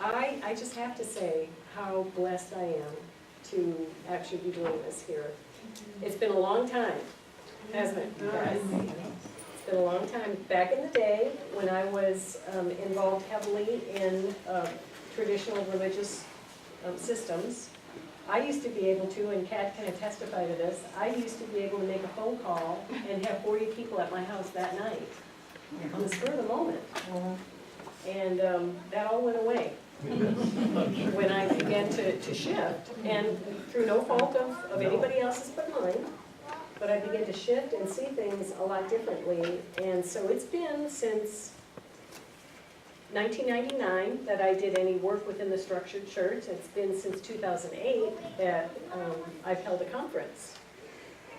I just have to say how blessed I am to actually be doing this here. It's been a long time, hasn't it, you guys? It's been a long time. Back in the day, when I was involved heavily in traditional religious systems, I used to be able to, and Kat can testify to this, I used to be able to make a phone call and have 40 people at my house that night, on the spur of the moment. And that all went away when I began to shift, and through no fault of anybody else's but mine, but I began to shift and see things a lot differently. And so it's been since 1999 that I did any work within the structured church. It's been since 2008 that I've held a conference.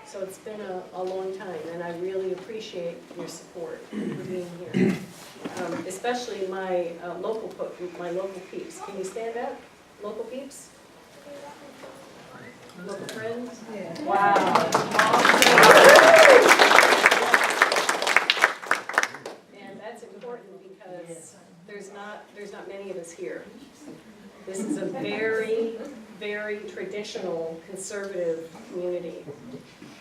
So it's been a long time, and I really appreciate your support for being here. Especially my local peeps. Can you stand up, local peeps? Local friends? Yeah. Wow. And that's important because there's not many of us here. This is a very, very traditional conservative community.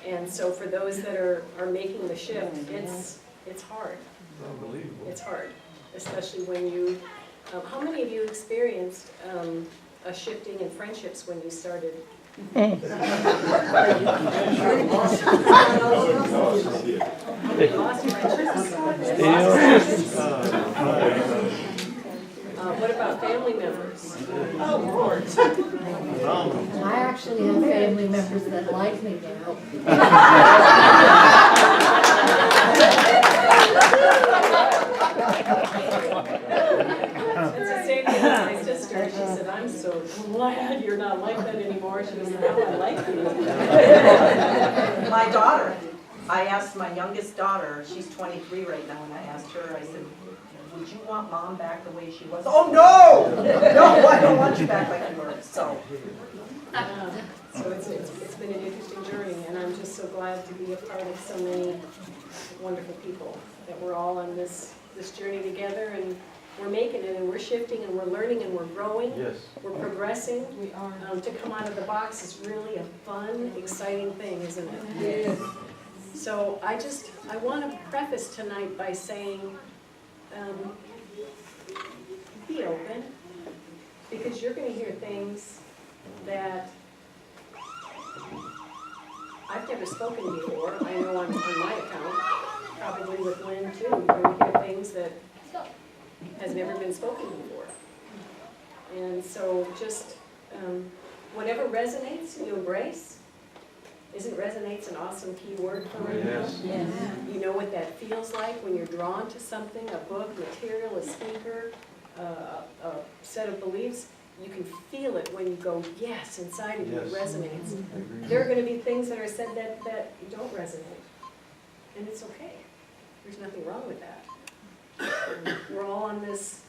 And so for those that are making the shift, it's hard. Unbelievable. It's hard, especially when you, how many of you experienced a shifting in friendships when you started? Lost friendships? What about family members? Oh, Lord. I actually have family members that like me now. It's the same thing with my sister. She said, I'm so glad you're not like that anymore. She said, now I like you. My daughter, I asked my youngest daughter, she's 23 right now, and I asked her, I said, would you want mom back the way she was? Oh, no! No, I don't want you back like you were, so. So it's been an interesting journey, and I'm just so glad to be a part of so many wonderful people, that we're all on this journey together, and we're making it, and we're shifting, and we're learning, and we're growing. Yes. We're progressing. We are. To come out of the box is really a fun, exciting thing, isn't it? Yes. So I want to preface tonight by saying, be open, because you're going to hear things that I've never spoken before. I know on my account, probably with Lynn too, you're going to hear things that has never been spoken before. And so just whatever resonates, you embrace. Isn't resonates an awesome key word for right now? Yes. You know what that feels like when you're drawn to something, a book, material, a speaker, a set of beliefs. You can feel it when you go, yes, inside of you, it resonates. There are going to be things that are said that don't resonate. And it's okay. There's nothing wrong with that. We're all on this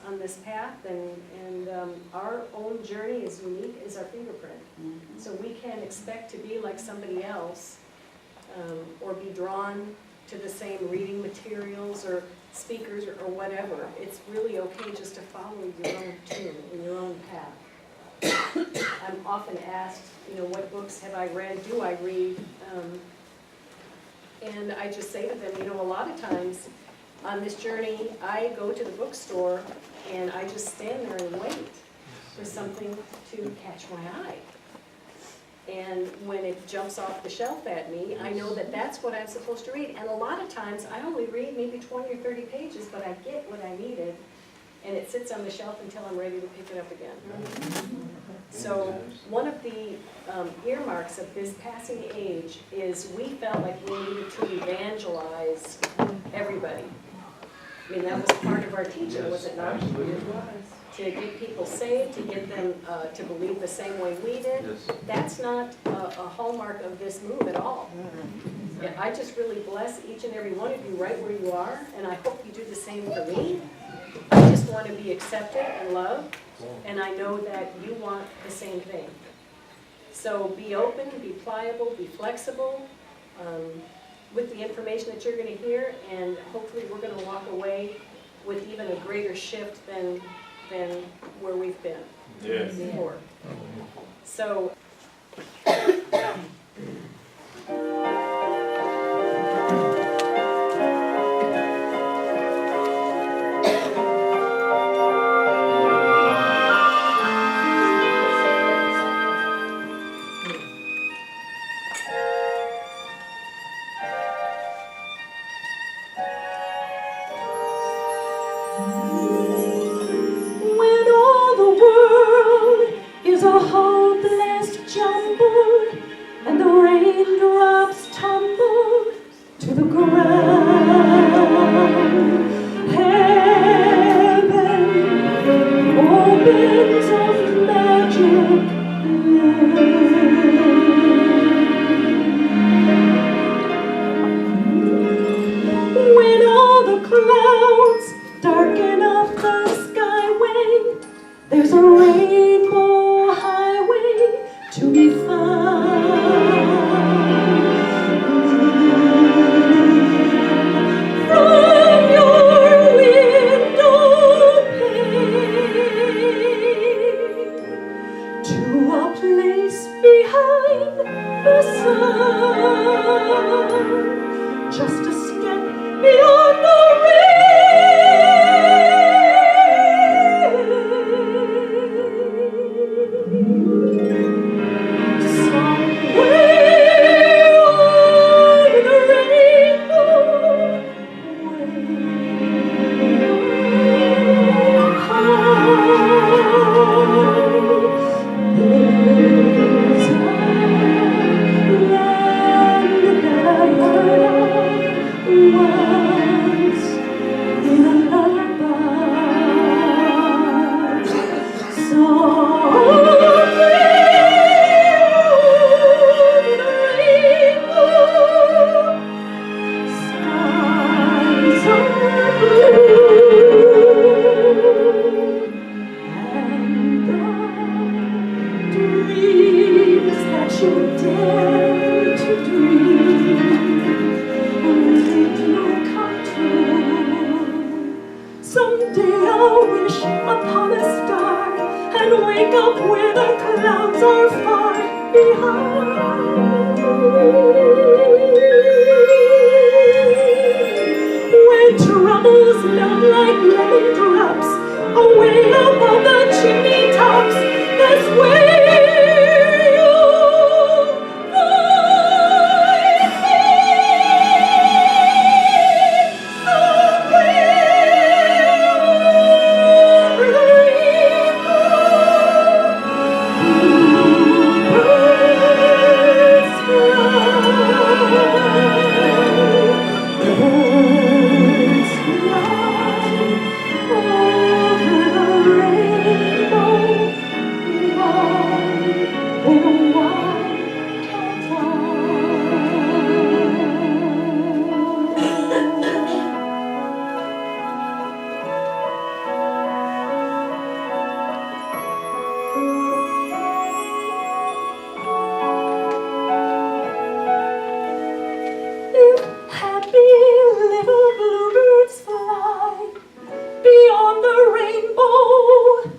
path, and our own journey is unique as our fingerprint. So we can't expect to be like somebody else, or be drawn to the same reading materials or speakers or whatever. It's really okay just to follow your own tune and your own path. I'm often asked, what books have I read? Do I read? And I just say to them, a lot of times on this journey, I go to the bookstore and I just stand there and wait for something to catch my eye. And when it jumps off the shelf at me, I know that that's what I'm supposed to read. And a lot of times, I only read maybe 20 or 30 pages, but I get what I needed, and it sits on the shelf until I'm ready to pick it up again. So one of the earmarks of this passing age is we felt like we needed to evangelize everybody. I mean, that was part of our teaching, was it not? Absolutely. It was. To get people saved, to get them to believe the same way we did. Yes. That's not a hallmark of this move at all. Yeah, I just really bless each and every one of you right where you are, and I hope you do the same for me. I just want to be accepted and loved, and I know that you want the same thing. So be open, be pliable, be flexible with the information that you're going to hear, and hopefully we're going to walk away with even a greater shift than than where we've been Yes. before. So, when all the world is a hopeless jumble and the raindrops tumble to the ground, heaven opens a magic land. When all the clouds darken up the skyway, there's a rainbow highway to be found. From your window pane to a place behind the sun, just a step beyond the somewhere over the rainbow, there's a land that I heard of once in a lullaby. Skies are blue, and the dreams that you dare to dream really do come true. Someday I'll wish upon a star and wake up where the clouds are far behind. Where troubles melt like lemon drops away above the chimney tops, that's where you'll find me. Somewhere over the rainbow, bluebirds If happy little bluebirds fly beyond the rainbow,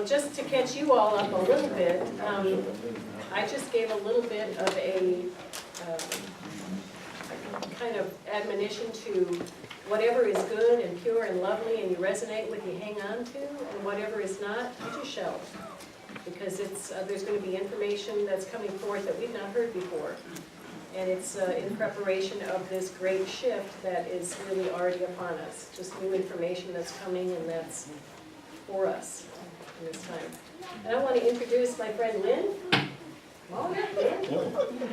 just to catch you all up a little bit, I just gave a little bit of a kind of admonition to whatever is good and pure and lovely and you resonate with, you hang on to, and whatever is not, you just shelve. Because it's there's going to be information that's coming forth that we've not heard before. And it's in preparation of this great shift that is really already upon us. Just new information that's coming and that's for us in this time. And I want to introduce my friend Lynn. Oh, yeah, Lynn.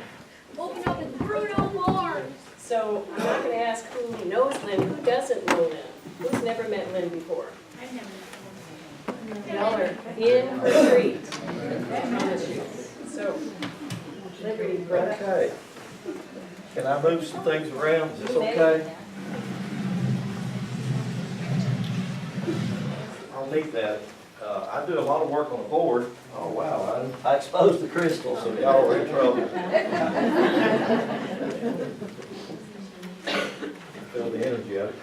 Open up the Bruno Mars. So I'm not going to ask who knows Lynn, who doesn't know Lynn? Who's never met Lynn before? I've never Y'all are in for a treat. I promise you. So, Liberty, brother. Okay. Can I move some things around? Is this okay? I'll need that. I do a lot of work on the board. Oh, wow, I exposed the crystal, so y'all are in trouble. Feel the energy of it.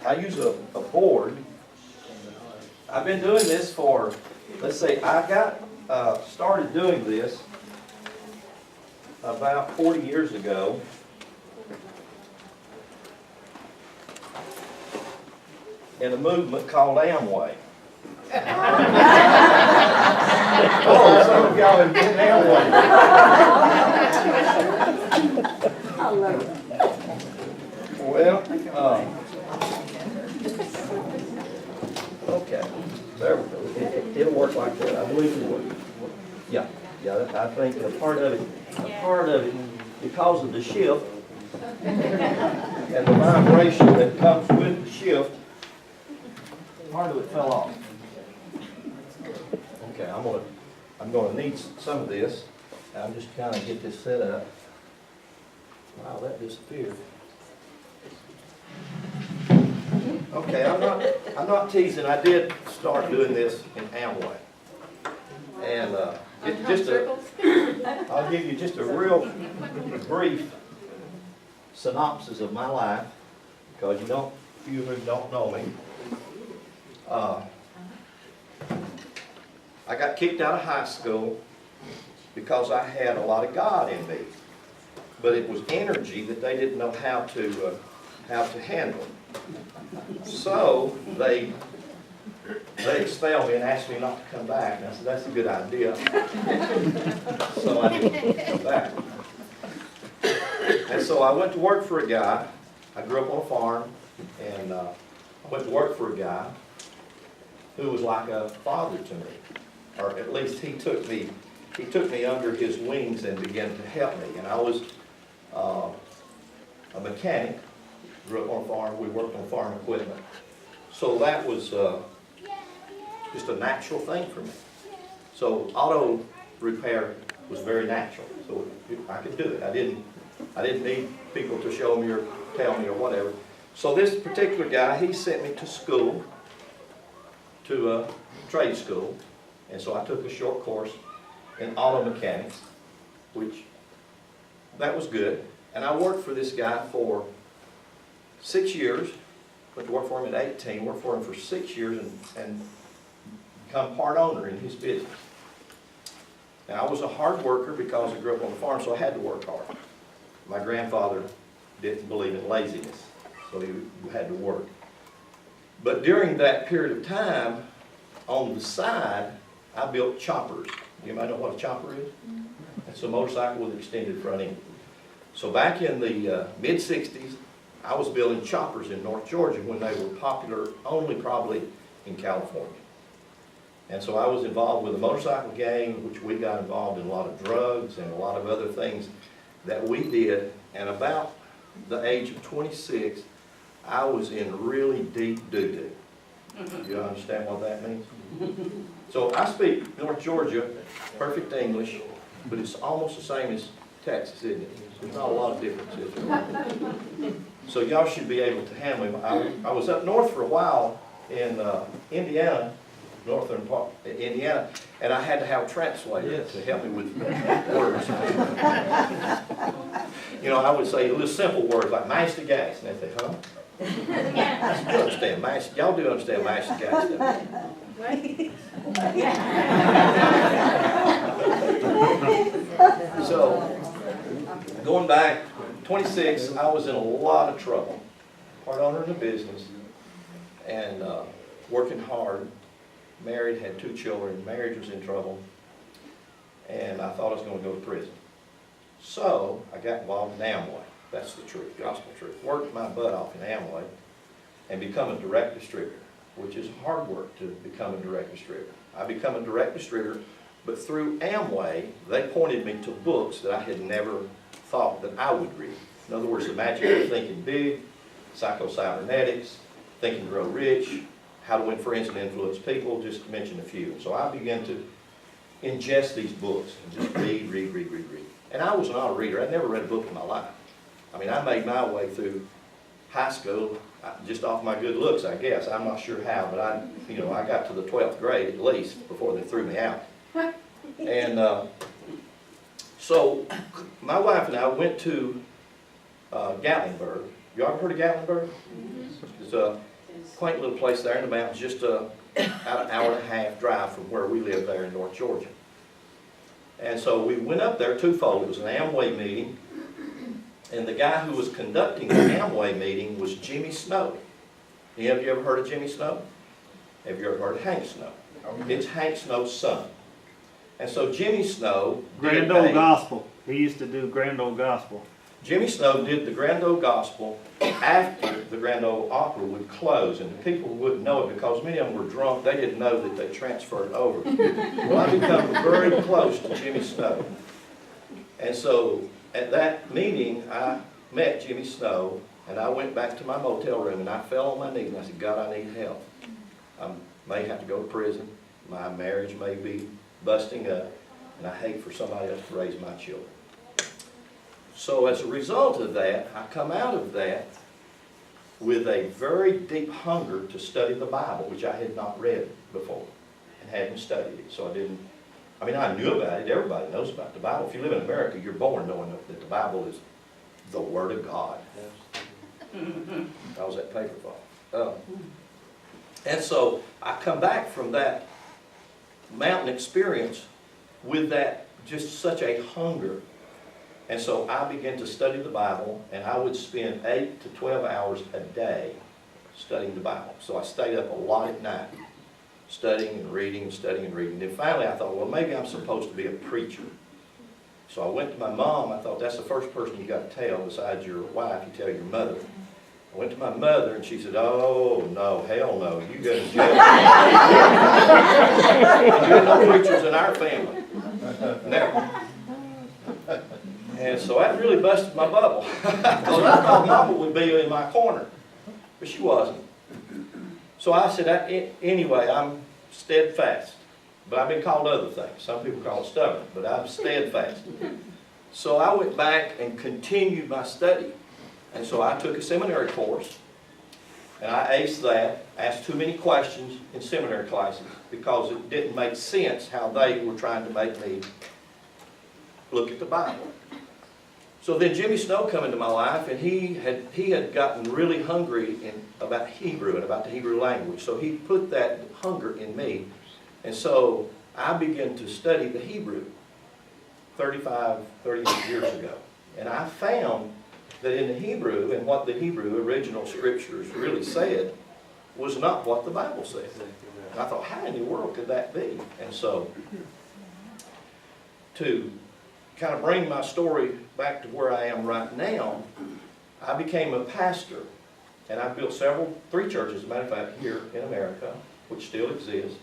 I use a board. I've been doing this for, let's say, I got started doing this about 40 years ago. In a movement called Amway. Oh, some of y'all have been Amway. I love it. Well, okay, there we go. It'll work like that. I believe it will. Yeah, I think a part of it, because of the shift and the vibration that comes with the shift, part of it fell off. Okay, I'm gonna need some of this. I'm just kind of get this set up. Wow, that disappeared. Okay, I'm not teasing. I did start doing this in Amway, and I'll give you just a real brief synopsis of my life, because you who don't know me. I got kicked out of high school because I had a lot of God in me, but it was energy that they didn't know how to handle. So they expelled me and asked me not to come back. And I said, that's a good idea. So I didn't come back. And so I went to work for a guy. I grew up on a farm, and I went to work for a guy who was like a father to me, or at least he took me under his wings and began to help me. And I was a mechanic, grew up on a farm. We worked on farm equipment, so that was just a natural thing for me. So auto repair was very natural, so I could do it. I didn't need people to show me or tell me or whatever. So this particular guy, he sent me to school, to a trade school, and so I took a short course in auto mechanics, which that was good. And I worked for this guy for 6 years. Went to work for him at 18, worked for him for 6 years, and become part owner in his business. Now, I was a hard worker because I grew up on the farm, so I had to work hard. My grandfather didn't believe in laziness, so you had to work. But during that period of time, on the side, I built choppers. Anybody know what a chopper is? It's a motorcycle with extended front end. So back in the mid-60s, I was building choppers in North Georgia when they were popular only probably in California. And so I was involved with a motorcycle gang, which we got involved in a lot of drugs and a lot of other things that we did. And about the age of 26, I was in really deep doo-doo. You understand what that means? So I speak North Georgia, perfect English, but it's almost the same as Texas, isn't it? There's not a lot of differences. So y'all should be able to handle him. I was up north for a while in Indiana, northern part of Indiana, and I had to have a translator to help me with words. You know, I would say little simple words like mash the gas, and they say, huh? You understand mash? Y'all do understand mash the gas, don't you? So, going back, 26, I was in a lot of trouble. Part owner in the business, and working hard. Married, had 2 children. Marriage was in trouble, and I thought I was going to go to prison. So I got involved in Amway. That's the truth, gospel truth. Worked my butt off in Amway and become a direct distributor, which is hard work to become a direct distributor. I become a direct distributor, but through Amway, they pointed me to books that I had never thought that I would read. In other words, the magic of thinking big, psycho-cybernetics, Think and Grow Rich, How to Win Friends and Influence People, just to mention a few. So I began to ingest these books and just read. And I was not a reader. I'd never read a book in my life. I mean, I made my way through high school just off my good looks, I guess. I'm not sure how, but I got to the 12th grade at least before they threw me out. And so my wife and I went to Gatlinburg. You ever heard of Gatlinburg? It's a quaint little place there in the mountains, just about an hour and a half drive from where we live there in North Georgia. And so we went up there twofold. It was an Amway meeting, and the guy who was conducting the Amway meeting was Jimmy Snow. Any of you ever heard of Jimmy Snow? Have you ever heard of Hank Snow? It's Hank Snow's son. And so Jimmy Snow Grand Old Gospel. He used to do Grand Old Gospel. Jimmy Snow did the Grand Ole Gospel after the Grand Ole Opera would close, and the people wouldn't know it because many of them were drunk. They didn't know that they transferred over. Well, I become very close to Jimmy Snow. And so at that meeting, I met Jimmy Snow, and I went back to my motel room, and I fell on my knees, and I said, God, I need help. I may have to go to prison. My marriage may be busting up, and I hate for somebody else to raise my children. So as a result of that, I come out of that with a very deep hunger to study the Bible, which I had not read before and hadn't studied it. So I knew about it. Everybody knows about the Bible. If you live in America, you're born knowing that the Bible is the Word of God. That was that paper ball. And so I come back from that mountain experience with that just such a hunger. And so I began to study the Bible, and I would spend 8 to 12 hours a day studying the Bible. So I stayed up a lot at night, studying and reading and studying and reading. Then finally I thought, well, maybe I'm supposed to be a preacher. So I went to my mom. I thought, that's the first person you got to tell besides your wife. You tell your mother. I went to my mother, and she said, oh, no, hell no, you go to jail. There are no preachers in our family. Never. And so that really busted my bubble. Because I thought Mama would be in my corner, but she wasn't. So I said, anyway, I'm steadfast. But I've been called other things. Some people call it stubborn, but I'm steadfast. So I went back and continued my study. And so I took a seminary course, and I aced that, asked too many questions in seminary classes because it didn't make sense how they were trying to make me look at the Bible. So then Jimmy Snow come into my life, and he had gotten really hungry about Hebrew and about the Hebrew language. So he put that hunger in me. And so I began to study the Hebrew 38 years ago. And I found that in the Hebrew, and what the Hebrew original scriptures really said, was not what the Bible said. And I thought, how in the world could that be? And so, to kind of bring my story back to where I am right now, I became a pastor, and I built 3 churches, as a matter of fact, here in America, which still exist,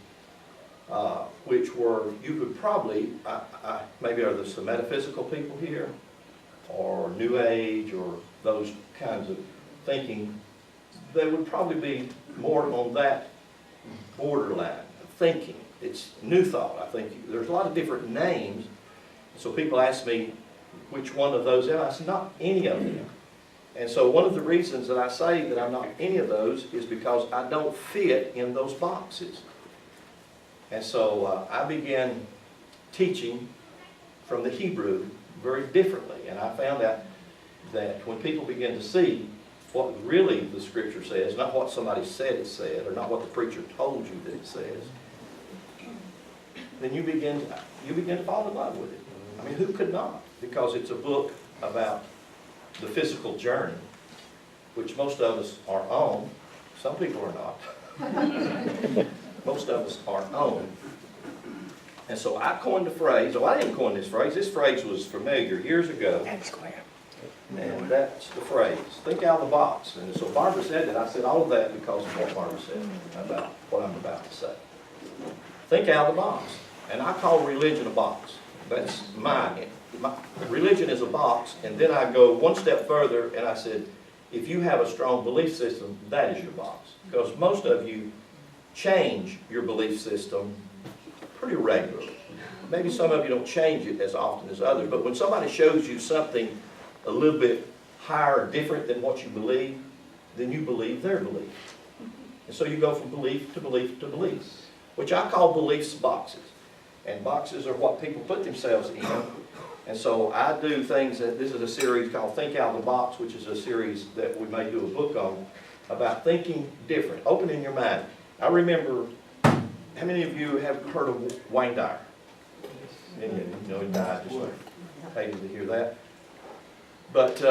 which were, you could probably, maybe are there some metaphysical people here, or New Age, or those kinds of thinking. They would probably be more on that borderline of thinking. It's New Thought, I think. There's a lot of different names. So people ask me which one of those am I? I said, not any of them. And so one of the reasons that I say that I'm not any of those is because I don't fit in those boxes. And so I began teaching from the Hebrew very differently. And I found out that when people begin to see what really the Scripture says, not what somebody said it said, or not what the preacher told you that it says, then you begin to fall in love with it. I mean, who could not? Because it's a book about the physical journey, which most of us are on. Some people are not. Most of us are on. And so I coined the phrase, I didn't coin this phrase was familiar years ago. And that's the phrase, think out of the box. And so Barbara said that. I said all of that because of what Barbara said about what I'm about to say. Think out of the box. And I call religion a box. That's my religion is a box, and then I go one step further and I said, if you have a strong belief system, that is your box. Because most of you change your belief system pretty regularly. maybe some of you don't change it as often as others, but when somebody shows you something a little bit higher or different than what you believe, then you believe their belief. And so you go from belief to belief to belief, which I call beliefs boxes. And boxes are what people put themselves in. And so I do things, this is a series called Think Out of the Box, which is a series that we may do a book on, about thinking different, opening your mind. I remember, how many of you have heard of Wayne Dyer? Many of you know he died, just hated to hear that. But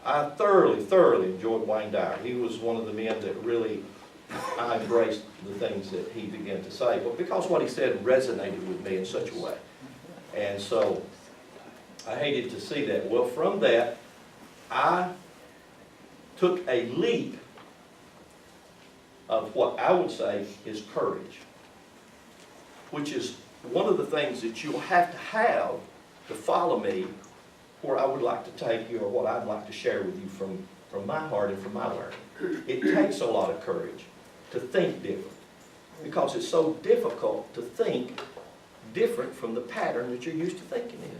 I thoroughly enjoyed Wayne Dyer. He was one of the men that really, I embraced the things that he began to say, but because what he said resonated with me in such a way. And so I hated to see that. Well, from that, I took a leap of what I would say is courage, which is one of the things that you'll have to follow me where I would like to take you, or what I'd like to share with you from my heart and from my learning. It takes a lot of courage to think different, because it's so difficult to think different from the pattern that you're used to thinking in.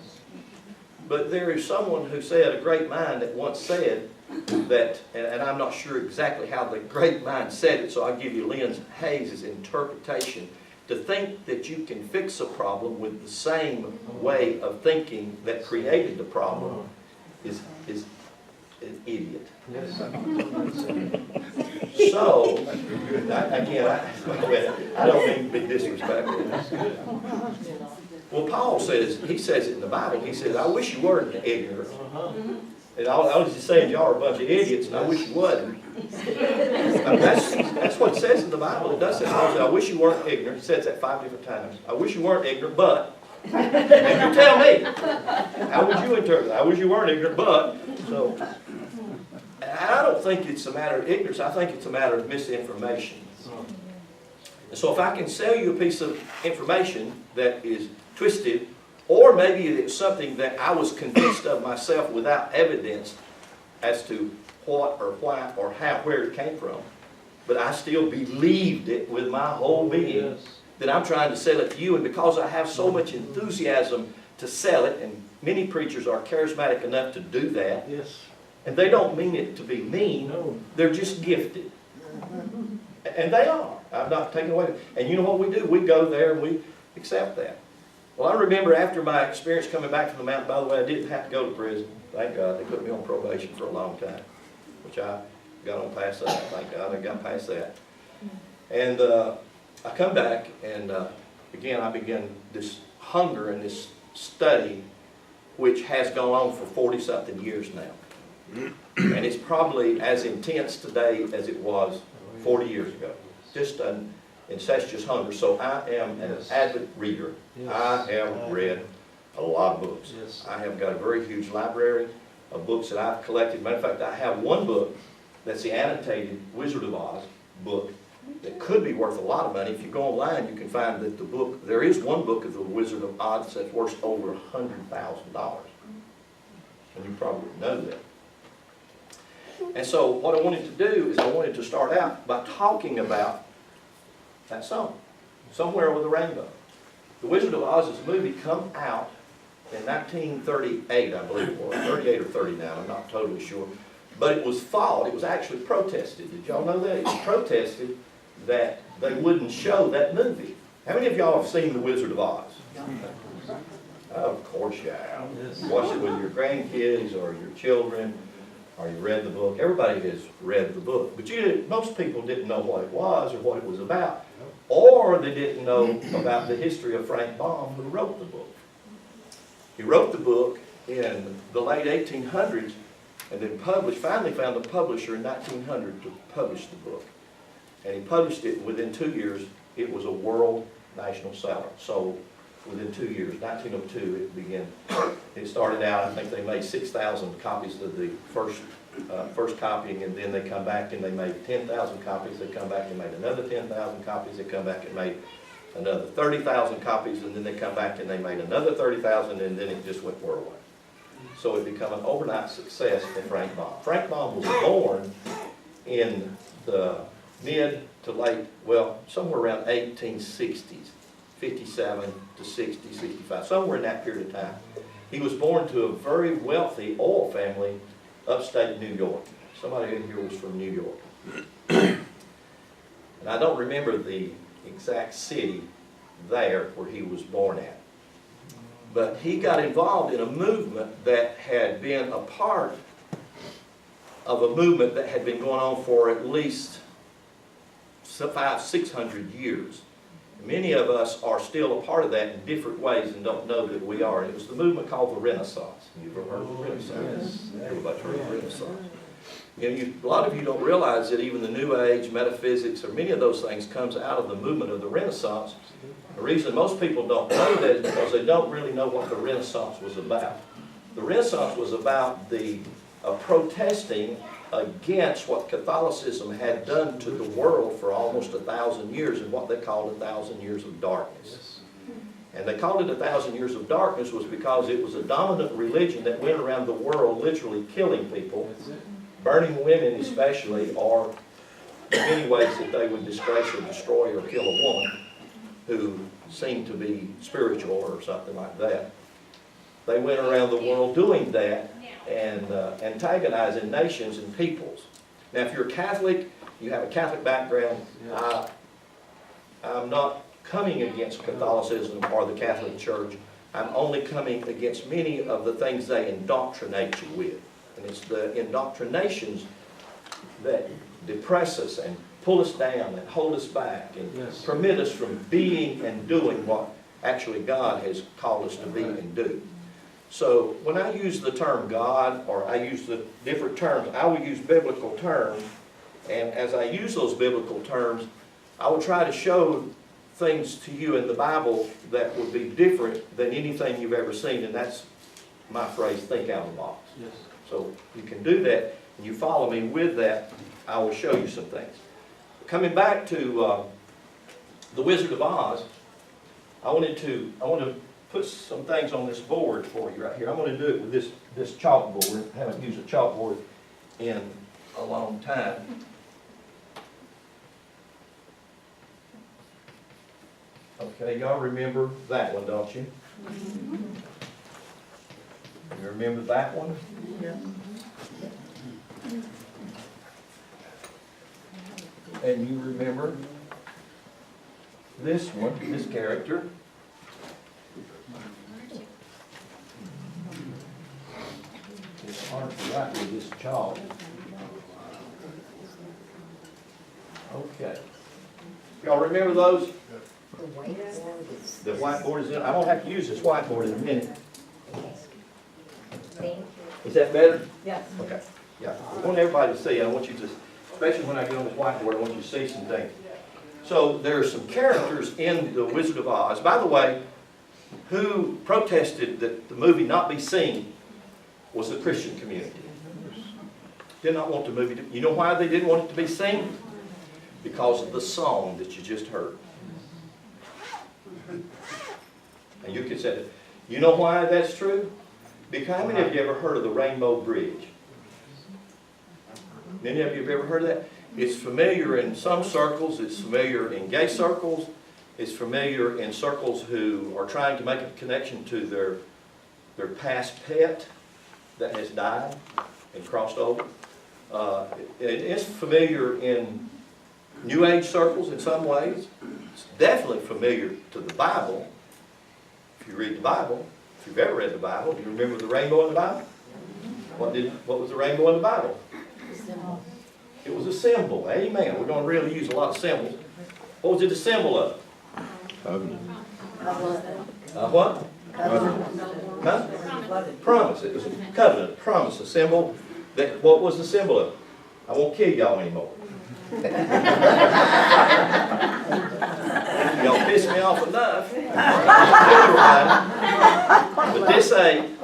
But there is someone who said, a great mind, that once said that, and I'm not sure exactly how the great mind said it, so I'll give you Lynn Hayes' interpretation. To think that you can fix a problem with the same way of thinking that created the problem is an idiot. So, I don't mean to be disrespectful. Well, Paul says, he says it in the Bible, he says, I wish you weren't ignorant. And I was just saying, y'all are a bunch of idiots, and I wish you wasn't. I mean, that's what it says in the Bible. It does say, I wish you weren't ignorant. It says that 5 different times. I wish you weren't ignorant, but. And you tell me, how would you interpret it? I wish you weren't ignorant, but. So, I don't think it's a matter of ignorance. I think it's a matter of misinformation. And so if I can sell you a piece of information that is twisted, or maybe it's something that I was convinced of myself without evidence as to what or why or how, where it came from, but I still believed it with my whole being, then I'm trying to sell it to you. And because I have so much enthusiasm to sell it, and many preachers are charismatic enough to do that, and they don't mean it to be mean, they're just gifted. And they are. I'm not taking away. And you know what we do? We go there and we accept that. Well, I remember after my experience coming back from the mountain, by the way, I didn't have to go to prison. Thank God. They put me on probation for a long time, which I got on past that. Thank God I got past that. And I come back, and again, I began this hunger and this study, which has gone on for 40-something years now. And it's probably as intense today as it was 40 years ago. Just an incestuous hunger. So I am an avid reader. I have read a lot of books. I have got a very huge library of books that I've collected. Matter of fact, I have one book that's the annotated Wizard of Oz book that could be worth a lot of money. If you go online, you can find that the book, there is one book of the Wizard of Oz that's worth over $100,000. And you probably know that. And so what I wanted to do is I wanted to start out by talking about that song, Somewhere Over the Rainbow. The Wizard of Oz's movie come out in 1938, I believe it was, 38 or 39, I'm not totally sure. But it was fought, it was actually protested. Did y'all know that? It was protested that they wouldn't show that movie. How many of y'all have seen The Wizard of Oz? Of course you have. Watch it with your grandkids or your children, or you read the book. Everybody has read the book. But most people didn't know what it was or what it was about. Or they didn't know about the history of Frank Baum, who wrote the book. He wrote the book in the late 1800s and then finally found a publisher in 1900 to publish the book. And he published it within 2 years. It was a world national seller. So within 2 years, 1902, it began. It started out, I think they made 6,000 copies of the first copying, and then they come back and they made 10,000 copies. They come back and made another 10,000 copies. They come back and made another 30,000 copies, and then they come back and they made another 30,000, and then it just went worldwide. So it became an overnight success for Frank Baum. Frank Baum was born in the mid to late, well, somewhere around 1860s. 57 to 60, 65, somewhere in that period of time. He was born to a very wealthy oil family upstate New York. Somebody in here was from New York. And I don't remember the exact city there where he was born at. But he got involved in a movement that had been a part of a movement that had been going on for at least 500-600 years. Many of us are still a part of that in different ways and don't know that we are. It was the movement called the Renaissance. You've ever heard of the Renaissance? Yes. Everybody's heard of the Renaissance. You know, a lot of you don't realize that even the New Age, metaphysics, or many of those things comes out of the movement of the Renaissance. The reason most people don't know that is because they don't really know what the Renaissance was about. The Renaissance was about the protesting against what Catholicism had done to the world for almost 1,000 years and what they called 1,000 years of darkness. And they called it 1,000 years of darkness was because it was a dominant religion that went around the world literally killing people, burning women especially, or in many ways that they would disgrace or destroy or kill a woman who seemed to be spiritual or something like that. They went around the world doing that and antagonizing nations and peoples. Now, if you're Catholic, you have a Catholic background, I'm not coming against Catholicism or the Catholic Church. I'm only coming against many of the things they indoctrinate you with. And it's the indoctrinations that depress us and pull us down and hold us back and permit us from being and doing what actually God has called us to be and do. So when I use the term God, or I use the different terms, I will use biblical terms, and as I use those biblical terms, I will try to show things to you in the Bible that would be different than anything you've ever seen, and that's my phrase, think out of the box. Yes. So you can do that, and you follow me with that, I will show you some things. Coming back to The Wizard of Oz, I want to put some things on this board for you right here. I'm going to do it with this chalkboard. I haven't used a chalkboard in a long time. Okay, y'all remember that one, don't you? You remember that one? Yeah. And you remember this one, this character. It's hard to write with this chalk. Okay. Y'all remember those? The whiteboard is in. I'm going to have to use this whiteboard in a minute. Is that better? Yes. Okay. Yeah. I want everybody to see. I want you to, especially when I get on this whiteboard, I want you to see some things. So there are some characters in The Wizard of Oz. By the way, who protested that the movie not be seen was the Christian community. Did not want the movie to, you know why they didn't want it to be seen? Because of the song that you just heard. And you can say that. You know why that's true? Because how many of you ever heard of the Rainbow Bridge? Many of you have ever heard of that? It's familiar in some circles. It's familiar in gay circles. It's familiar in circles who are trying to make a connection to their past pet that has died and crossed over. It's familiar in New Age circles in some ways. It's definitely familiar to the Bible. If you read the Bible, if you've ever read the Bible, do you remember the rainbow in the Bible? What was the rainbow in the Bible? It was a symbol. Amen. We're going to really use a lot of symbols. What was it a symbol of? Covenant. What? Huh? Promise. It was a covenant, promise, a symbol. What was the symbol of? I won't kill y'all anymore. Y'all pissed me off enough. But this ain't.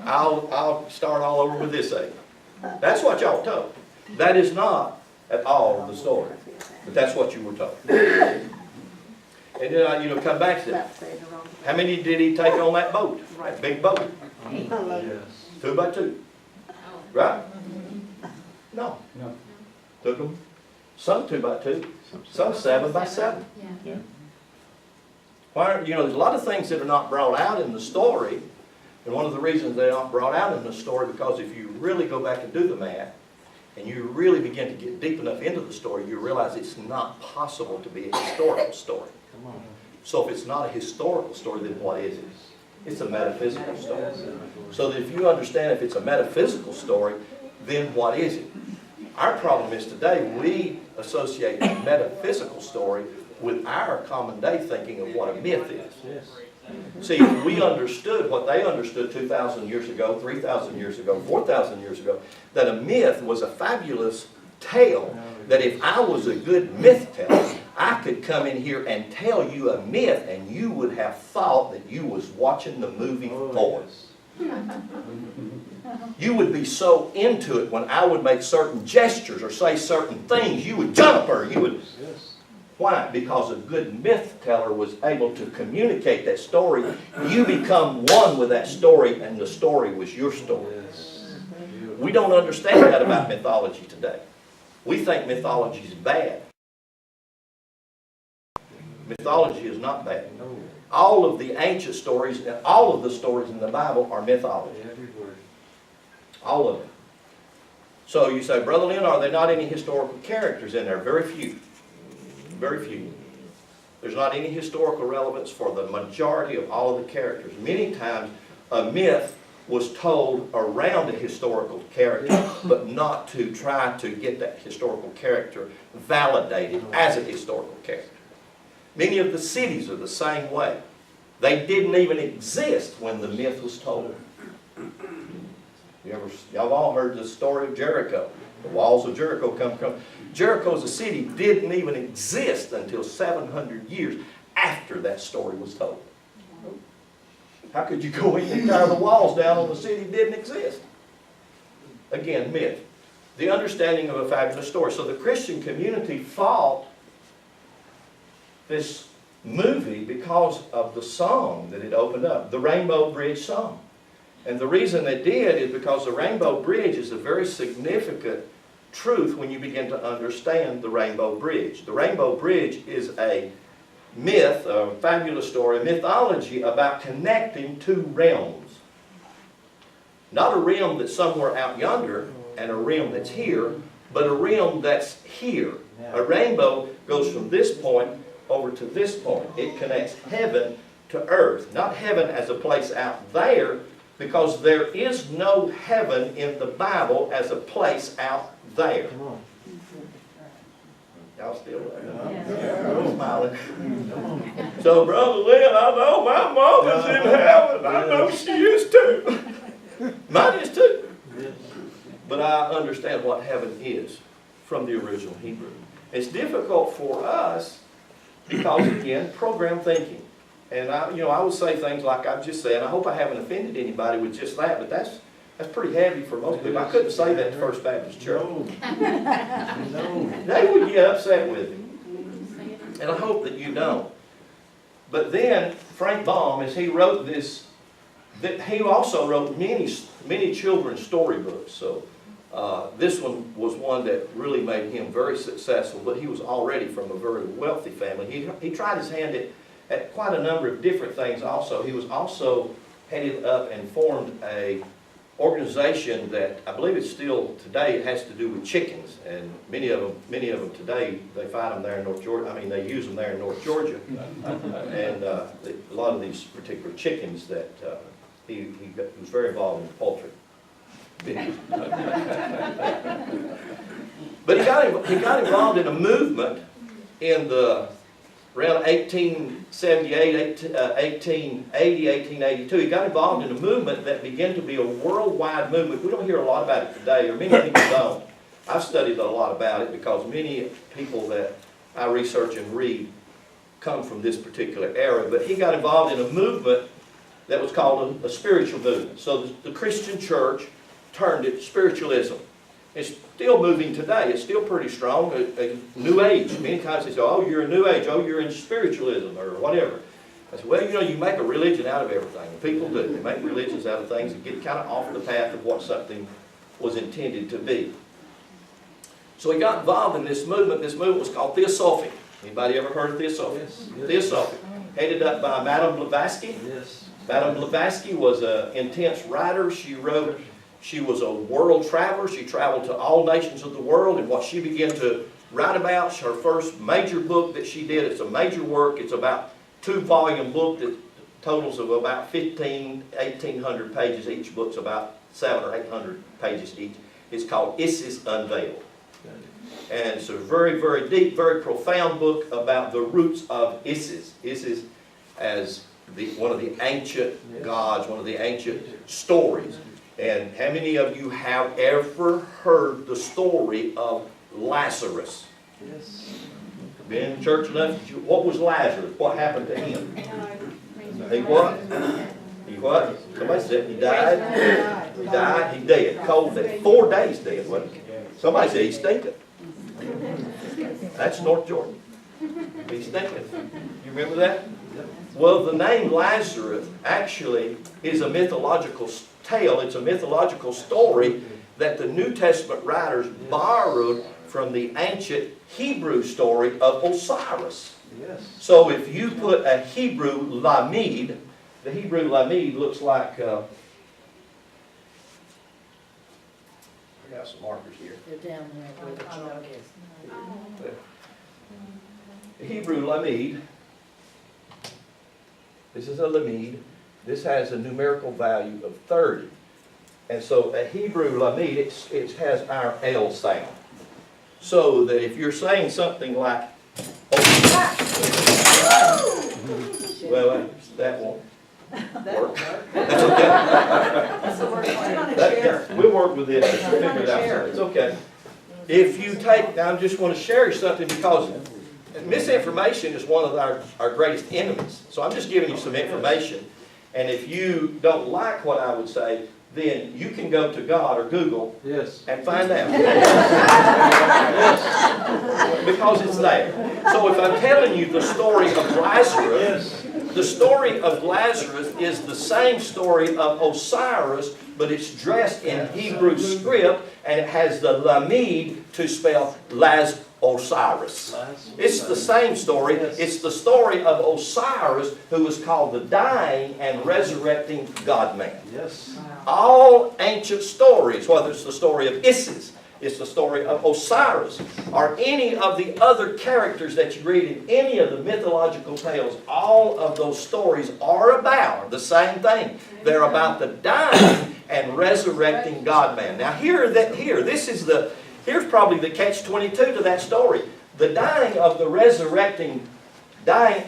I'll start all over with this ain't. That's what y'all were told. That is not at all the story. But that's what you were told. And then come back to that. How many did he take on that boat? That big boat? Yes. 2 by 2. Right? No. Took them some 2 by 2, some 7 by 7. Yeah. Why, you know, there's a lot of things that are not brought out in the story, and one of the reasons they're not brought out in the story, because if you really go back and do the math, and you really begin to get deep enough into the story, you realize it's not possible to be a historical story. So if it's not a historical story, then what is it? It's a metaphysical story. So that if you understand if it's a metaphysical story, then what is it? Our problem is today we associate a metaphysical story with our common day thinking of what a myth is. See, if we understood what they understood 2,000 years ago, 3,000 years ago, 4,000 years ago, that a myth was a fabulous tale, that if I was a good myth teller, I could come in here and tell you a myth and you would have thought that you was watching the movie Thor. You would be so into it when I would make certain gestures or say certain things, you would jump or you would... Why? Because a good myth teller was able to communicate that story. You become one with that story, and the story was your story. We don't understand that about mythology today. We think mythology is bad. Mythology is not bad. All of the ancient stories and all of the stories in the Bible are mythology. All of them. So you say, Brother Lynn, are there not any historical characters in there? Very few. Very few. There's not any historical relevance for the majority of all of the characters. Many times a myth was told around a historical character, but not to try to get that historical character validated as a historical character. Many of the cities are the same way. They didn't even exist when the myth was told. Y'all all heard the story of Jericho. The walls of Jericho come. Jericho as a city didn't even exist until 700 years after that story was told. How could you go in and tear the walls down on the city that didn't exist? Again, myth. The understanding of a fabulous story. So the Christian community fought this movie because of the song that it opened up, the Rainbow Bridge song. And the reason they did is because the Rainbow Bridge is a very significant truth when you begin to understand the Rainbow Bridge. The Rainbow Bridge is a myth, a fabulous story, a mythology about connecting two realms. Not a realm that's somewhere out yonder and a realm that's here, but a realm that's here. A rainbow goes from this point over to this point. It connects heaven to earth. Not heaven as a place out there, because there is no heaven in the Bible as a place out there. Y'all still there? Smiling. So, Brother Lynn, I know my mama's in heaven. I know she is too. Mine is too. But I understand what heaven is from the original Hebrew. It's difficult for us because, again, program thinking. And I would say things like I've just said. I hope I haven't offended anybody with just that, but that's pretty heavy for most people. I couldn't say that at First Baptist Church. They would get upset with me. And I hope that you don't. But then, Frank Baum, as he wrote this, he also wrote many children's storybooks. So this one was one that really made him very successful, but he was already from a very wealthy family. He tried his hand at quite a number of different things also. He was also headed up and formed a organization that I believe it's still today, it has to do with chickens. And many of them today, they find them there in North Georgia. I mean, they use them there in North Georgia. And a lot of these particular chickens that he was very involved in poultry. But he got involved in a movement in the around 1878, 1880, 1882, he got involved in a movement that began to be a worldwide movement. We don't hear a lot about it today, or many people don't. I've studied a lot about it because many people that I research and read come from this particular era. But he got involved in a movement that was called a spiritual movement. So the Christian church turned it spiritualism. It's still moving today. It's still pretty strong. A New Age. Many times they say, oh, you're a New Age. Oh, you're in spiritualism or whatever. I said, well, you make a religion out of everything. People do. They make religions out of things and get kind of off the path of what something was intended to be. So he got involved in this movement. This movement was called Theosophy. Anybody ever heard of Theosophic? Yes. Theosophic, headed up by Madame Blavatsky. Yes. Madame Blavatsky was an intense writer. She was a world traveler. She traveled to all nations of the world, and what she began to write about, her first major book that she did, it's a major work. It's about 2-volume book that totals of about 1,800 pages. Each book's about 700 or 800 pages each. It's called Isis Unveiled. And it's a very, very deep, very profound book about the roots of Isis. Isis as one of the ancient gods, one of the ancient stories. And how many of you have ever heard the story of Lazarus? Yes. Been in church enough? What was Lazarus? What happened to him? He what? He what? Somebody said he died. He died. He dead. Cold dead. 4 days dead, wasn't he? Somebody said he's stinking. That's North Jordan. He's stinking. You remember that? Well, the name Lazarus actually is a mythological tale. It's a mythological story that the New Testament writers borrowed from the ancient Hebrew story of Osiris. Yes. So if you put a Hebrew Lamed, the Hebrew Lamed looks like, I got some markers here. They're down there where the chalk is. The Hebrew Lamed, this is a Lamed. This has a numerical value of 30. And so a Hebrew Lamed, it has our L sound. So that if you're saying something like, well, that won't work. That's okay. We'll work with it. We'll figure it out. It's okay. If you take, now I just want to share something because misinformation is one of our greatest enemies. So I'm just giving you some information. And if you don't like what I would say, then you can go to God or Google and find out. Because it's there. So if I'm telling you the story of Lazarus, the story of Lazarus is the same story of Osiris, but it's dressed in Hebrew script, and it has the Lamed to spell Osiris. It's the same story. It's the story of Osiris, who was called the dying and resurrecting God-man. Yes. All ancient stories, whether it's the story of Isis, it's the story of Osiris, or any of the other characters that you read in any of the mythological tales, all of those stories are about the same thing. They're about the dying and resurrecting God-man. Now here's probably the catch-22 to that story. The dying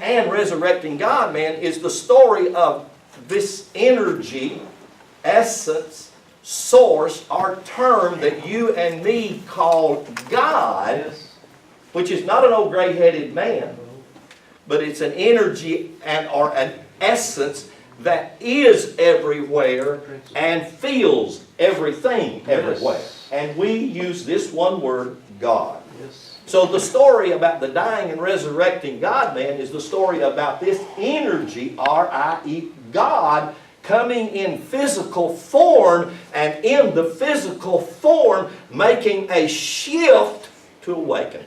and resurrecting God-man is the story of this energy, essence, source, or term that you and me call God, which is not an old gray-headed man, but it's an energy or an essence that is everywhere and feels everything everywhere. And we use this one word, God. So the story about the dying and resurrecting God-man is the story about this energy, R-I-E, God, coming in physical form, and in the physical form making a shift to awaken.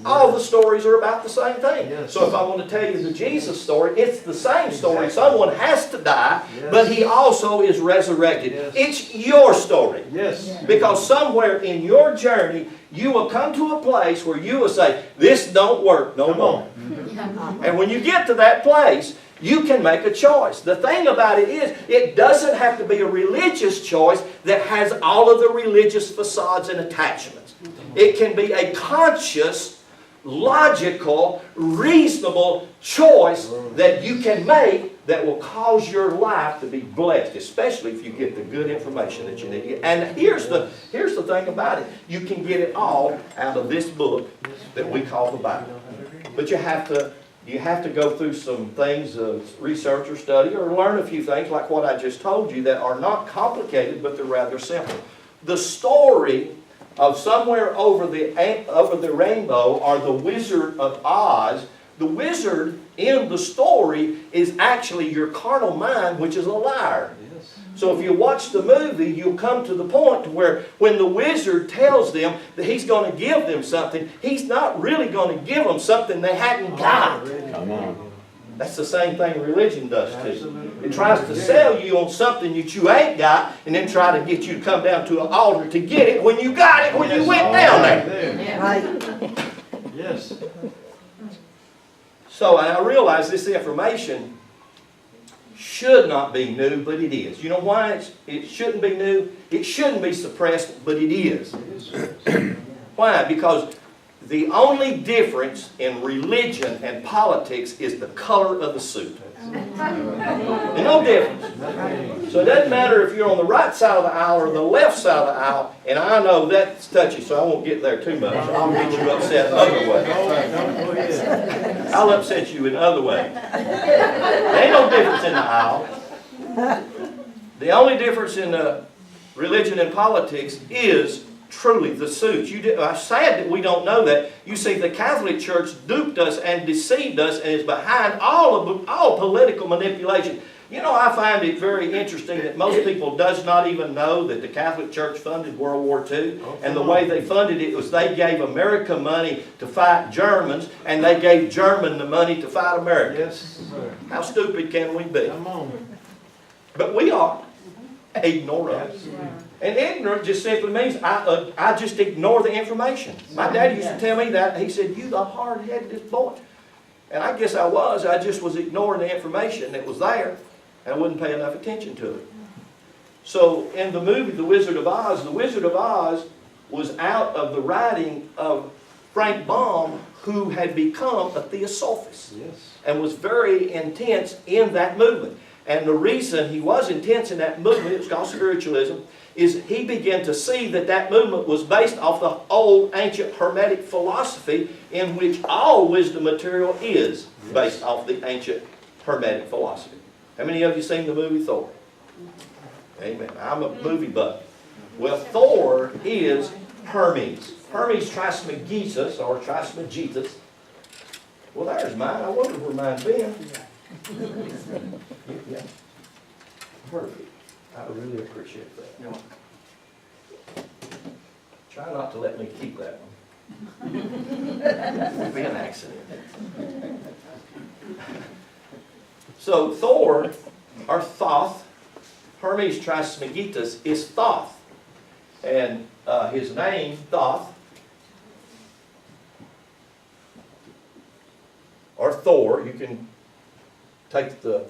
All the stories are about the same thing. So if I want to tell you the Jesus story, it's the same story. Someone has to die, but he also is resurrected. It's your story. Because somewhere in your journey, you will come to a place where you will say, this don't work no more. And when you get to that place, you can make a choice. The thing about it is, it doesn't have to be a religious choice that has all of the religious facades and attachments. It can be a conscious, logical, reasonable choice that you can make that will cause your life to be blessed, especially if you get the good information that you need. And here's the thing about it. You can get it all out of this book that we call the Bible. But you have to go through some things, research or study, or learn a few things like what I just told you that are not complicated, but they're rather simple. The story of somewhere over the rainbow, or the Wizard of Oz, the wizard in the story is actually your carnal mind, which is a liar. So if you watch the movie, you'll come to the point to where when the wizard tells them that he's going to give them something, he's not really going to give them something they hadn't got. Come on. That's the same thing religion does too. It tries to sell you on something that you ain't got and then try to get you to come down to an altar to get it when you got it, when you went down there. Right. Yes. So I realize this information should not be new, but it is. You know why it shouldn't be new? It shouldn't be suppressed, but it is. Why? Because the only difference in religion and politics is the color of the suit. There's no difference. So it doesn't matter if you're on the right side of the aisle or the left side of the aisle, and I know that's touchy, so I won't get there too much. I'll get you upset another way. I'll upset you in other way. There ain't no difference in the aisle. The only difference in religion and politics is truly the suits. I'm sad that we don't know that. You see, the Catholic Church duped us and deceived us and is behind all political manipulation. You know, I find it very interesting that most people does not even know that the Catholic Church funded World War II. And the way they funded it was they gave America money to fight Germans, and they gave German the money to fight America. Yes, sir. How stupid can we be? Come on. But we are ignorant. And ignorant just simply means I just ignore the information. My dad used to tell me that. He said, "You the hard-headed boy." And I guess I was. I just was ignoring the information that was there. And I wouldn't pay enough attention to it. So in the movie The Wizard of Oz was out of the writing of Frank Baum, who had become a theosophist. Yes. And was very intense in that movement. And the reason he was intense in that movement, it was called spiritualism, is he began to see that that movement was based off the old ancient Hermetic philosophy in which all wisdom material is based off the ancient Hermetic philosophy. How many of you seen the movie Thor? Amen. I'm a movie buff. Well, Thor is Hermes. Hermes Trismegistus, or Trismegistus. Well, there's mine. I wonder where mine's been. Yeah. Perfect. I really appreciate that. Try not to let me keep that one. It'd be an accident. So Thor, or Thoth, Hermes Trismegistus, is Thoth. And his name, Thoth, or Thor, you can take the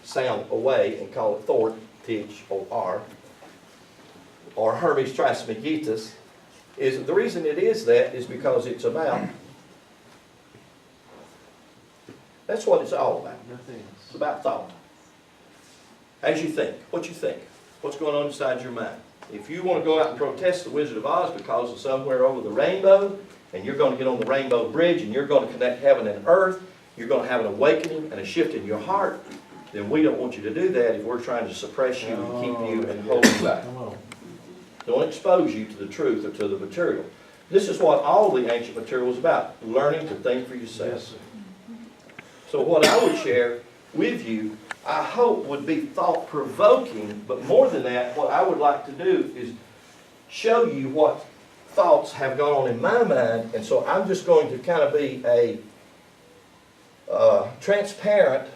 sound away and call it Thor, T-H-O-R, or Hermes Trismegistus. The reason it is that is because it's about, that's what it's all about. It's about thought. As you think, what you think, what's going on inside your mind. If you want to go out and protest the Wizard of Oz because of somewhere over the rainbow, and you're going to get on the rainbow bridge and you're going to connect heaven and earth, you're going to have an awakening and a shift in your heart, then we don't want you to do that if we're trying to suppress you and keep you and hold you back. Don't expose you to the truth or to the material. This is what all the ancient material was about, learning to think for yourself. Yes, sir. So what I would share with you, I hope would be thought-provoking, but more than that, what I would like to do is show you what thoughts have gone on in my mind, and so I'm just going to kind of be a transparent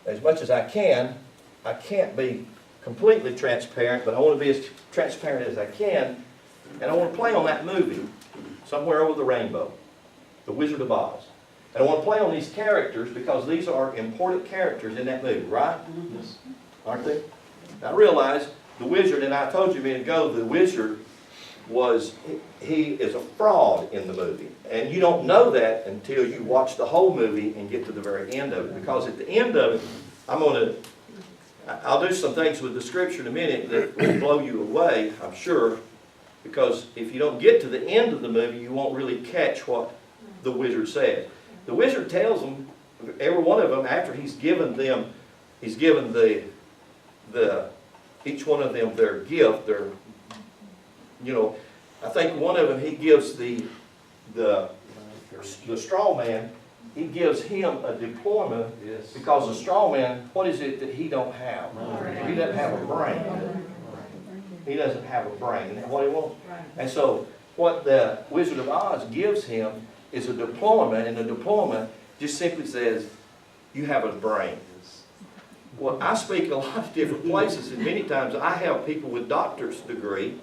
as much as I can. I can't be completely transparent, but I want to be as transparent as I can, and I want to play on that movie, Somewhere Over the Rainbow, The Wizard of Oz. And I want to play on these characters because these are important characters in that movie, right? Yes. Aren't they? Now realize the wizard, and I told you a minute ago, the wizard he is a fraud in the movie. And you don't know that until you watch the whole movie and get to the very end of it. Because at the end of it, I'll do some things with the scripture in a minute that will blow you away, I'm sure. Because if you don't get to the end of the movie, you won't really catch what the wizard said. The wizard tells them, every one of them, after he's given each one of them their gift, I think one of them he gives the straw man he gives him a deployment because a strong man, what is it that he don't have? He doesn't have a brain. He doesn't have a brain. And what he wants. And so what the Wizard of Oz gives him is a deployment, and the deployment just simply says, you have a brain. Well, I speak in a lot of different places, and many times I have people with doctor's degree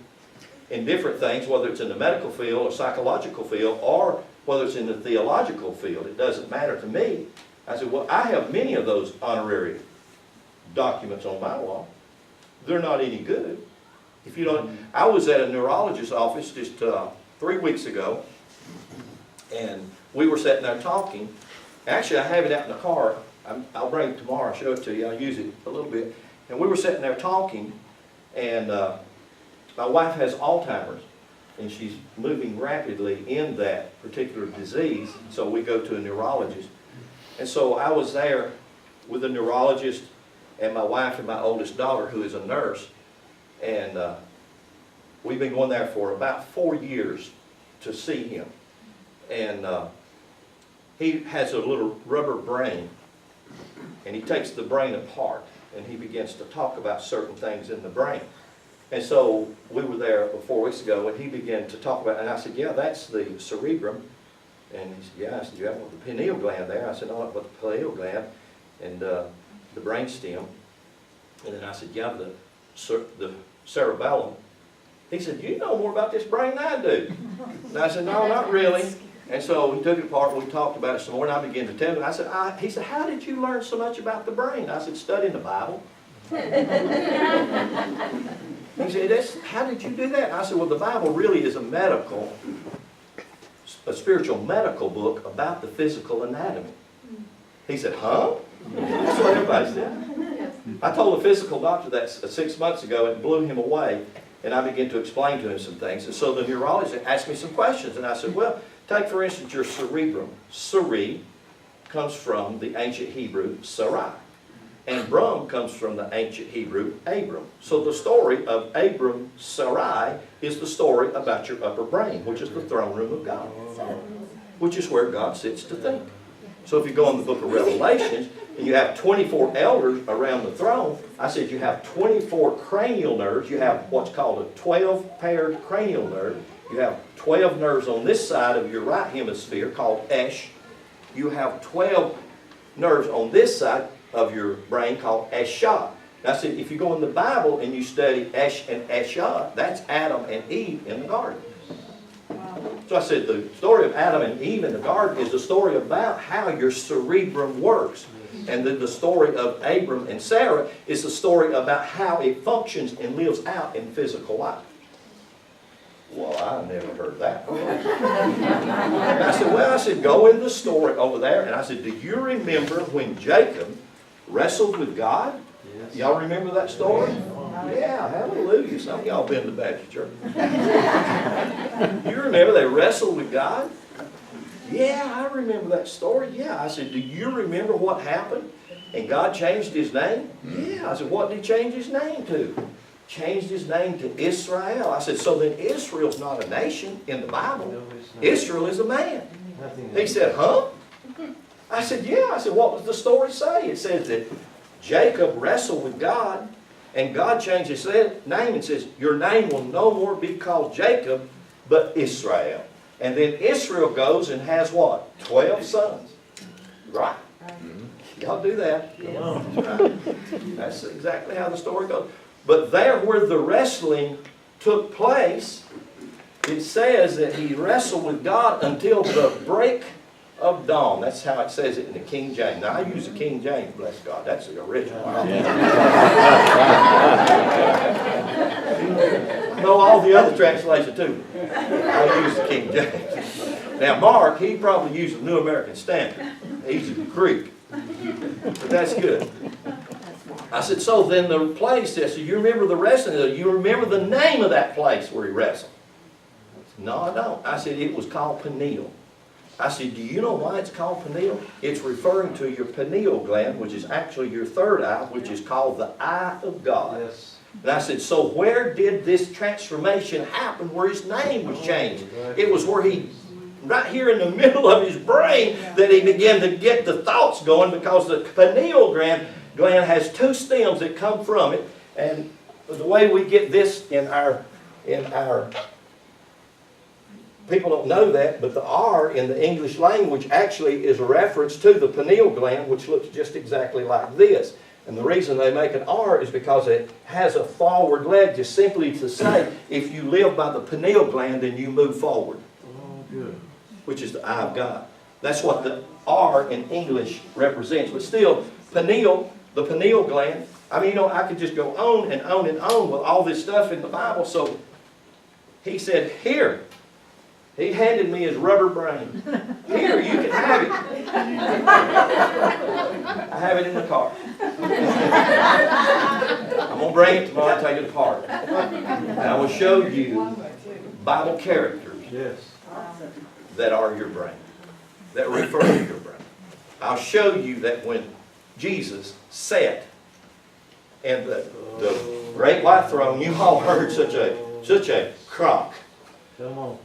in different things, whether it's in the medical field or psychological field, or whether it's in the theological field. It doesn't matter to me. I said, well, I have many of those honorary documents on my wall. They're not any good. If you don't, I was at a neurologist's office just 3 weeks ago, and we were sitting there talking. Actually, I have it out in the car. I'll bring it tomorrow, I'll show it to you. I'll use it a little bit. And we were sitting there talking, and my wife has Alzheimer's, and she's moving rapidly in that particular disease, so we go to a neurologist. And so I was there with a neurologist and my wife and my oldest daughter, who is a nurse, and we've been going there for about 4 years to see him. And he has a little rubber brain, and he takes the brain apart, and he begins to talk about certain things in the brain. And so we were there 4 weeks ago, and he began to talk about it, and I said, yeah, that's the cerebrum. And he said, yeah. I said, you have the pineal gland there. I said, no, but the pineal gland and the brain stem. And then I said, yeah, the cerebellum. He said, you know more about this brain than I do. And I said, no, not really. And so we took it apart, and we talked about it some more, and I began to tell him. I said, he said, how did you learn so much about the brain? I said, studying the Bible. He said, how did you do that? I said, well, the Bible really is a spiritual medical book about the physical anatomy. He said, huh? That's what everybody said. I told a physical doctor that 6 months ago, and it blew him away, and I began to explain to him some things. And so the neurologist asked me some questions, and I said, well, take for instance your cerebrum. Cere comes from the ancient Hebrew Sarai. And Brum comes from the ancient Hebrew Abram. So the story of Abram Sarai is the story about your upper brain, which is the throne room of God, which is where God sits to think. So if you go in the book of Revelations, and you have 24 elders around the throne, I said you have 24 cranial nerves. You have what's called a 12-paired cranial nerve. You have 12 nerves on this side of your right hemisphere called Esh. You have 12 nerves on this side of your brain called Eshah. Now, I said, if you go in the Bible and you study Esh and Eshah, that's Adam and Eve in the garden. So I said, the story of Adam and Eve in the garden is a story about how your cerebrum works. And then the story of Abram and Sarah is a story about how it functions and lives out in physical life. Well, I never heard that. And I said, go in the story over there. And I said, do you remember when Jacob wrestled with God? Yes. Y'all remember that story? Yeah, hallelujah. Some of y'all been to Baptist church. You remember they wrestled with God? Yeah, I remember that story. Yeah. I said, do you remember what happened? And God changed his name? Yeah. I said, what did he change his name to? Changed his name to Israel. I said, so then Israel's not a nation in the Bible. Israel is a man. He said, huh? I said, yeah. I said, what does the story say? It says that Jacob wrestled with God, and God changed his name and says, your name will no more be called Jacob, but Israel. And then Israel goes and has what? 12 sons. Right. Y'all do that. That's right. That's exactly how the story goes. But there where the wrestling took place, it says that he wrestled with God until the break of dawn. That's how it says it in the King James. Now, I use the King James, bless God. That's the original. No, all the other translations too. I use the King James. Now, Mark, he probably used the New American Standard. He's a Greek. But that's good. I said, so then the place, so you remember the wrestling, you remember the name of that place where he wrestled? No, I don't. I said, it was called pineal. I said, do you know why it's called pineal? It's referring to your pineal gland, which is actually your third eye, which is called the eye of God. Yes. And I said, so where did this transformation happen where his name was changed? It was where he right here in the middle of his brain that he began to get the thoughts going, because the pineal gland has two stems that come from it. And the way we get this in our people don't know that, but the R in the English language actually is a reference to the pineal gland, which looks just exactly like this. And the reason they make an R is because it has a forward leg, just simply to say, if you live by the pineal gland, then you move forward. Oh, good. Which is the eye of God. That's what the R in English represents. But still, the pineal gland, I mean, you know, I could just go on and on and on with all this stuff in the Bible. So he said, here. He handed me his rubber brain. Here, you can have it. I have it in the car. I'm going to bring it tomorrow and take it apart. And I will show you Bible characters that are your brain, that refer to your brain. I'll show you that when Jesus sat in the great white throne, you all heard such a crock. Come on.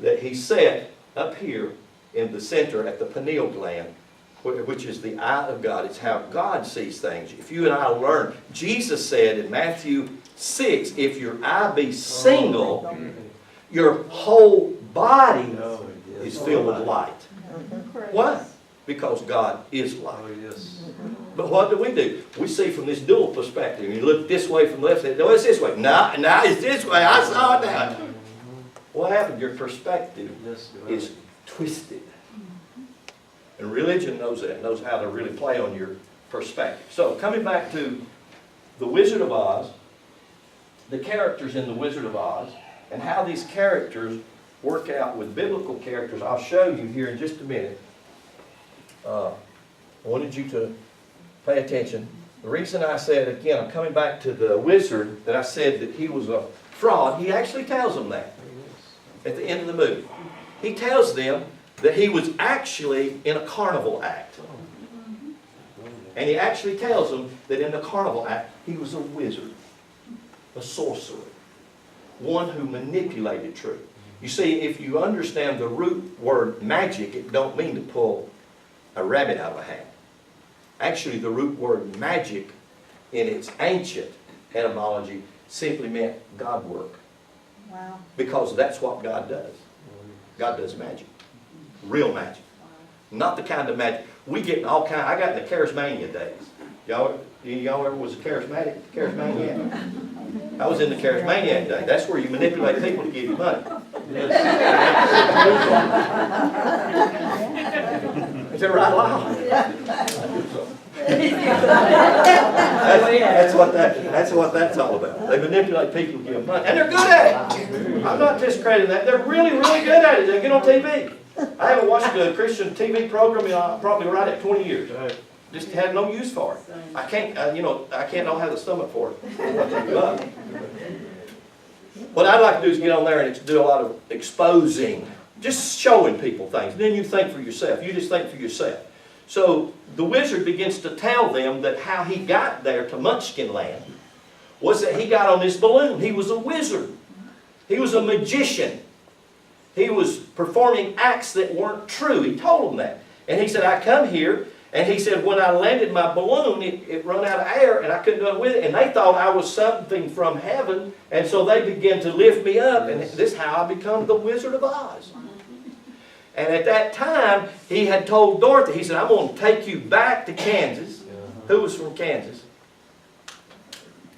That he sat up here in the center at the pineal gland, which is the eye of God. It's how God sees things. If you and I learn, Jesus said in Matthew 6, if your eye be single, your whole body is filled with light. Why? Because God is light. But what do? We see from this dual perspective. You look this way from the left side. No, it's this way. No, it's this way. I saw it now. What happened? Your perspective is twisted. And religion knows that, knows how to really play on your perspective. So, coming back to the Wizard of Oz, the characters in the Wizard of Oz, and how these characters work out with biblical characters, I'll show you here in just a minute. I wanted you to pay attention. The reason I said, again, I'm coming back to the wizard, that I said that he was a fraud, he actually tells them that at the end of the movie. He tells them that he was actually in a carnival act. And he actually tells them that in the carnival act, he was a wizard, a sorcerer, one who manipulated truth. You see, if you understand the root word magic, it don't mean to pull a rabbit out of a hat. Actually, the root word magic in its ancient etymology simply meant God work. Wow. Because that's what God does. God does magic. Real magic. Not the kind of magic. We get all kind. I got in the charismania days. Y'all ever was a charismatic? Charismaniac? I was in the charismaniac day. That's where you manipulate people to give you money. Is that right, Lyle? That's what that's all about. They manipulate people to give them money. And they're good at it. I'm not discrediting that. They're really, really good at it. They get on TV. I haven't watched a Christian TV program in probably right at 20 years. Just had no use for it. I can't, I don't have the stomach for it. What I'd like to do is get on there and do a lot of exposing, just showing people things. And then you think for yourself. You just think for yourself. So the wizard begins to tell them that how he got there to Munchkin Land was that he got on this balloon. He was a wizard. He was a magician. He was performing acts that weren't true. He told them that. And he said, I come here, and he said, when I landed my balloon, it ran out of air, and I couldn't do it with it. And they thought I was something from heaven, and so they began to lift me up, and this is how I become the Wizard of Oz. And at that time, he had told Dorothy, he said, I'm going to take you back to Kansas. Who was from Kansas?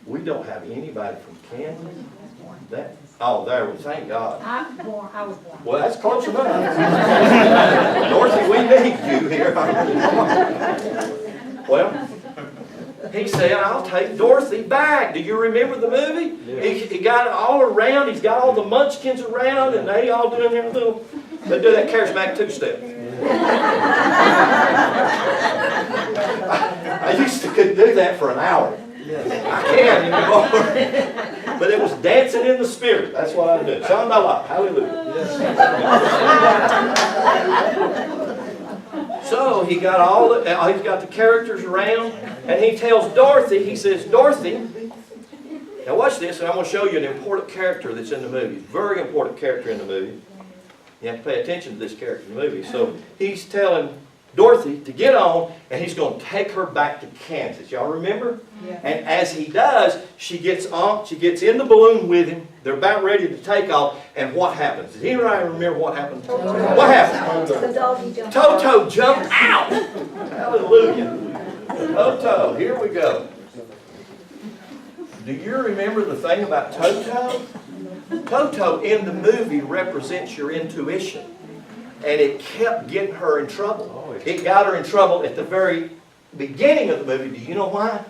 We don't have anybody from Kansas. There we thank God. I was born. Well, that's close enough. Dorothy, we need you here. Well, he said, I'll take Dorothy back. Do you remember the movie? Yeah. He got it all around. He's got all the munchkins around, and they all doing their little, they do that charismatic two-step. I used to could do that for an hour. I can't anymore. But it was dancing in the spirit. That's what I do. Shandala. Hallelujah. So he got he's got the characters around, and he tells Dorothy, he says, Dorothy, now watch this, and I'm going to show you an important character that's in the movie. Very important character in the movie. You have to pay attention to this character in the movie. So he's telling Dorothy to get on, and he's going to take her back to Kansas. Y'all remember? Yeah. And as he does, she gets in the balloon with him. They're about ready to take off, and what happens? Does anybody remember what happened? What happened? The doggy jumped. Toto jumped out. Hallelujah. Toto, here we go. Do you remember the thing about Toto? Toto in the movie represents your intuition. And it kept getting her in trouble. It got her in trouble at the very beginning of the movie. Do you know why?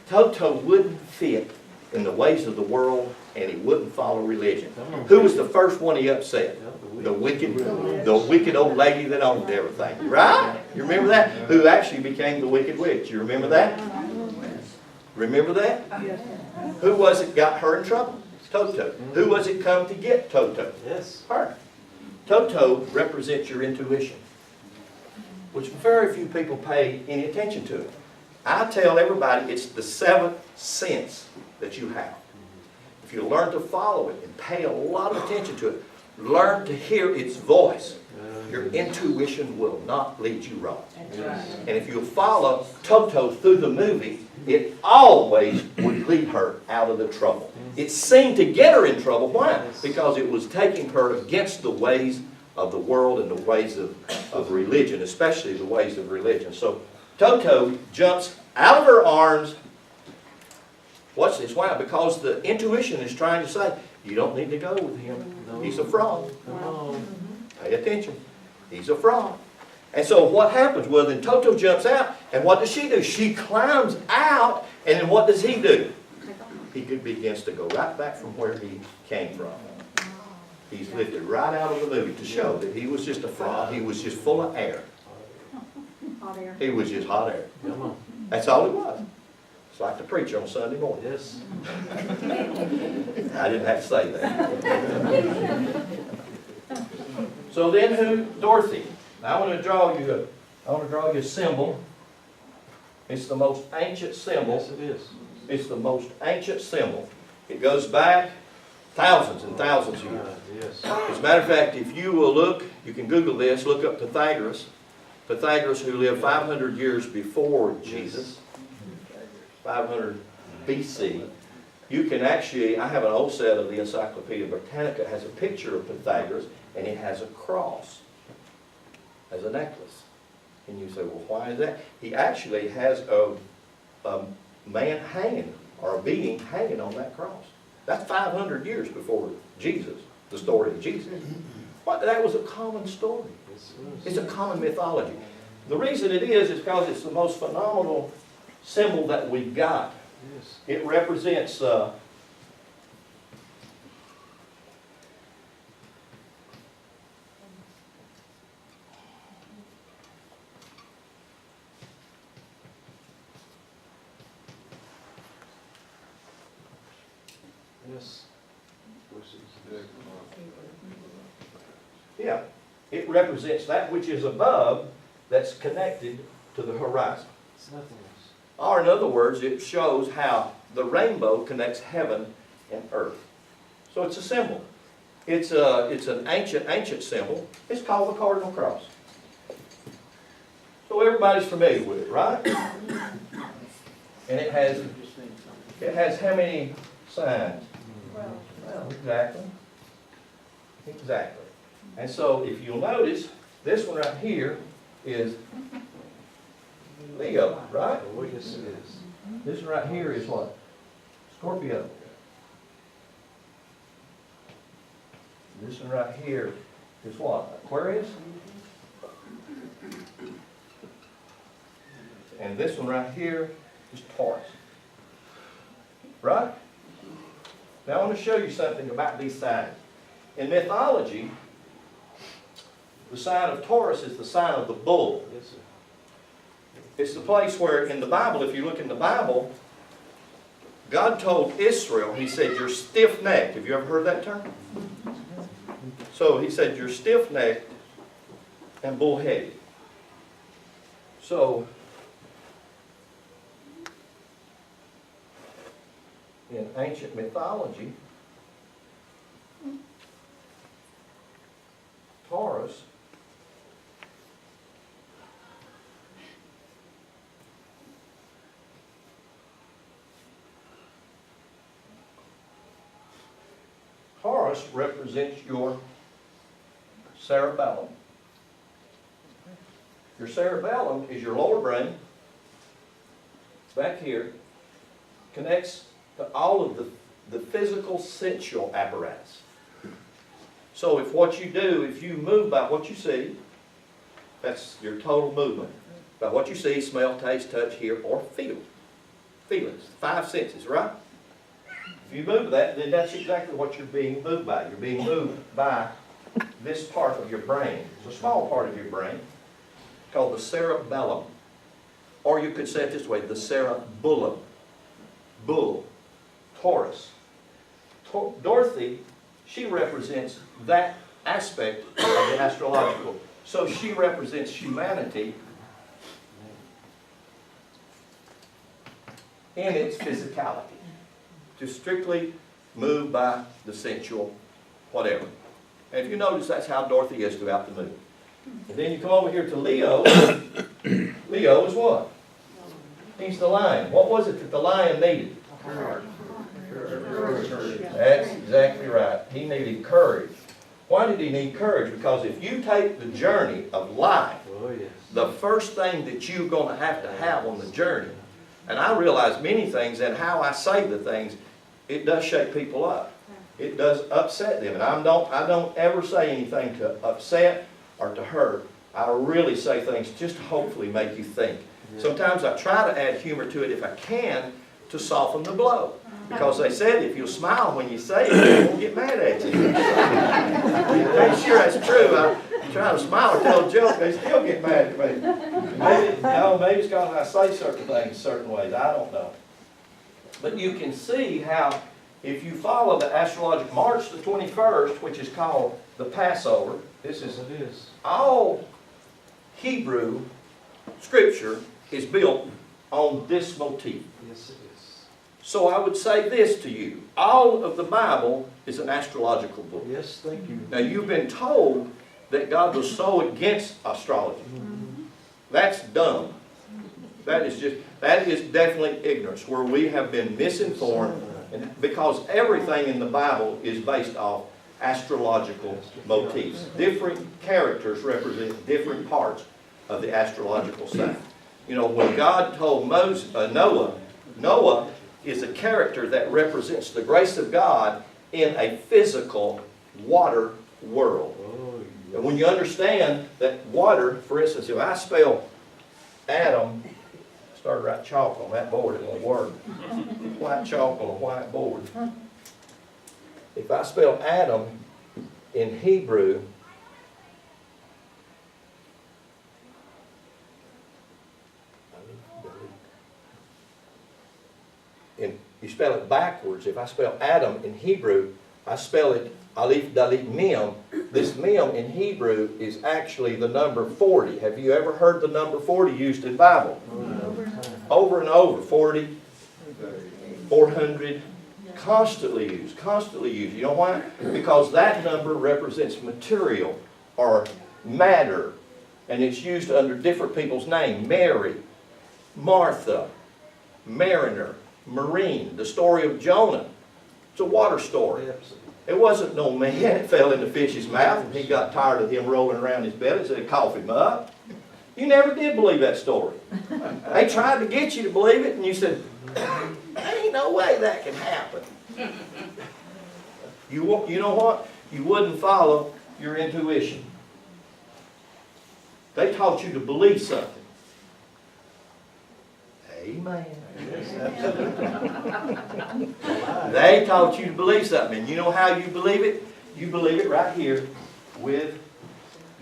Toto wouldn't fit in the ways of the world, and he wouldn't follow religion. Who was the first one he upset? The wicked old lady that owned everything. Right? You remember that? Who actually became the wicked witch. You remember that? Remember that? Who was it got her in trouble? Toto. Who was it come to get Toto? Yes. Her. Toto represents your intuition, which very few people pay any attention to it. I tell everybody it's the seventh sense that you have. If you learn to follow it and pay a lot of attention to it, learn to hear its voice, your intuition will not lead you wrong. And if you follow Toto through the movie, it always would lead her out of the trouble. It seemed to get her in trouble. Why? Because it was taking her against the ways of the world and the ways of religion, especially the ways of religion. So Toto jumps out of her arms. Watch this. Why? Because the intuition is trying to say, you don't need to go with him. He's a fraud. Pay attention. He's a fraud. And so what happens? Well, then Toto jumps out, and what does she do? She climbs out, and then what does he do? He begins to go right back from where he came from. He's lifted right out of the movie to show that he was just a fraud. He was just full of air. Hot air. He was just hot air. That's all it was. It's like the preacher on Sunday morning. Yes. I didn't have to say that. So then who? Dorothy. Now I want to draw you a symbol. It's the most ancient symbol. Yes, it is. It's the most ancient symbol. It goes back thousands and thousands of years. Yes. As a matter of fact, if you will look, you can Google this, look up Pythagoras. Pythagoras, who lived 500 years before Jesus, 500 BC. You can actually, I have an old set of the Encyclopedia Britannica. It has a picture of Pythagoras, and it has a cross as a necklace. And you say, well, why is that? He actually has a man hanging, or a being hanging on that cross. That's 500 years before Jesus, the story of Jesus. That was a common story. It's a common mythology. The reason it is because it's the most phenomenal symbol that we've got. It represents Yes. yeah, it represents that which is above that's connected to the horizon. It's nothing else. Or in other words, it shows how the rainbow connects heaven and earth. So it's a symbol. It's an ancient symbol. It's called the cardinal cross. So everybody's familiar with it, right? And it has how many signs? Well, exactly. Exactly. And so if you'll notice, this one right here is Leo, right? Oh, yes, it is. This one right here is what? Scorpio. This one right here is what? Aquarius. And this one right here is Taurus. Right? Now I want to show you something about these signs. In mythology, the sign of Taurus is the sign of the bull. Yes, sir. It's the place where in the Bible, if you look in the Bible, God told Israel, He said, you're stiff-necked. Have you ever heard that term? So He said, you're stiff-necked and bull-headed. So, in ancient mythology, Taurus represents your cerebellum. Your cerebellum is your lower brain, back here, connects to all of the physical sensual apparatus. So if what you do, if you move by what you see, that's your total movement. By what you see, smell, taste, touch, hear, or feel. Feelings, 5 senses, right? If you move that, then that's exactly what you're being moved by. You're being moved by this part of your brain. It's a small part of your brain called the cerebellum. Or you could say it this way, the cerebellum. Bull, Taurus. Dorothy, she represents that aspect of the astrological. So she represents humanity in its physicality. To strictly move by the sensual whatever. And if you notice, that's how Dorothy is throughout the movie. And then you come over here to Leo. Leo is what? He's the lion. What was it that the lion needed? Courage. That's exactly right. He needed courage. Why did he need courage? Because if you take the journey of life, the first thing that you're going to have on the journey, and I realize many things, and how I say the things, it does shake people up. It does upset them. And I don't ever say anything to upset or to hurt. I really say things just to hopefully make you think. Sometimes I try to add humor to it if I can to soften the blow. Because they said if you'll smile when you say it, they won't get mad at you. I'm sure that's true. I try to smile or tell a joke, they still get mad at me. Maybe it's because I say certain things certain ways. I don't know. But you can see how if you follow the astrological March the 21st, which is called the Passover, this is all Hebrew scripture is built on this motif. Yes, it is. So I would say this to you. All of the Bible is an astrological book. Yes, thank you. Now you've been told that God was so against astrology. That's dumb. That is definitely ignorance, where we have been misinformed, and because everything in the Bible is based off astrological motifs. Different characters represent different parts of the astrological sign. You know, when God told Noah is a character that represents the grace of God in a physical water world. And when you understand that water, for instance, if I spell Adam, started to write chalk on that board, it won't work. White chalk on a white board. If I spell Adam in Hebrew, and you spell it backwards. If I spell Adam in Hebrew, I spell it Alif Dalit Mem. This Mem in Hebrew is actually the number 40. Have you ever heard the number 40 used in the Bible? Over and over. 40, 400, constantly used, constantly used. You know why? Because that number represents material or matter. And it's used under different people's names. Mary, Martha, Mariner, Marine. The story of Jonah. It's a water story. It wasn't no man that fell in the fish's mouth and he got tired of him rolling around his belly, so they cough him up. You never did believe that story. They tried to get you to believe it, and you said, there ain't no way that can happen. You know what? You wouldn't follow your intuition. They taught you to believe something. Amen. They taught you to believe something. And you know how you believe it? You believe it right here with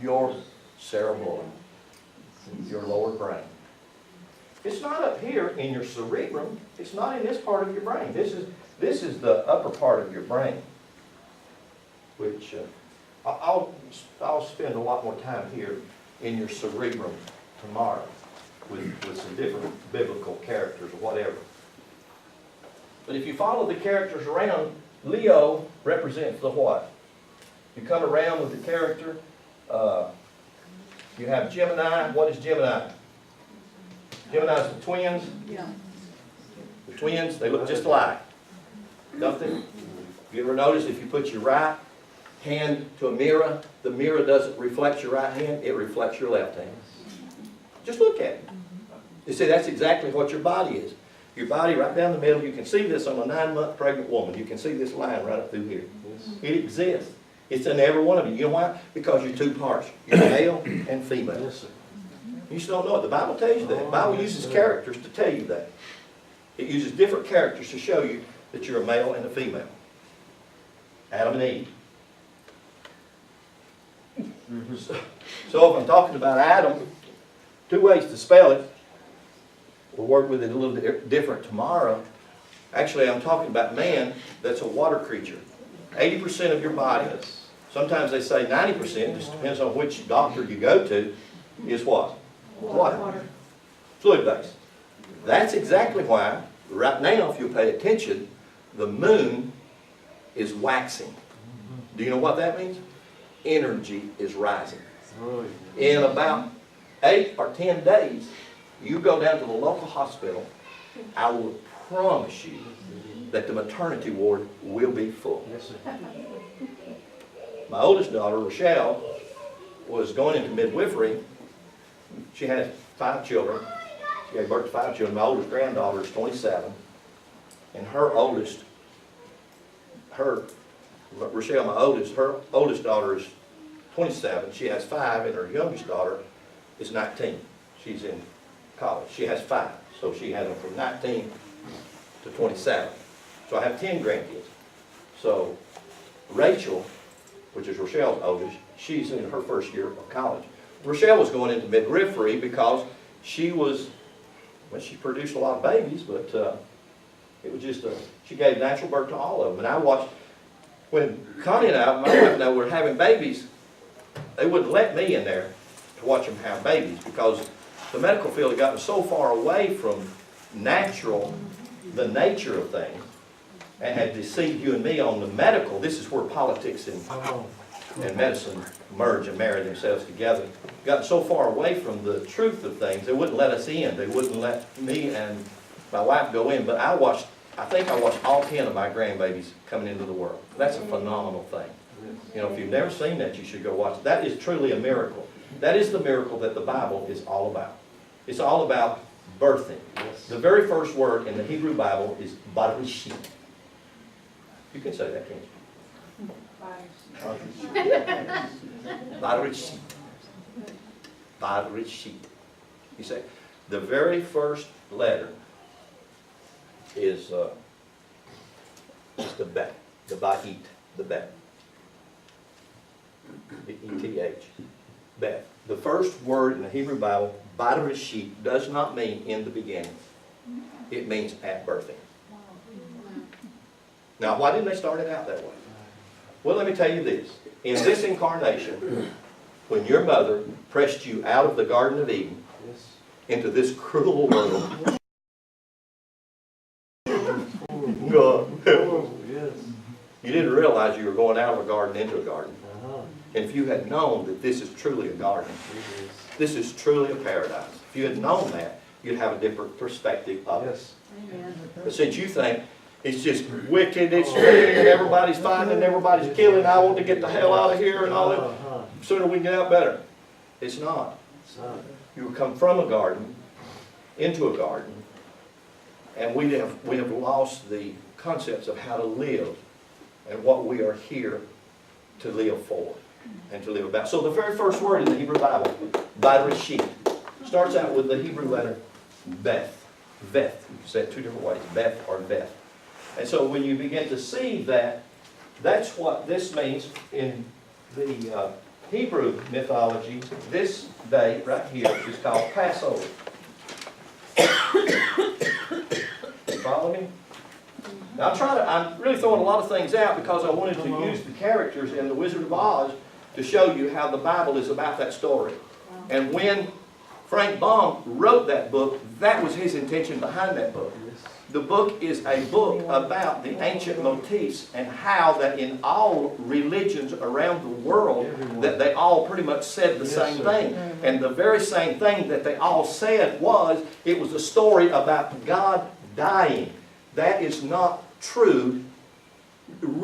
your cerebellum, your lower brain. It's not up here in your cerebrum. It's not in this part of your brain. This is the upper part of your brain, which I'll spend a lot more time here in your cerebrum tomorrow with some different biblical characters or whatever. But if you follow the characters around, Leo represents the what? You come around with the character. You have Gemini. What is Gemini? Gemini's the twins. Yeah. The twins, they look just alike. Don't they? You ever notice if you put your right hand to a mirror, the mirror doesn't reflect your right hand, it reflects your left hand. Just look at it. You see, that's exactly what your body is. Your body right down the middle, you can see this on a 9-month pregnant woman. You can see this line right up through here. It exists. It's in every one of you. You know why? Because you're two parts. You're male and female. You just don't know it. The Bible tells you that. The Bible uses characters to tell you that. It uses different characters to show you that you're a male and a female. Adam and Eve. So if I'm talking about Adam, 2 ways to spell it. We'll work with it a little different tomorrow. Actually, I'm talking about man that's a water creature. 80% of your body, sometimes they say 90%, just depends on which doctor you go to, is what? Water. Fluid-based. That's exactly why, right now, if you pay attention, the moon is waxing. Do you know what that means? Energy is rising. In about 8 or 10 days, you go down to the local hospital, I will promise you that the maternity ward will be full. My oldest daughter, Rochelle, was going into midwifery. She had 5 children. She gave birth to 5 children. My oldest granddaughter is 27. And her oldest, Rochelle, my oldest, her oldest daughter is 27. She has 5, and her youngest daughter is 19. She's in college. She has 5. So she had them from 19 to 27. So I have 10 grandkids. So Rachel, which is Rochelle's oldest, she's in her first year of college. Rochelle was going into midwifery because she was, well, she produced a lot of babies, but it was just she gave natural birth to all of them. And I watched, when Connie and I, my wife and I, were having babies, they wouldn't let me in there to watch them have babies because the medical field had gotten so far away from the nature of things, and had deceived you and me on the medical. This is where politics and medicine merge and marry themselves together. Gotten so far away from the truth of things, they wouldn't let us in. They wouldn't let me and my wife go in. But I think I watched all 10 of my grandbabies coming into the world. That's a phenomenal thing. You know, if you've never seen that, you should go watch it. That is truly a miracle. That is the miracle that the Bible is all about. It's all about birthing. The very first word in the Hebrew Bible is barishit. You can say that, can't you? Barishit. Barishit. You say, the very first letter is the bet, the bahit, the bet. E-T-H. Bet. The first word in the Hebrew Bible, barishit, does not mean in the beginning. It means at birthing. Now, why didn't they start it out that way? Well, let me tell you this. In this incarnation, when your mother pressed you out of the Garden of Eden into this cruel world, you didn't realize you were going out of a garden into a garden. And if you had known that this is truly a garden, this is truly a paradise, if you had known that, you'd have a different perspective of it. But since you think it's just wicked, it's mean, and everybody's fighting and everybody's killing, I want to get the hell out of here and all that, the sooner we get out, better. It's not. You come from a garden into a garden, and we have lost the concepts of how to live and what we are here to live for and to live about. So the very first word in the Hebrew Bible, Barishit, starts out with the Hebrew letter Beth. Beth. You can say it 2 different ways, Beth or Beth. And so when you begin to see that, that's what this means in the Hebrew mythology. This day right here is called Passover. You follow me? Now I'm really throwing a lot of things out because I wanted to use the characters in The Wizard of Oz to show you how the Bible is about that story. And when Frank Baum wrote that book, that was his intention behind that book. The book is a book about the ancient motifs and how that in all religions around the world that they all pretty much said the same thing. And the very same thing that they all said was, it was a story about God dying. That is not true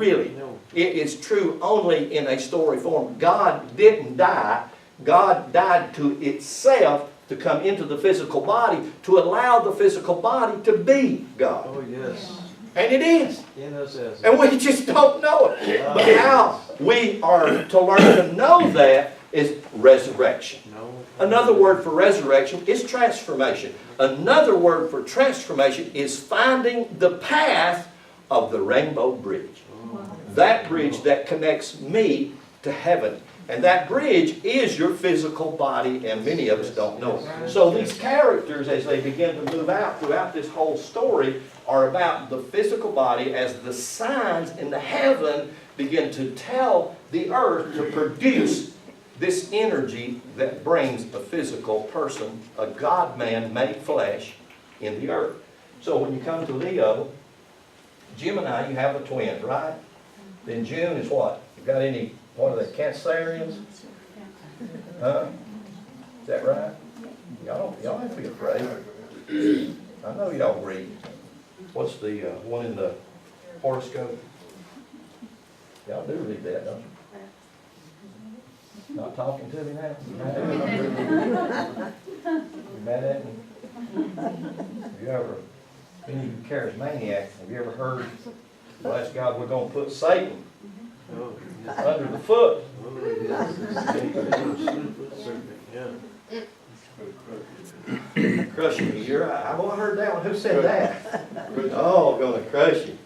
really. It is true only in a story form. God didn't die. God died to itself to come into the physical body, to allow the physical body to be God. Oh, yes. And it is. Yes, yes. And we just don't know it. But how we are to learn to know that is resurrection. No. Another word for resurrection is transformation. Another word for transformation is finding the path of the rainbow bridge. That bridge that connects me to heaven. And that bridge is your physical body, and many of us don't know it. So these characters, as they begin to move out throughout this whole story, are about the physical body as the signs in the heaven begin to tell the earth to produce this energy that brings a physical person, a God-man made flesh, in the earth. So when you come to Leo, Gemini, you have a twin, right? Then June is what? You got any, what are they, Cancerians? Huh? Is that right? Y'all have to be afraid. I know y'all read. What's the one in the horoscope? Y'all do read that, don't you? Not talking to me now? You mad at me? Have you ever, any of you charismaniacs, have you ever heard, bless God, we're going to put Satan Oh, under the foot? Yeah. Crushing you. I heard that one. Who said that? Oh, going to crush you.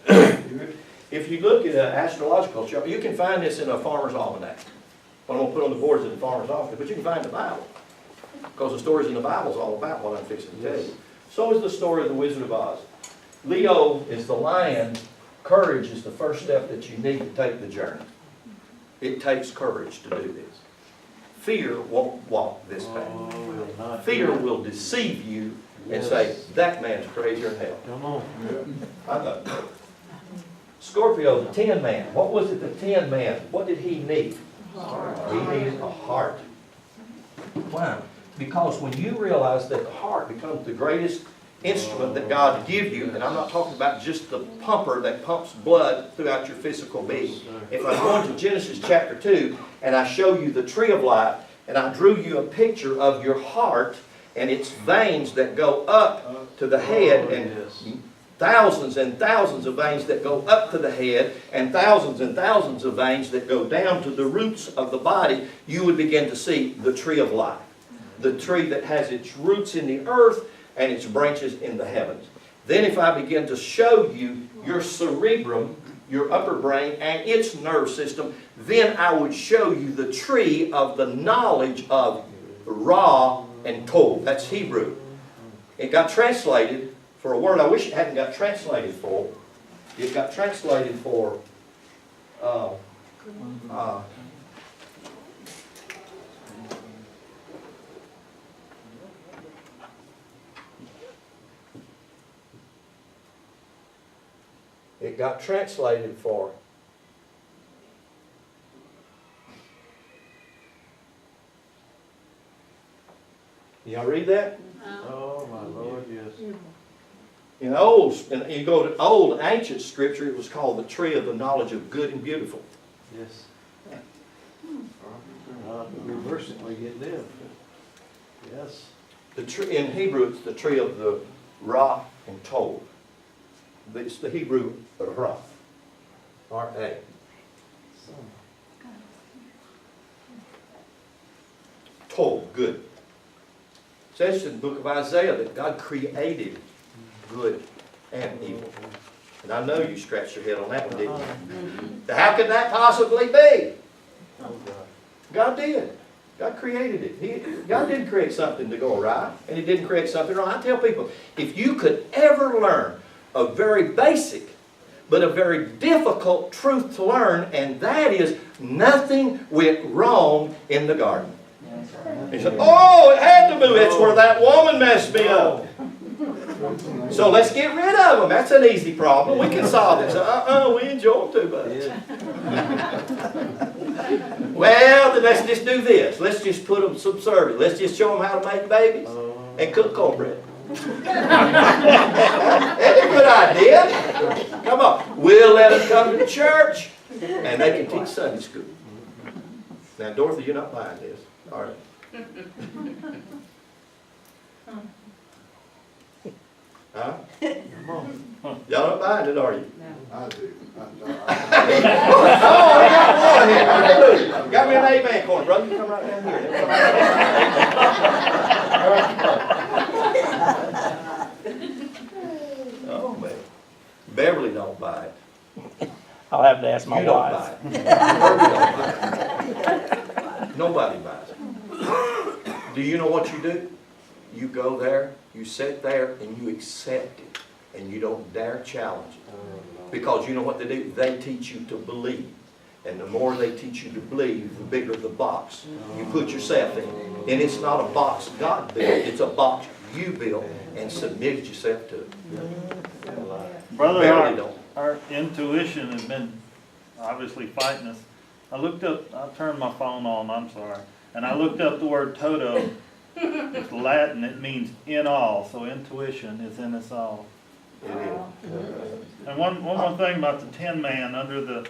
If you look at an astrological chart, you can find this in a farmer's almanac. What I'm going to put on the boards in the farmer's office, but you can find the Bible. Because the stories in the Bible is all about what I'm fixing to tell you. So is the story of the Wizard of Oz. Leo is the lion. Courage is the first step that you need to take the journey. It takes courage to do this. Fear won't walk this path. Fear will deceive you and say, that man's crazier than hell. Come on. I know. Scorpio, the Tin Man. What was it, the Tin Man? What did he need? He needed a heart. Why? Because when you realize that the heart becomes the greatest instrument that God gives you, and I'm not talking about just the pumper that pumps blood throughout your physical being. If I'm going to Genesis chapter 2 and I show you the tree of life and I drew you a picture of your heart and its veins that go up to the head, and thousands and thousands of veins that go up to the head and thousands of veins that go down to the roots of the body, you would begin to see the tree of life. The tree that has its roots in the earth and its branches in the heavens. Then if I begin to show you your cerebrum, your upper brain, and its nerve system, then I would show you the tree of the knowledge of Ra and Tov. That's Hebrew. It got translated for a word I wish it hadn't got translated for. It got translated for it got translated for y'all read that? Oh, my Lord, yes. In you go to old ancient scripture, it was called the tree of the knowledge of good and beautiful. Yes. Reverse it when you get there. Yes. The tree, in Hebrew, it's the tree of the Ra and Tov. It's the Hebrew Ra. R-A. Tov, good. It says in the book of Isaiah that God created good and evil. And I know you scratched your head on that one, didn't you? How could that possibly be? God did. God created it. God didn't create something to go right, and He didn't create something wrong. I tell people, if you could ever learn a very basic but a very difficult truth to learn, and that is nothing went wrong in the garden. He said, oh, it had to be. That's where that woman messed me up. So let's get rid of them. That's an easy problem. We can solve this. We enjoy them too much. Well, then let's just do this. Let's just put them subservient. Let's just show them how to make babies and cook cornbread. Isn't a good idea? Come on, we'll let them come to church, and they can teach Sunday school. Now, Dorothy, you're not buying this, all right? Huh? Y'all not buying it, are you? I do. Oh, we got one here. Hallelujah. Got me an amen coin, brother. You come right down here. Oh, man. Beverly don't buy it. I'll have to ask my You don't wife. buy it. Herbie don't buy it. Nobody buys it. Do you know what you do? You go there, you sit there, and you accept it. And you don't dare challenge it. Because you know what they do? They teach you to believe. And the more they teach you to believe, the bigger the box you put yourself in. And it's not a box God built, it's a box you built and submitted yourself to. Brother, Barely don't. our intuition has been obviously fighting us. I looked up, I turned my phone on, I'm sorry, and I looked up the word toto. It's Latin, it means in all, so intuition is in us all. It is. And one more thing about the Tin Man under the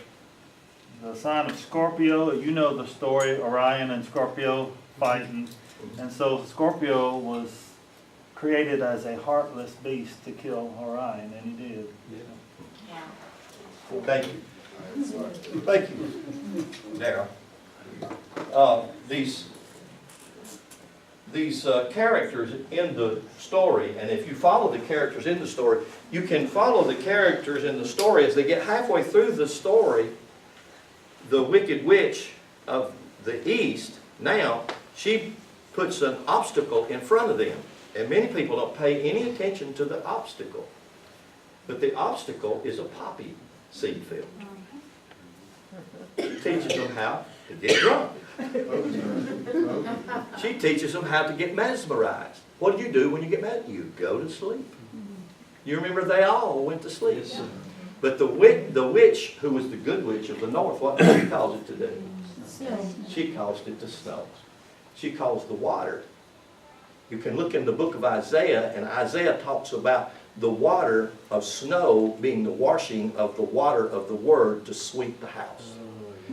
sign of Scorpio. You know the story, Orion and Scorpio fighting. And so Scorpio was created as a heartless beast to kill Orion, and he did. Thank you. Thank you, Darryl. These characters in the story, and if you follow the characters in the story, you can follow the characters in the story as they get halfway through the story. The Wicked Witch of the East, now, she puts an obstacle in front of them. And many people don't pay any attention to the obstacle. But the obstacle is a poppy seed field. She teaches them how to get drunk. She teaches them how to get mesmerized. What do you do when you get mad? You go to sleep. You remember they all went to sleep. But the witch, who was the good witch of the north, what did she cause it to do? Snow. She caused it to snow. She caused the water. You can look in the book of Isaiah, and Isaiah talks about the water of snow being the washing of the water of the word to sweep the house.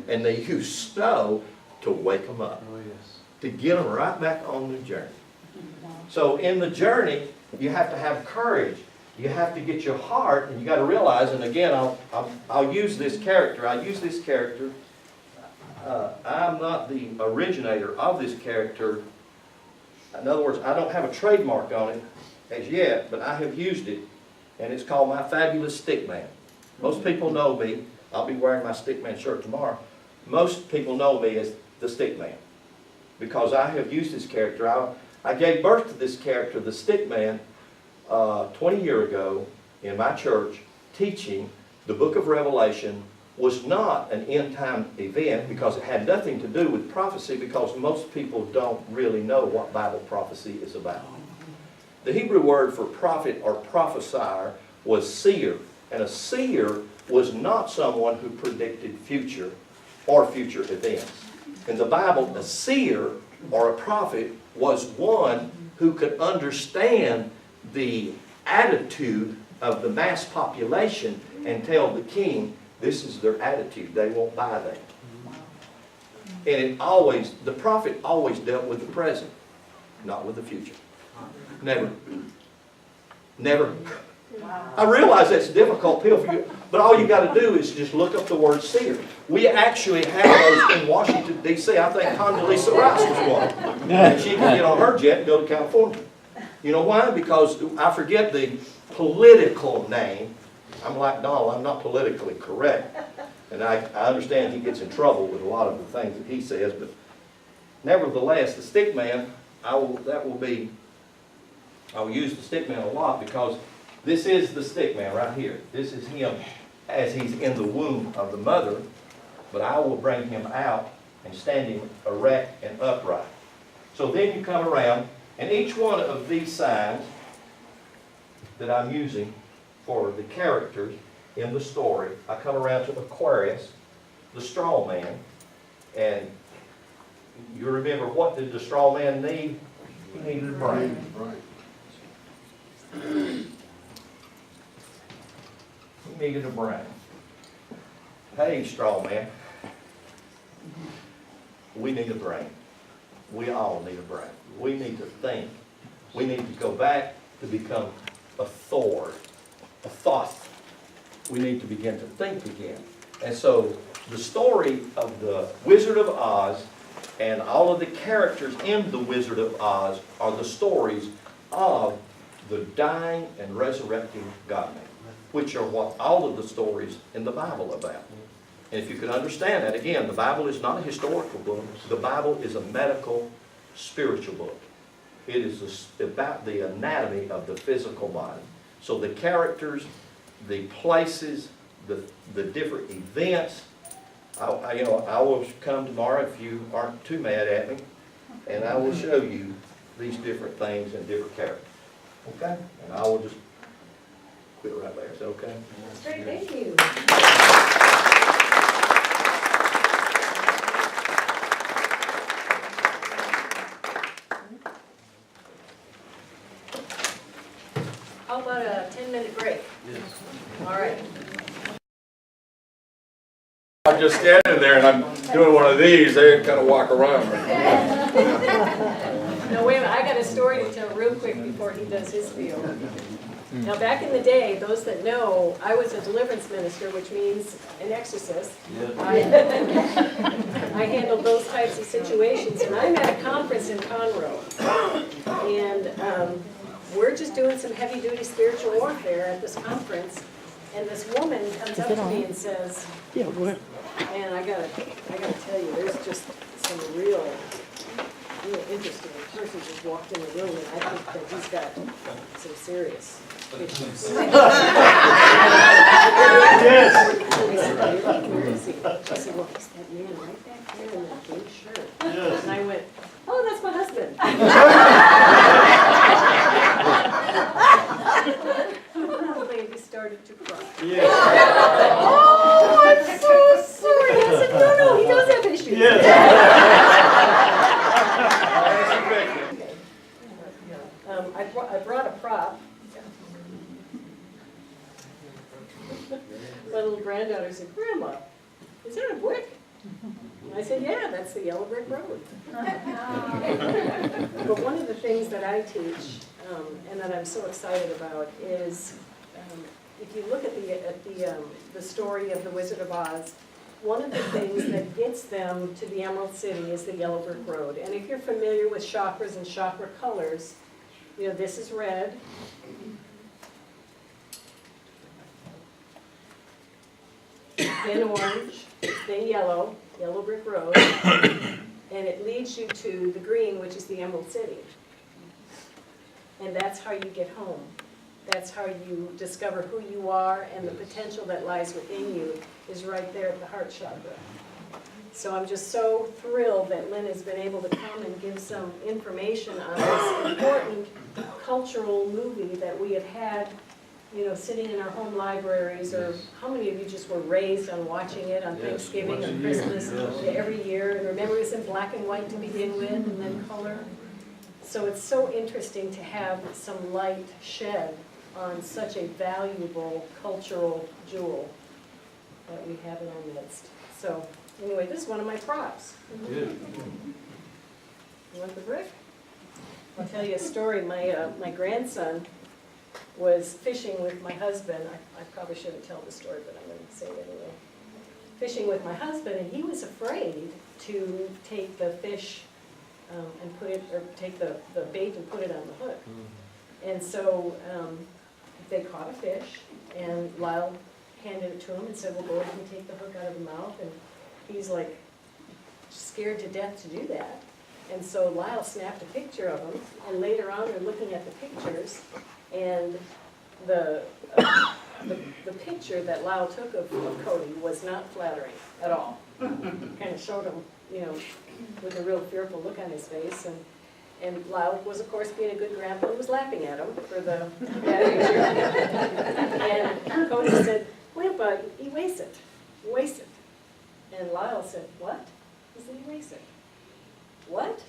And they use snow to wake them up, to get them right back on the journey. So in the journey, you have to have courage. You have to get your heart, and you got to realize, and again, I'll use this character. I use this character. I'm not the originator of this character. In other words, I don't have a trademark on it as yet, but I have used it, and it's called my Fabulous Stickman. Most people know me. I'll be wearing my Stickman shirt tomorrow. Most people know me as the Stickman because I have used this character. I gave birth to this character, the Stickman, 20 years ago in my church, teaching the book of Revelation was not an end-time event because it had nothing to do with prophecy, because most people don't really know what Bible prophecy is about. The Hebrew word for prophet or prophesier was seer, and a seer was not someone who predicted future or future events. In the Bible, a seer or a prophet was one who could understand the attitude of the mass population and tell the king, this is their attitude, they won't buy that. And the prophet always dealt with the present, not with the future. Never. Never. I realize that's a difficult pill for you, but all you got to do is just look up the word seer. We actually have those in Washington, D.C. I think Condoleezza Rice was one. And she can get on her jet and go to California. You know why? Because I forget the political name. I'm like Donald, I'm not politically correct. And I understand he gets in trouble with a lot of the things that he says, but nevertheless, the Stickman, I will use the Stickman a lot because this is the Stickman right here. This is him as he's in the womb of the mother, but I will bring him out and stand him erect and upright. So then you come around, and each one of these signs that I'm using for the characters in the story, I come around to Aquarius, the straw man, and you remember, what did the straw man need? He needed a brain. We needed a brain. Hey, straw man. We need a brain. We all need a brain. We need to think. We need to go back to become a thought. We need to begin to think again. And so the story of the Wizard of Oz and all of the characters in the Wizard of Oz are the stories of the dying and resurrecting God-man, which are what all of the stories in the Bible are about. And if you can understand that, again, the Bible is not a historical book. The Bible is a medical, spiritual book. It is about the anatomy of the physical body. So the characters, the places, the different events. I will come tomorrow if you aren't too mad at me, and I will show you these different things and different characters. Okay? And I will just quit right there. Is that okay? That's great, thank you. How about a 10-minute break? Yes. All right. I'm just standing there and I'm doing one of these, they kind of walk around. No, wait a minute, I got a story to tell real quick before he does his spiel. Now, back in the day, those that know, I was a deliverance minister, which means an exorcist. I handled those types of situations, and I'm at a conference in Conroe. And we're just doing some heavy-duty spiritual warfare at this conference, and this woman comes up to me and says, and I gotta tell you, there's just some real interesting person just walked in the room, and I think that he's got some serious issues. Yes. She said, well, is that man right back there in that pink shirt? Yes. And I went, oh, that's my husband. The lady started to cry. Yes. Oh, I'm so sorry. I said, no, he does have issues. I brought a prop. My little granddaughter said, Grandma, is that a brick? And I said, yeah, that's the yellow brick road. But one of the things that I teach, and that I'm so excited about, is if you look at the story of the Wizard of Oz, one of the things that gets them to the Emerald City is the yellow brick road. And if you're familiar with chakras and chakra colors, you know, this is red. Then orange, then yellow brick road, and it leads you to the green, which is the Emerald City. And that's how you get home. That's how you discover who you are, and the potential that lies within you is right there at the heart chakra. So I'm just so thrilled that Lynn has been able to come and give some information on this important cultural movie that we have had, you know, sitting in our home libraries, or how many of you just were raised on watching it on Thanksgiving or Christmas every year? And remember, it was in black and white to begin with, and then color. So it's so interesting to have some light shed on such a valuable cultural jewel that we have in our midst. So anyway, this is one of my props. You want the brick? I'll tell you a story. My grandson was fishing with my husband. I probably shouldn't tell the story, but I'm going to say it anyway. Fishing with my husband, and he was afraid to take the fish and put it, or take the bait and put it on the hook. And so they caught a fish, and Lyle handed it to him and said, well, go ahead and take the hook out of the mouth. And he's like scared to death to do that. And so Lyle snapped a picture of him, and later on they're looking at the pictures, and the picture that Lyle took of Cody was not flattering at all. Kind of showed him, you know, with a real fearful look on his face, and Lyle was, of course, being a good grandpa, and was laughing at him for the bad picture. And Cody said, Grandpa, erase it, erase it. And Lyle said, what? He said, erase it. What?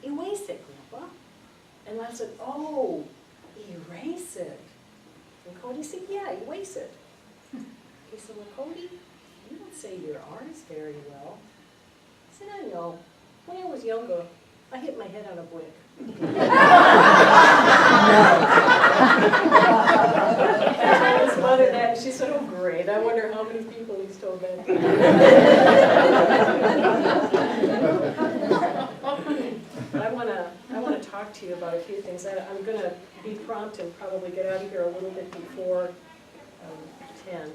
Erase it, Grandpa. And Lyle said, oh, erase it. And Cody said, yeah, erase it. He said, well, Cody, you don't say your R's very well. I said, I know. When I was younger, I hit my head on a brick. I told his mother that, and she said, oh, great. I wonder how many people he's told that to. I want to talk to you about a few things. I'm going to be prompt and probably get out of here a little bit before 10.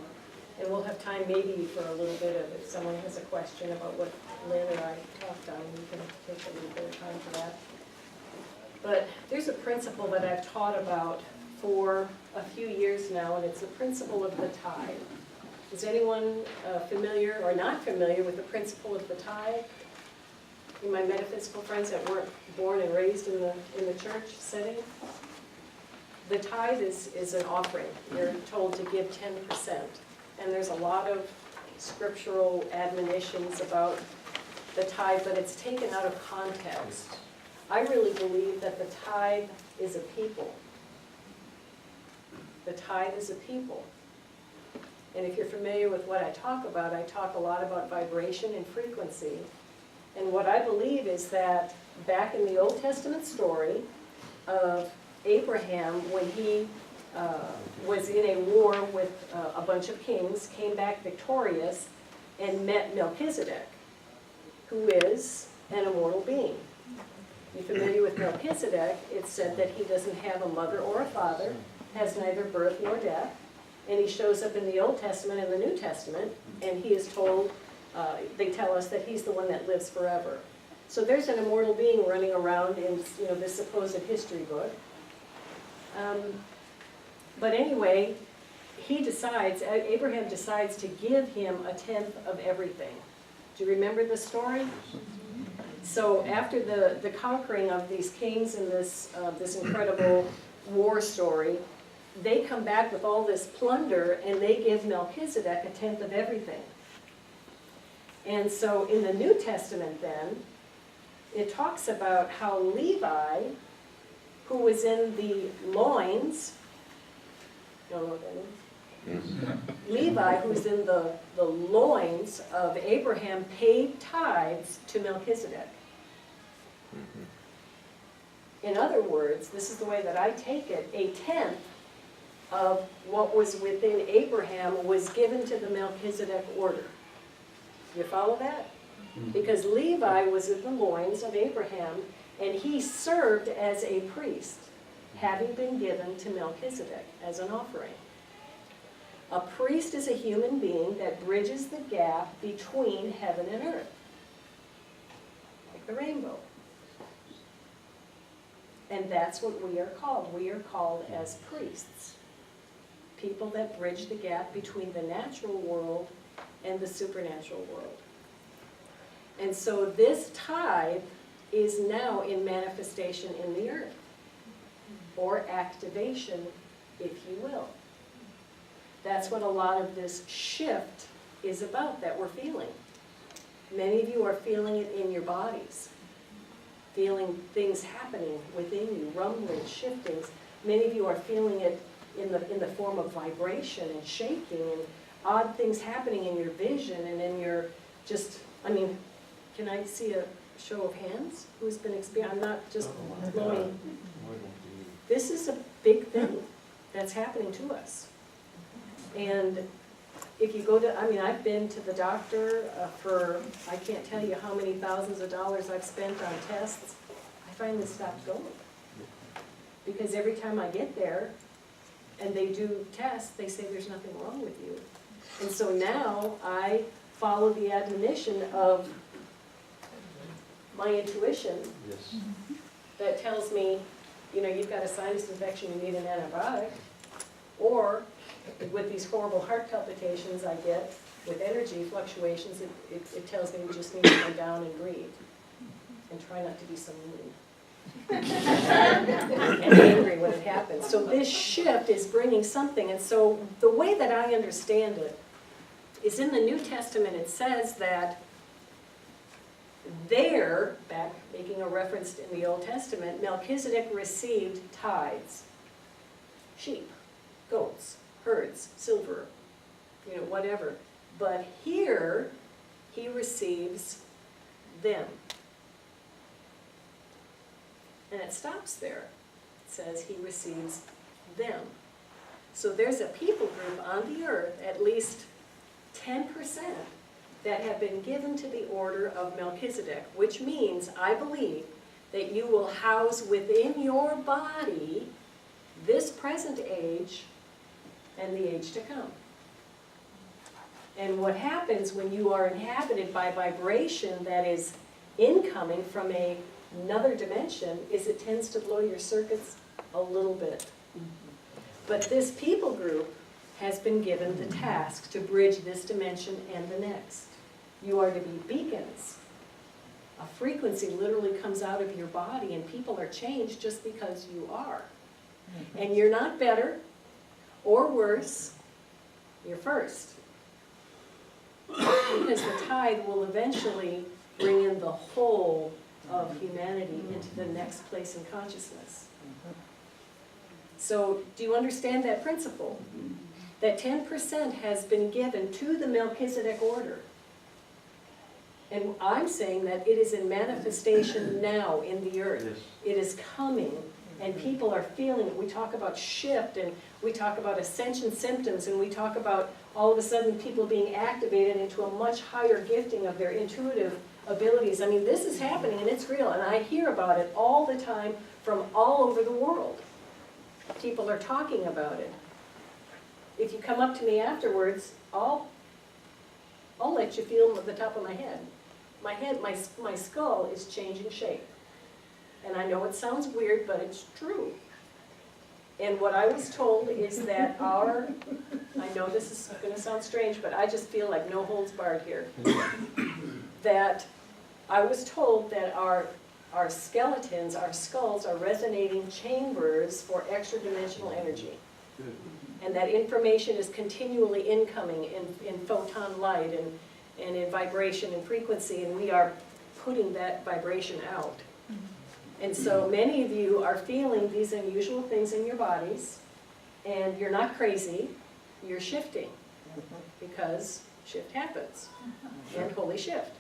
And we'll have time maybe for a little bit of, if someone has a question about what Lynn and I talked on, we can take a little bit of time for that. But there's a principle that I've taught about for a few years now, and it's the principle of the tithe. Is anyone familiar or not familiar with the principle of the tithe? My metaphysical friends that weren't born and raised in the church setting? The tithe is an offering. You're told to give 10%. And there's a lot of scriptural admonitions about the tithe, but it's taken out of context. I really believe that the tithe is a people. The tithe is a people. And if you're familiar with what I talk a lot about vibration and frequency. And what I believe is that back in the Old Testament story of Abraham, when he was in a war with a bunch of kings, came back victorious, and met Melchizedek, who is an immortal being. You're familiar with Melchizedek? It's said that he doesn't have a mother or a father, has neither birth nor death, and he shows up in the Old Testament and the New Testament, and he is told, they tell us that he's the one that lives forever. So there's an immortal being running around in this supposed history book. But anyway, Abraham decides to give him 1/10 of everything. Do you remember the story? So after the conquering of these kings and this incredible war story, they come back with all this plunder and they give Melchizedek 1/10 of everything. And so in the New Testament then, it talks about how Levi, who was in the loins, you don't know what that is? Levi, who's in the loins of Abraham, paid tithes to Melchizedek. In other words, this is the way that I take it, 1/10 of what was within Abraham was given to the Melchizedek order. You follow that? Because Levi was in the loins of Abraham, and he served as a priest, having been given to Melchizedek as an offering. A priest is a human being that bridges the gap between heaven and earth, like the rainbow. And that's what we are called. We are called as priests, people that bridge the gap between the natural world and the supernatural world. And so this tithe is now in manifestation in the earth, or activation, if you will. That's what a lot of this shift is about that we're feeling. Many of you are feeling it in your bodies, feeling things happening within you, rumblings, shiftings. Many of you are feeling it in the form of vibration and shaking and odd things happening in your vision and in your can I see a show of hands? Who's been experiencing? I'm not just blowing. This is a big thing that's happening to us. And if you go to, I've been to the doctor for, I can't tell you how many thousands of dollars I've spent on tests. I finally stopped going. Because every time I get there and they do tests, they say there's nothing wrong with you. And so now I follow the admonition of my intuition that tells me, you've got a sinus infection, you need an antibiotic. Or with these horrible heart palpitations I get with energy fluctuations, it tells me you just need to go down and breathe and try not to be so mean and angry when it happens. So this shift is bringing something. And so the way that I understand it is in the New Testament it says that back making a reference in the Old Testament, Melchizedek received tithes. sheep, goats, herds, silver, whatever. But here, he receives them. And it stops there. It says he receives them. So there's a people group on the earth, at least 10%, that have been given to the order of Melchizedek, which means, I believe, that you will house within your body this present age and the age to come. And what happens when you are inhabited by vibration that is incoming from another dimension is it tends to blow your circuits a little bit. But this people group has been given the task to bridge this dimension and the next. You are to be beacons. A frequency literally comes out of your body and people are changed just because you are. And you're not better or worse, you're first. Because the tide will eventually bring in the whole of humanity into the next place in consciousness. So, do you understand that principle? That 10% has been given to the Melchizedek order. And I'm saying that it is in manifestation now in the earth. It is coming, and people are feeling it. We talk about shift, and we talk about ascension symptoms, and we talk about all of a sudden people being activated into a much higher gifting of their intuitive abilities. I mean, this is happening, and it's real, and I hear about it all the time from all over the world. People are talking about it. If you come up to me afterwards, I'll let you feel the top of my head. My skull is changing shape. And I know it sounds weird, but it's true. And what I was told is that I know this is going to sound strange, but I just feel like no holds barred here. That I was told that our skeletons, our skulls, are resonating chambers for extra-dimensional energy. And that information is continually incoming in photon light and in vibration and frequency, and we are putting that vibration out. And so many of you are feeling these unusual things in your bodies, and you're not crazy, you're shifting, because shift happens, and holy shift.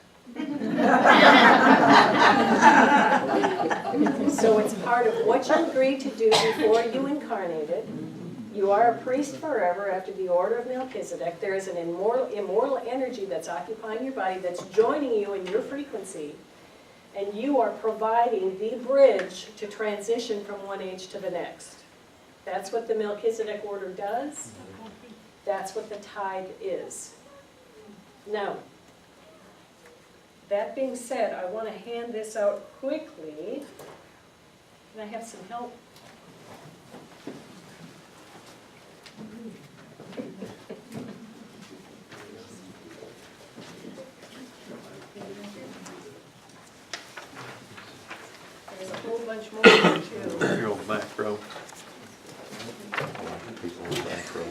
So it's part of what you agreed to do before you incarnated. You are a priest forever after the order of Melchizedek. There is an immortal energy that's occupying your body, that's joining you in your frequency, and you are providing the bridge to transition from one age to the next. That's what the Melchizedek order does. That's what the tide is. Now, that being said, I want to hand this out quickly. Can I have some help? There's a whole bunch more here too. You're on the back row. People on the back row.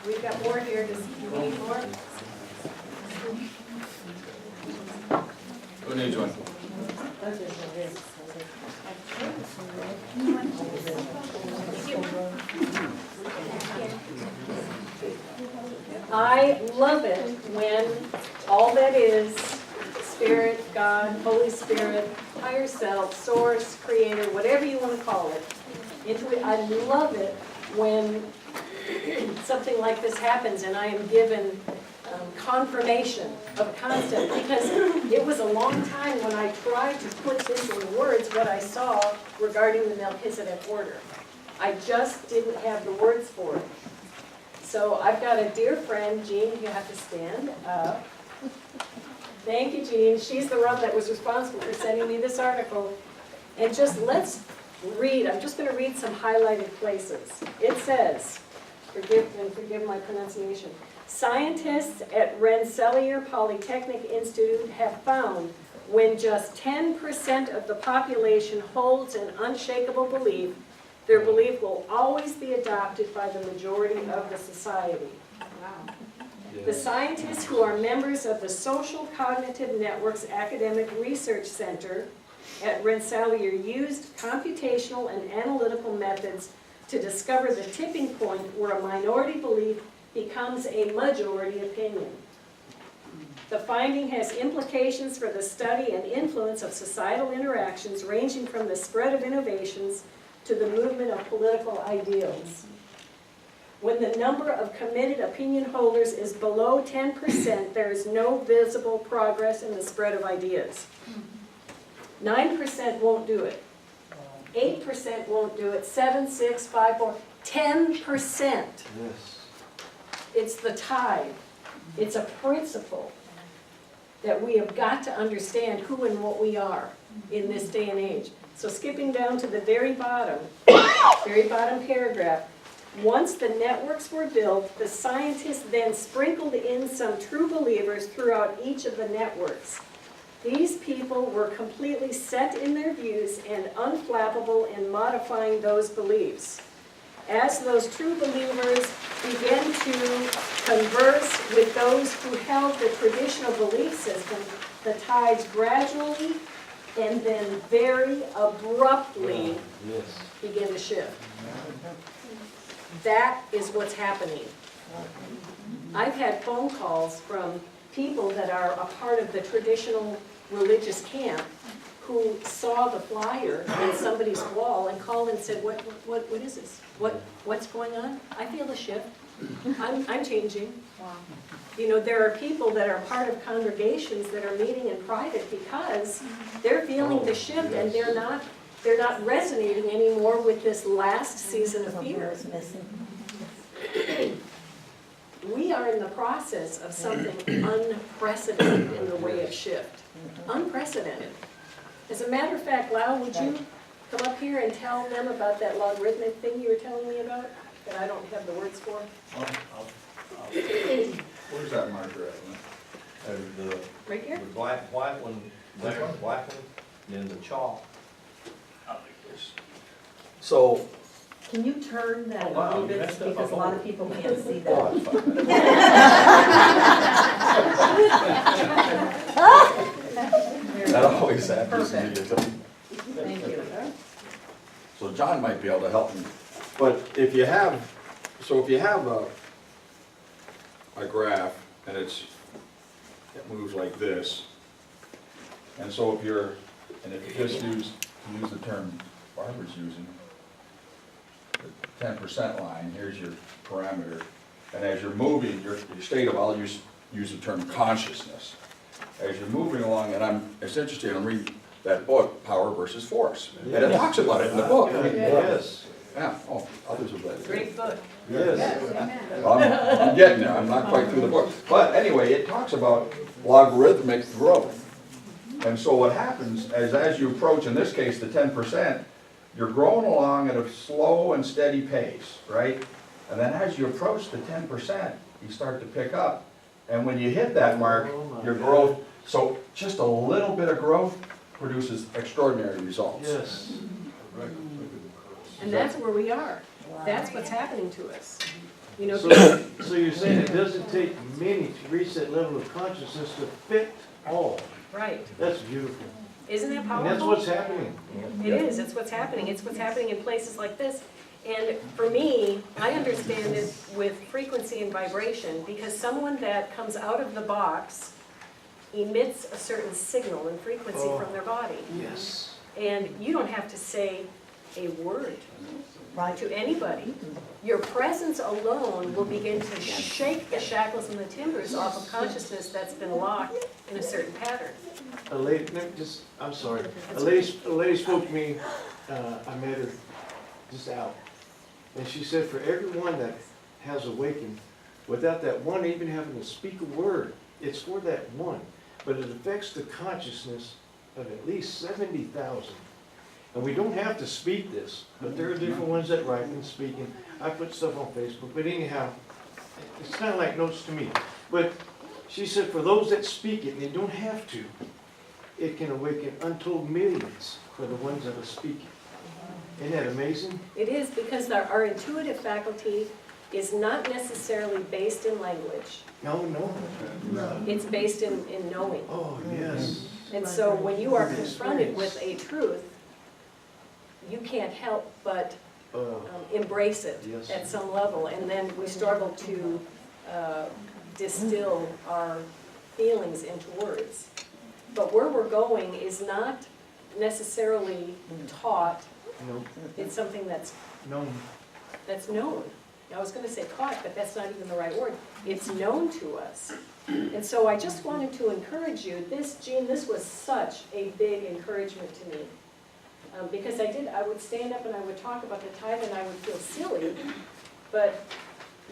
We've got more here. Do we need more? Who needs one? I love it when all that is, Spirit, God, Holy Spirit, higher self, source, creator, whatever you want to call it, I love it when something like this happens and I am given confirmation of a concept, because it was a long time when I tried to put this in words, what I saw regarding the Melchizedek order. I just didn't have the words for it. So I've got a dear friend, Jean, you have to stand up. Thank you, Jean. She's the one that was responsible for sending me this article. And just let's read. I'm just going to read some highlighted places. It says, forgive my pronunciation, scientists at Rensselaer Polytechnic Institute have found When just 10% of the population holds an unshakable belief, their belief will always be adopted by the majority of the society. The scientists who are members of the Social Cognitive Networks Academic Research Center at Rensselaer used computational and analytical methods to discover the tipping point where a minority belief becomes a majority opinion. The finding has implications for the study and influence of societal interactions ranging from the spread of innovations to the movement of political ideals. When the number of committed opinion holders is below 10%, there is no visible progress in the spread of ideas. 9% won't do it. 8% won't do it. 7, 6, 5, 4, 10%. Yes. It's the tide. It's a principle that we have got to understand who and what we are in this day and age. So skipping down to the very bottom paragraph, once the networks were built, the scientists then sprinkled in some true believers throughout each of the networks. These people were completely set in their views and unflappable in modifying those beliefs. As those true believers began to converse with those who held the traditional belief system, the tides gradually and then very abruptly begin to shift. That is what's happening. I've had phone calls from people that are a part of the traditional religious camp who saw the flyer on somebody's wall and called and said, what is this? What's going on? I feel a shift. I'm changing. You know, there are people that are part of congregations that are meeting in private because they're feeling the shift and they're not resonating anymore with this last season of fear. We are in the process of something unprecedented in the way of shift. Unprecedented. As a matter of fact, Lau, would you come up here and tell them about that logarithmic thing you were telling me about that I don't have the words for? Where's that marker at? The Right here? white one, there, black one, and then the chalk. So, Can you turn that Oh, wow, a little you bit, messed up. because a lot of people can't see oh, that. that's fine. That always happens to me. Thank you. So John might be able to help me. But if you have a graph and it moves like this, and so if you just use the term Barbara's using, the 10% line, here's your parameter, and as you're moving, your state of, I'll use the term consciousness. As you're moving along, and it's interesting, I'm reading that book, Power versus Force, and it talks about it in the book. Yes. Yeah, oh, others have read it. Great book. Yes. Well, I'm getting there, I'm not quite through the book. But anyway, it talks about logarithmic growth. And so what happens is as you approach, in this case, the 10%, you're growing along at a slow and steady pace, right? And then as you approach the 10%, you start to pick up. And when you hit that mark, your growth, so just a little bit of growth produces extraordinary results. Yes. And that's where we are. That's what's happening to us. You know, So you're saying it doesn't take many to reach that level of consciousness to fit all. right. That's beautiful. Isn't that And powerful? that's what's happening. It is, it's what's happening. It's what's happening in places like this. And for me, I understand it with frequency and vibration because someone that comes out of the box emits a certain signal and frequency from their body. Yes. And you don't have to say a word Right. to anybody. Your presence alone will begin to shake the shackles and the timbers off of consciousness that's been locked in a certain pattern. A lady, I'm sorry. A lady spoke to me, I met her just out. And she said for everyone that has awakened, without that one even having to speak a word, it's for that one. But it affects the consciousness of at least 70,000. And we don't have to speak this, but there are different ones that write and speak. And I put stuff on Facebook, but anyhow, it's kind of like notes to me. But she said for those that speak it, and they don't have to, it can awaken untold millions for the ones that are speaking. Isn't that amazing? It is, because our intuitive faculty is not necessarily based in language. No. It's based in knowing. Oh, yes. And so when you are confronted with a truth, you can't help but embrace it Yes. at some level. And then we struggle to distill our feelings into words. But where we're going is not necessarily taught. No, It's something that's no. known. I was going to say caught, but that's not even the right word. It's known to us. And so I just wanted to encourage you. Jean, this was such a big encouragement to me. Because I would stand up and I would talk about the tithe and I would feel silly, but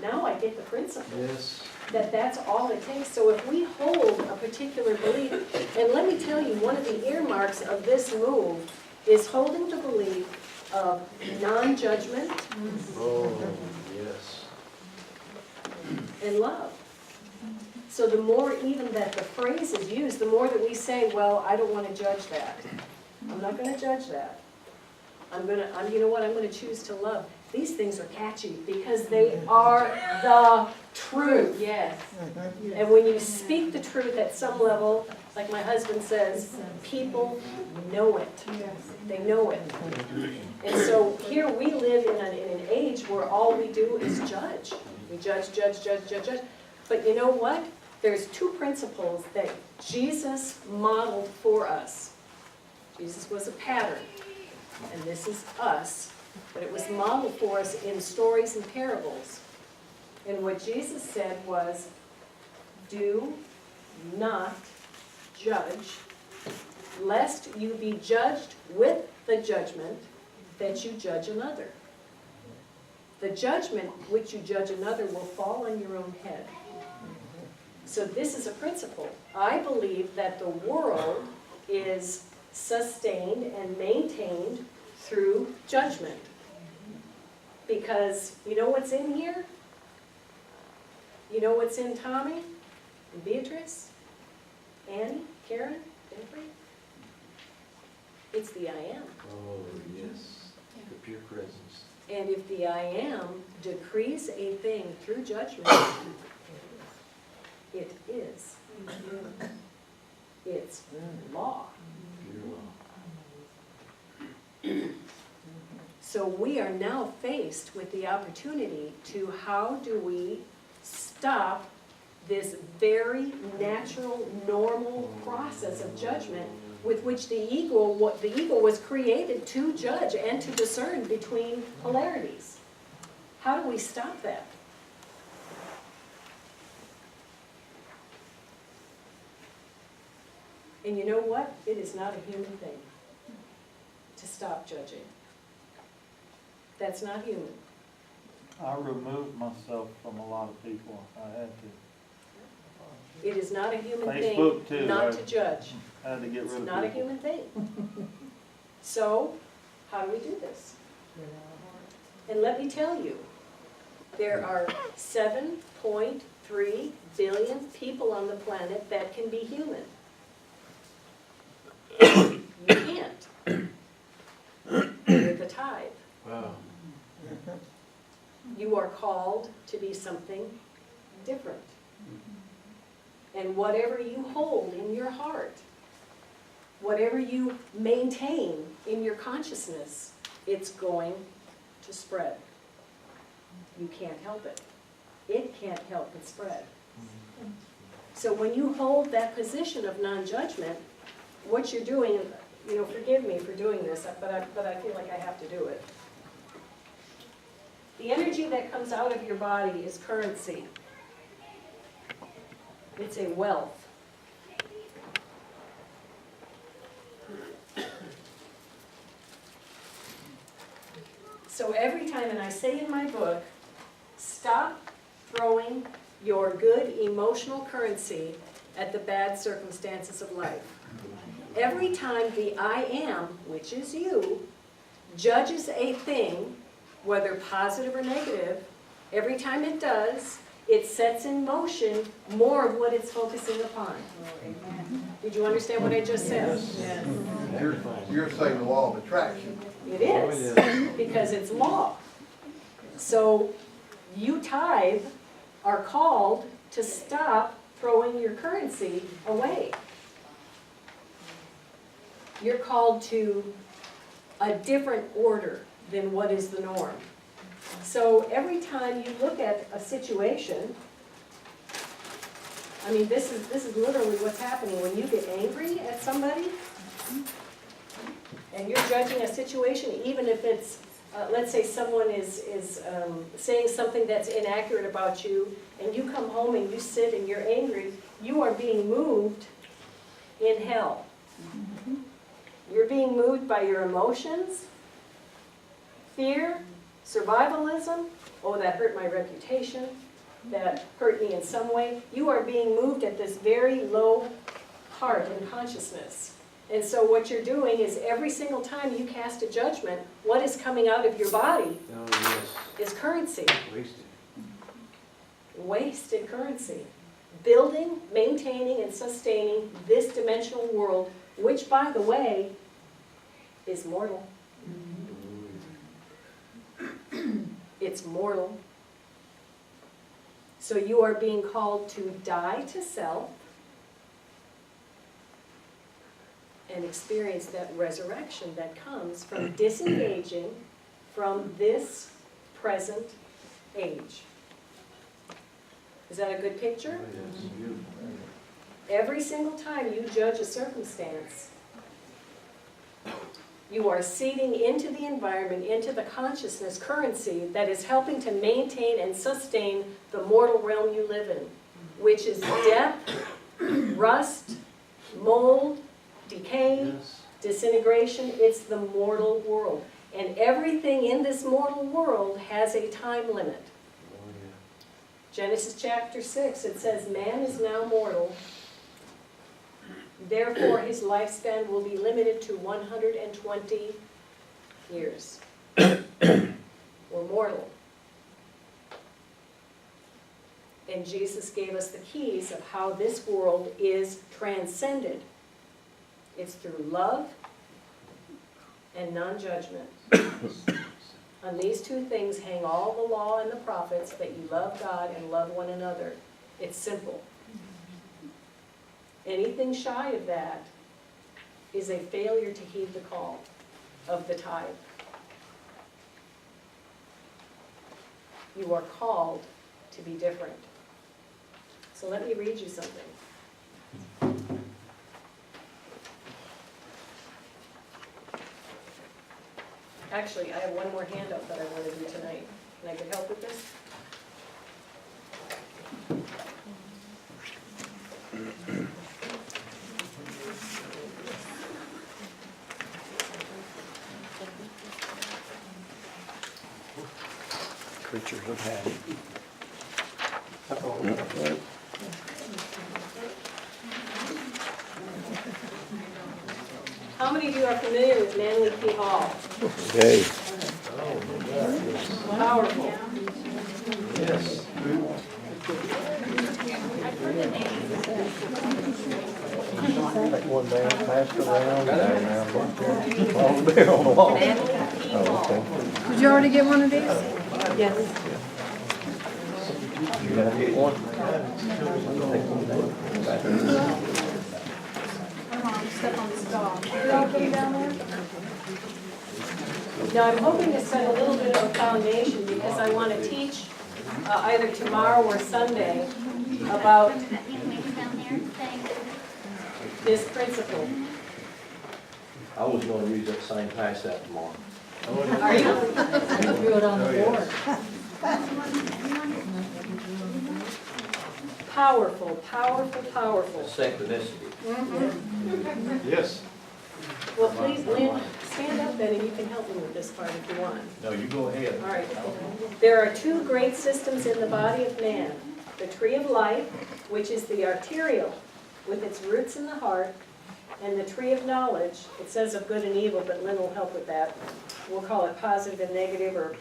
now I get the principle. Yes. That's all it takes. So if we hold a particular belief, and let me tell you, one of the earmarks of this move is holding the belief of non-judgment Oh, yes. and love. So the more even that the phrase is used, the more that we say, well, I don't want to judge that. I'm not going to judge that. You know what, I'm going to choose to love. These things are catchy because they are the truth. Yes. And when you speak the truth at some level, like my husband says, people know it. They know it. And so here we live in an age where all we do is judge. We judge. But you know what? There's two principles that Jesus modeled for us. Jesus was a pattern, and this is us. But it was modeled for us in stories and parables. And what Jesus said was, do not judge, lest you be judged with the judgment that you judge another. The judgment which you judge another will fall on your own head. So this is a principle. I believe that the world is sustained and maintained through judgment. Because you know what's in here? You know what's in Tommy and Beatrice, Annie, Karen, Jeffrey? It's the I am. Oh, yes. The pure presence. And if the I am decrees a thing through judgment, it is. It's law. Pure law. So we are now faced with the opportunity to how do we stop this very natural, normal process of judgment with which the ego was created to judge and to discern between polarities. How do we stop that? And you know what? It is not a human thing to stop judging. That's not human. I removed myself from a lot of people if I had to. It is not a human Facebook thing too, not to judge. I had to get rid of It's people. not a human thing. So, how do we do this? And let me tell you, there are 7.3 billion people on the planet that can be human. You can't. You're the tithe. Wow. You are called to be something different. And whatever you hold in your heart, whatever you maintain in your consciousness, it's going to spread. You can't help it. It can't help but spread. So when you hold that position of non-judgment, what you're doing, you know, forgive me for doing this, but I feel like I have to do it. The energy that comes out of your body is currency. It's a wealth. So every time, and I say in my book, stop throwing your good emotional currency at the bad circumstances of life. Every time the I am, which is you, judges a thing, whether positive or negative, every time it does, it sets in motion more of what it's focusing upon. Did you understand what I just said? Yes. You're saying the law of attraction. It is, because it's law. So you tithe are called to stop throwing your currency away. You're called to a different order than what is the norm. So every time you look at a situation, I mean, this is literally what's happening. When you get angry at somebody, and you're judging a situation, even if it's, let's say someone is saying something that's inaccurate about you, and you come home and you sit and you're angry, you are being moved in hell. You're being moved by your emotions, fear, survivalism, oh, that hurt my reputation, that hurt me in some way. You are being moved at this very low heart and consciousness. And so what you're doing is every single time you cast a judgment, what is coming out of your body is currency. Wasted. Wasted currency. Building, maintaining, and sustaining this dimensional world, which, by the way, is mortal. It's mortal. So you are being called to die to self and experience that resurrection that comes from disengaging from this present age. Is that a good picture? Every single time you judge a circumstance, you are seeding into the environment, into the consciousness currency that is helping to maintain and sustain the mortal realm you live in, which is death, rust, mold, decay, disintegration. It's the mortal world. And everything in this mortal world has a time limit. Genesis chapter 6, it says, man is now mortal. Therefore, his lifespan will be limited to 120 years. We're mortal. And Jesus gave us the keys of how this world is transcended. It's through love and non-judgment. On these two things hang all the law and the prophets, that you love God and love one another. It's simple. Anything shy of that is a failure to heed the call of the tithe. You are called to be different. So let me read you something. Actually, I have one more handout that I want to do tonight. Can I get help with this? Creatures of habit. How many of you are familiar with Manly P. Hall? Okay. Powerful. Yes. Take one down, pass it around, all there on the wall. Manly P. Hall. Okay. Did you already get one of these? Yes. You gotta get one. Step on the stall. Now, I'm hoping to set a little bit of a foundation because I want to teach either tomorrow or Sunday about this principle. I was gonna use that same pass out tomorrow. Are you? I threw it on the board. Powerful, powerful, powerful. Synchronicity. Yes. Well, please, Lynn, stand up then and you can help me with this part if you want. No, you go ahead. All right. There are two great systems in the body of man. The tree of life, which is the arterial, with its roots in the heart, and the tree of knowledge, it says of good and evil, but Lynn will help with that. We'll call it positive and negative, or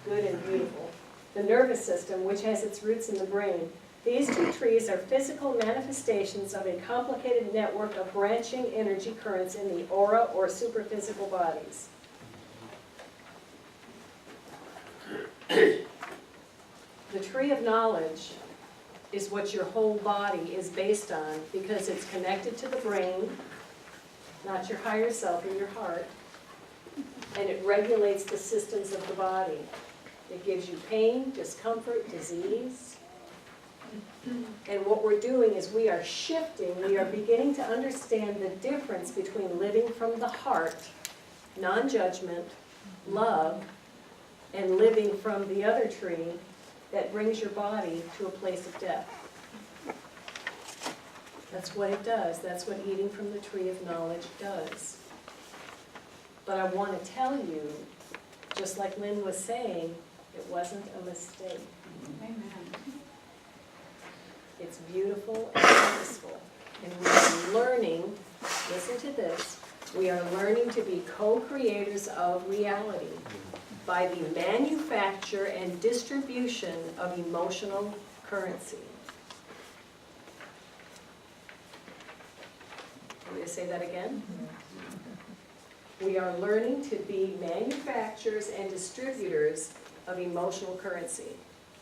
good and beautiful. the nervous system, which has its roots in the brain. These two trees are physical manifestations of a complicated network of branching energy currents in the aura or superphysical bodies. The tree of knowledge is what your whole body is based on because it's connected to the brain, not your higher self or your heart, and it regulates the systems of the body. It gives you pain, discomfort, disease. And what we're doing is we are shifting, we are beginning to understand the difference between living from the heart, non-judgment, love, and living from the other tree that brings your body to a place of death. That's what it does. That's what eating from the tree of knowledge does. But I want to tell you, just like Lynn was saying, it wasn't a mistake. Amen. It's beautiful and purposeful. And we are learning, listen to this, we are learning to be co-creators of reality by the manufacture and distribution of emotional currency. Want me to say that again? We are learning to be manufacturers and distributors of emotional currency.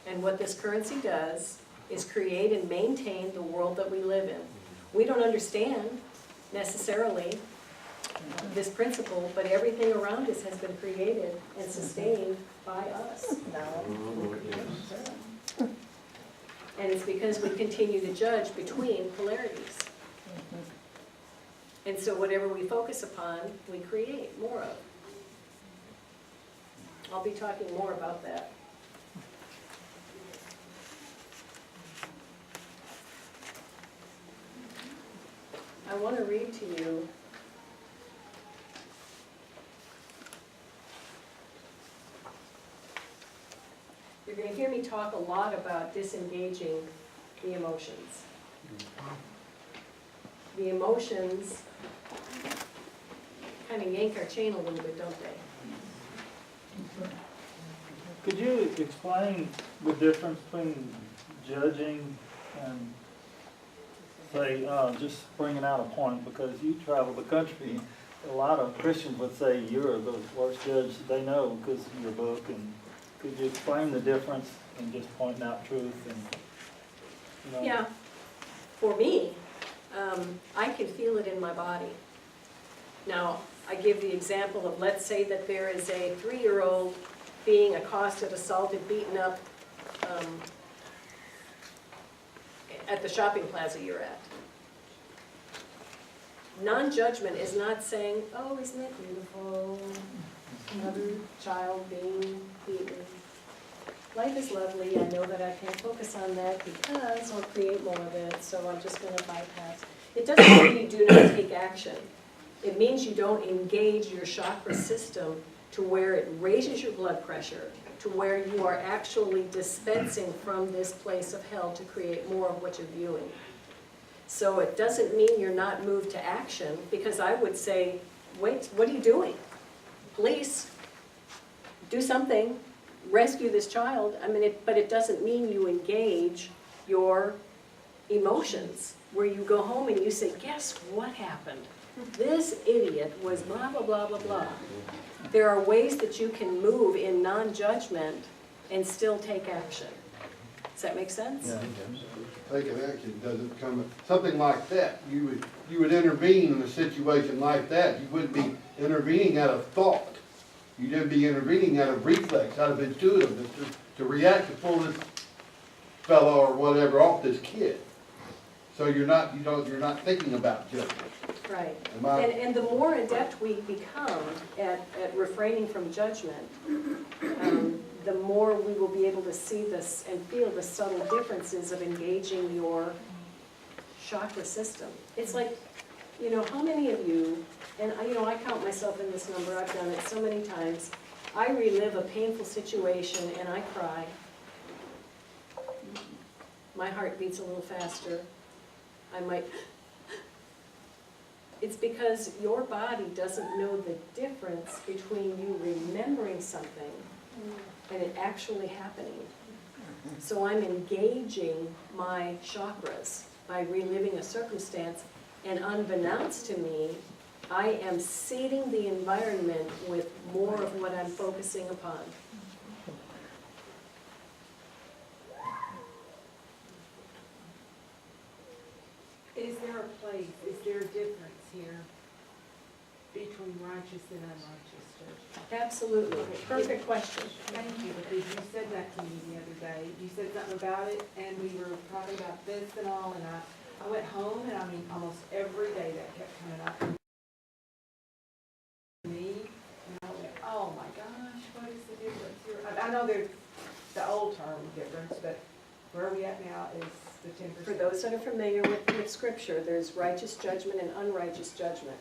And what this currency does is create and maintain the world that we live in. We don't understand necessarily this principle, but everything around us has been created and sustained by us. And it's because we continue to judge between polarities. And so whatever we focus upon, we create more of. I'll be talking more about that. I want to read to you you're going to hear me talk a lot about disengaging the emotions. The emotions kind of yank our chain a little bit, don't they? Could you explain the difference between judging and, say, just bringing out a point, because you travel the country, a lot of Christians would say you're the worst judge they know because of your book, and could you explain the difference in just pointing out truth and, you know? Yeah. For me, I can feel it in my body. Now, I give the example of, let's say that there is a 3-year-old being accosted, assaulted, beaten up at the shopping plaza you're at. Non-judgment is not saying, oh, isn't it beautiful? Another child being beaten. Life is lovely. I know that I can't focus on that because I'll create more of it, so I'm just going to bypass. It doesn't mean you do not take action. It means you don't engage your chakra system to where it raises your blood pressure, to where you are actually dispensing from this place of hell to create more of what you're viewing. So it doesn't mean you're not moved to action, because I would say, wait, what are you doing? Police, do something, rescue this child. I mean, but it doesn't mean you engage your emotions, where you go home and you say, guess what happened? This idiot was blah, blah, blah, blah, blah. There are ways that you can move in non-judgment and still take action. Does that make sense? Yeah. Taking action doesn't come, something like that, you would intervene in a situation like that. You wouldn't be intervening out of thought. You'd be intervening out of reflex, out of intuitiveness, to react to pull this fellow or whatever off this kid. So you're not thinking about judgment. Right. And the more adept we become at refraining from judgment, the more we will be able to see this and feel the subtle differences of engaging your chakra system. It's like, you know, how many of you, and I count myself in this number, I've done it so many times, I relive a painful situation and I cry. My heart beats a little faster. I might, it's because your body doesn't know the difference between you remembering something and it actually happening. So I'm engaging my chakras by reliving a circumstance, and unbeknownst to me, I am seeding the environment with more of what I'm focusing upon. Is there a place, is there a difference here between righteous and unrighteous judgment? Absolutely. Perfect question. Thank you, because you said that to me the other day. You said something about it, and we were talking about this and all, and I went home, and I mean, almost every day that kept coming up to me, and I went, oh my gosh, what is the difference here? I know there's the old term difference, but where we at now is the 10%. For those that are familiar with Scripture, there's righteous judgment and unrighteous judgment.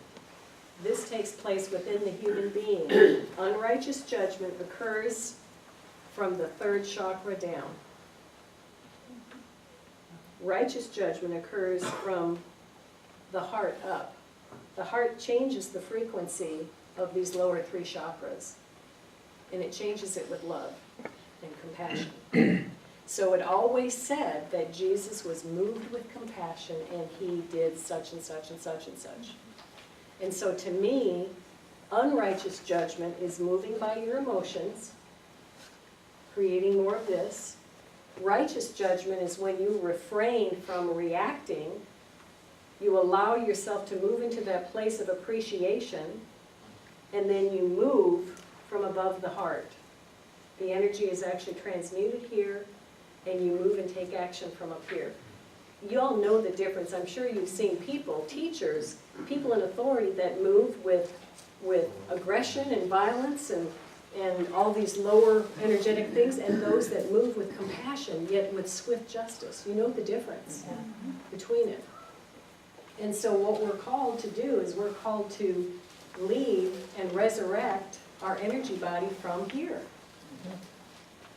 This takes place within the human being. Unrighteous judgment occurs from the third chakra down. Righteous judgment occurs from the heart up. The heart changes the frequency of these lower three chakras, and it changes it with love and compassion. So it always said that Jesus was moved with compassion and he did such and such and such and such. And so to me, unrighteous judgment is moving by your emotions, creating more of this. Righteous judgment is when you refrain from reacting. You allow yourself to move into that place of appreciation, and then you move from above the heart. The energy is actually transmuted here, and you move and take action from up here. You all know the difference. I'm sure you've seen people, teachers, people in authority that move with aggression and violence and all these lower energetic things, and those that move with compassion, yet with swift justice. You know the difference between it. And so what we're called to do is we're called to leave and resurrect our energy body from here.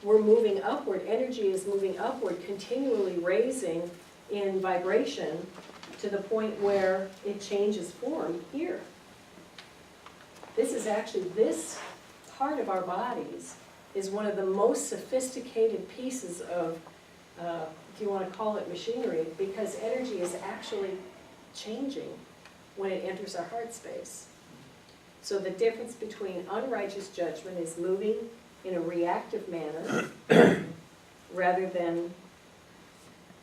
We're moving upward. Energy is moving upward, continually raising in vibration to the point where it changes form here. This is actually, this part of our bodies is one of the most sophisticated pieces of, if you want to call it machinery, because energy is actually changing when it enters our heart space. So the difference between unrighteous judgment is moving in a reactive manner rather than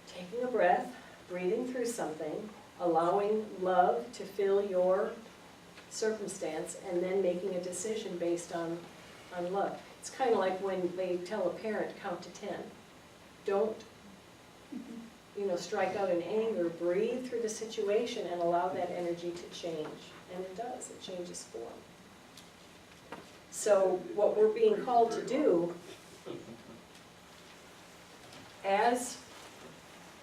taking a breath, breathing through something, allowing love to fill your circumstance, and then making a decision based on love. It's kind of like when they tell a parent, count to 10. Don't, strike out in anger. Breathe through the situation and allow that energy to change. And it does. It changes form. So what we're being called to do as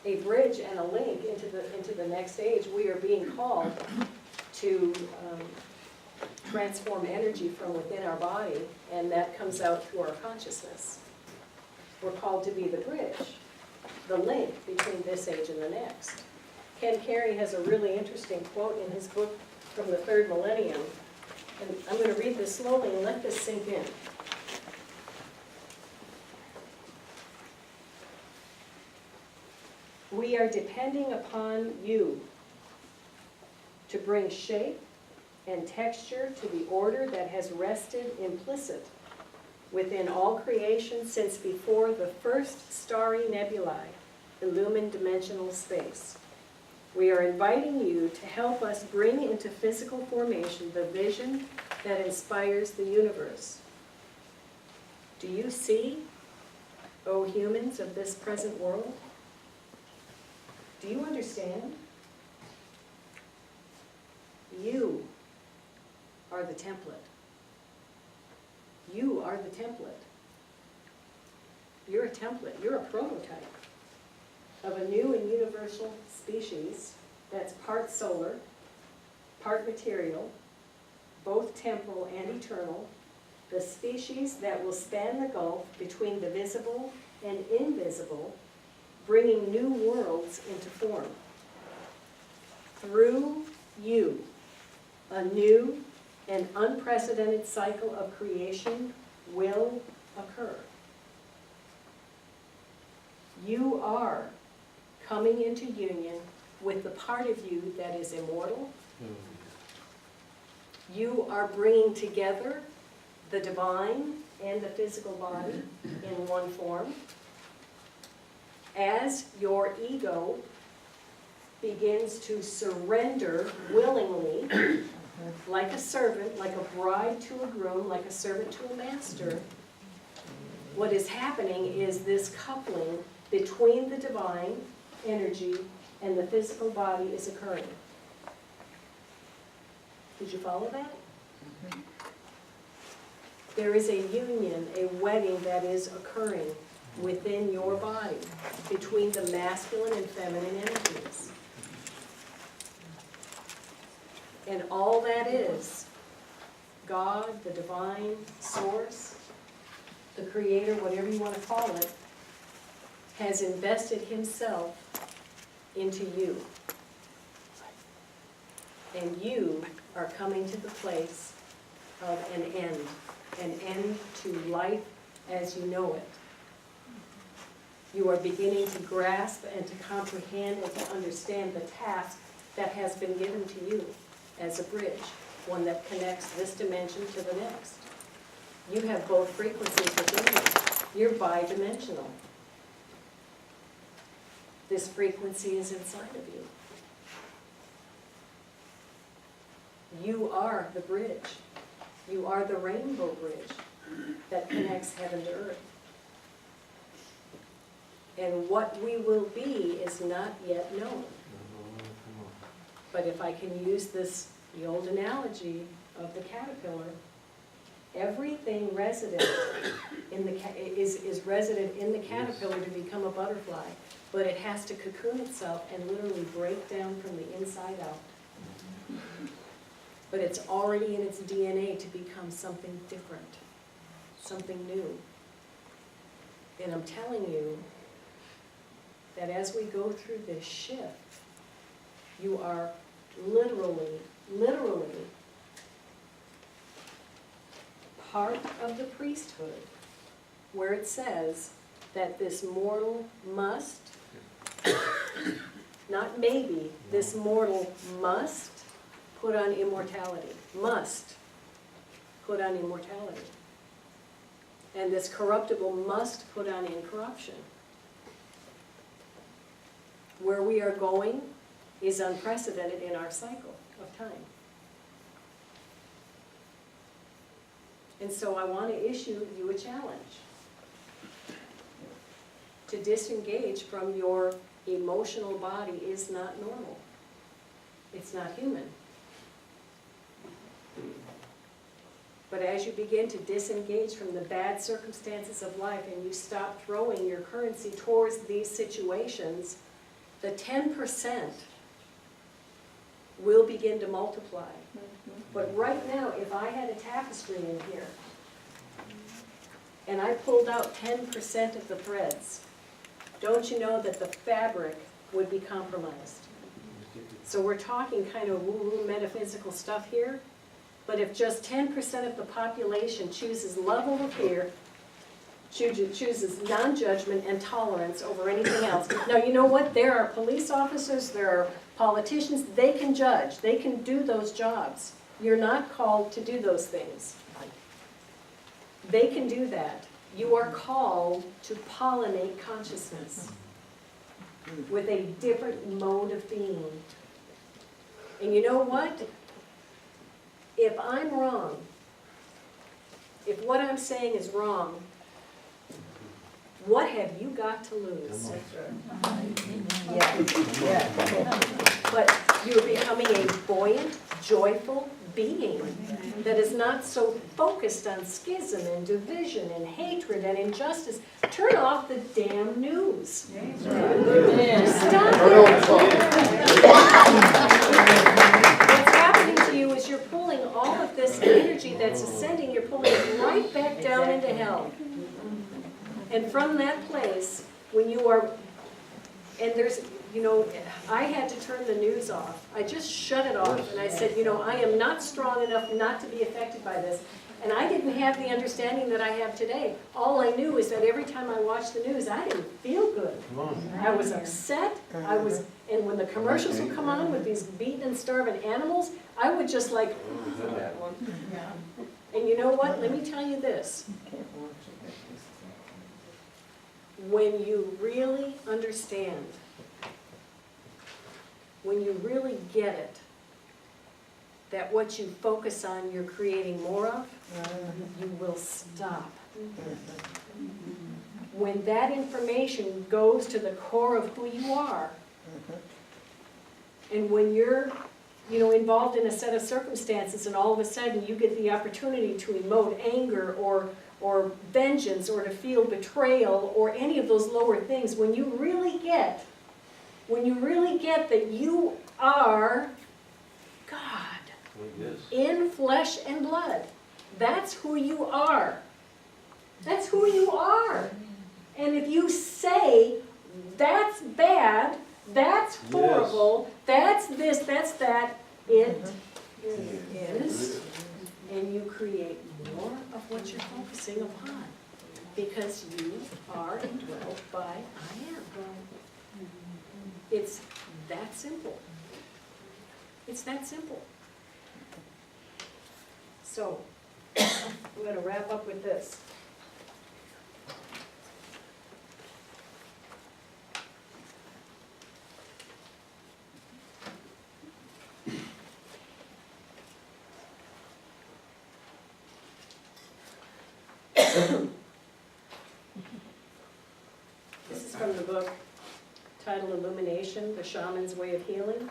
a bridge and a link into the next age, we are being called to transform energy from within our body, and that comes out through our consciousness. We're called to be the bridge, the link between this age and the next. Ken Carey has a really interesting quote in his book from the third millennium, and I'm going to read this slowly and let this sink in. We are depending upon you to bring shape and texture to the order that has rested implicit within all creation since before the first starry nebulae illumined dimensional space. We are inviting you to help us bring into physical formation the vision that inspires the universe. Do you see, O humans of this present world? Do you understand? You are the template. You are the template. You're a template. You're a prototype of a new and universal species that's part solar, part material, both temporal and eternal, the species that will span the gulf between the visible and invisible, bringing new worlds into form. Through you, a new and unprecedented cycle of creation will occur. You are coming into union with the part of you that is immortal. You are bringing together the divine and the physical body in one form. As your ego begins to surrender willingly, like a servant, like a bride to a groom, like a servant to a master, what is happening is this coupling between the divine energy and the physical body is occurring. Did you follow that? There is a union, a wedding that is occurring within your body between the masculine and feminine energies. And all that is, God, the divine source, the creator, whatever you want to call it, has invested himself into you. And you are coming to the place of an end to life as you know it. You are beginning to grasp and to comprehend and to understand the task that has been given to you as a bridge, one that connects this dimension to the next. You have both frequencies within you. You're bidimensional. This frequency is inside of you. You are the bridge. You are the rainbow bridge that connects heaven to earth. And what we will be is not yet known. But if I can use this, the old analogy of the caterpillar, everything resident in the is resident in the caterpillar to become a butterfly, but it has to cocoon itself and literally break down from the inside out. But it's already in its DNA to become something different, something new. And I'm telling you that as we go through this shift, you are literally part of the priesthood, where it says that this mortal must, not maybe, this mortal must put on immortality. Must put on immortality. And this corruptible must put on incorruption. Where we are going is unprecedented in our cycle of time. And so I want to issue you a challenge to disengage from your emotional body is not normal. It's not human. But as you begin to disengage from the bad circumstances of life and you stop throwing your currency towards these situations, the 10% will begin to multiply. But right now, if I had a tapestry in here, and I pulled out 10% of the threads, don't you know that the fabric would be compromised? So we're talking kind of woo-woo metaphysical stuff here, but if just 10% of the population chooses love over fear, chooses non-judgment and tolerance over anything else. Now, you know what? There are police officers, there are politicians, they can judge, they can do those jobs. You're not called to do those things. They can do that. You are called to pollinate consciousness with a different mode of being. And you know what? If I'm wrong, if what I'm saying is wrong, what have you got to lose? But you're becoming a buoyant, joyful being that is not so focused on schism and division and hatred and injustice. Turn off the damn news. Stop it. What's happening to you is you're pulling all of this energy that's ascending, you're pulling it right back down into hell. And from that place, when you are, and there's, you know, I had to turn the news off. I just shut it off and I said, you know, I am not strong enough not to be affected by this. And I didn't have the understanding that I have today. All I knew is that every time I watched the news, I didn't feel good. Come on. I was upset, and when the commercials would come on with these beaten and starving animals, I would just like, and you know what, let me tell you this. When you really understand, when you really get it, that what you focus on you're creating more of, you will stop. When that information goes to the core of who you are, and when you're involved in a set of circumstances and all of a sudden you get the opportunity to emote anger or vengeance or to feel betrayal or any of those lower things, when you really get that you are God in flesh and blood, that's who you are. That's who you are. And if you say, that's bad, that's horrible, that's this, that's that, it is, and you create more of what you're focusing upon, because you are indwelled by I am. It's that simple. It's that simple. So, we're going to wrap up with this. This is from the book titled Illumination, The Shaman's Way of Healing.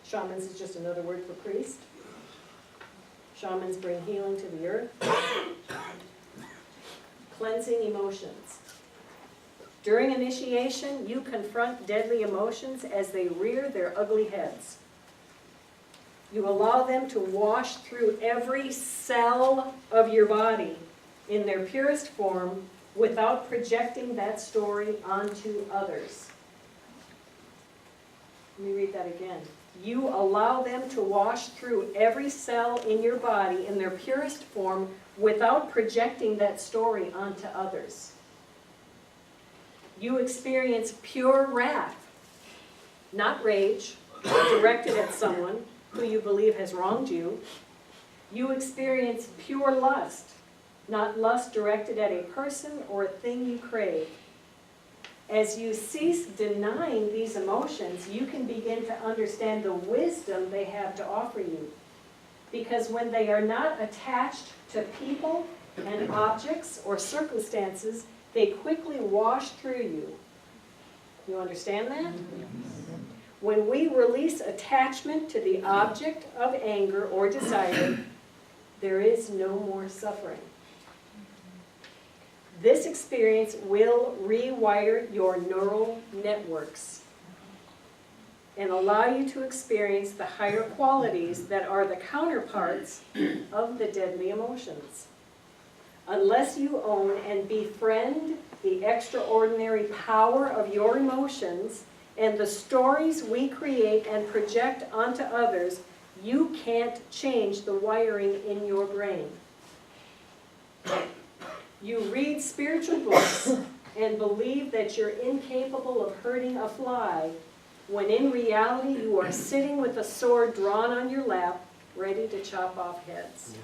Shamans is just another word for priest. Shamans bring healing to the earth. Cleansing emotions. During initiation, you confront deadly emotions as they rear their ugly heads. You allow them to wash through every cell of your body in their purest form without projecting that story onto others. Let me read that again. You allow them to wash through every cell in your body in their purest form without projecting that story onto others. You experience pure wrath, not rage, directed at someone who you believe has wronged you. You experience pure lust, not lust directed at a person or a thing you crave. As you cease denying these emotions, you can begin to understand the wisdom they have to offer you. Because when they are not attached to people and objects or circumstances, they quickly wash through you. You understand that? When we release attachment to the object of anger or desire, there is no more suffering. This experience will rewire your neural networks and allow you to experience the higher qualities that are the counterparts of the deadly emotions. Unless you own and befriend the extraordinary power of your emotions and the stories we create and project onto others, you can't change the wiring in your brain. You read spiritual books and believe that you're incapable of hurting a fly, when in reality you are sitting with a sword drawn on your lap, ready to chop off heads.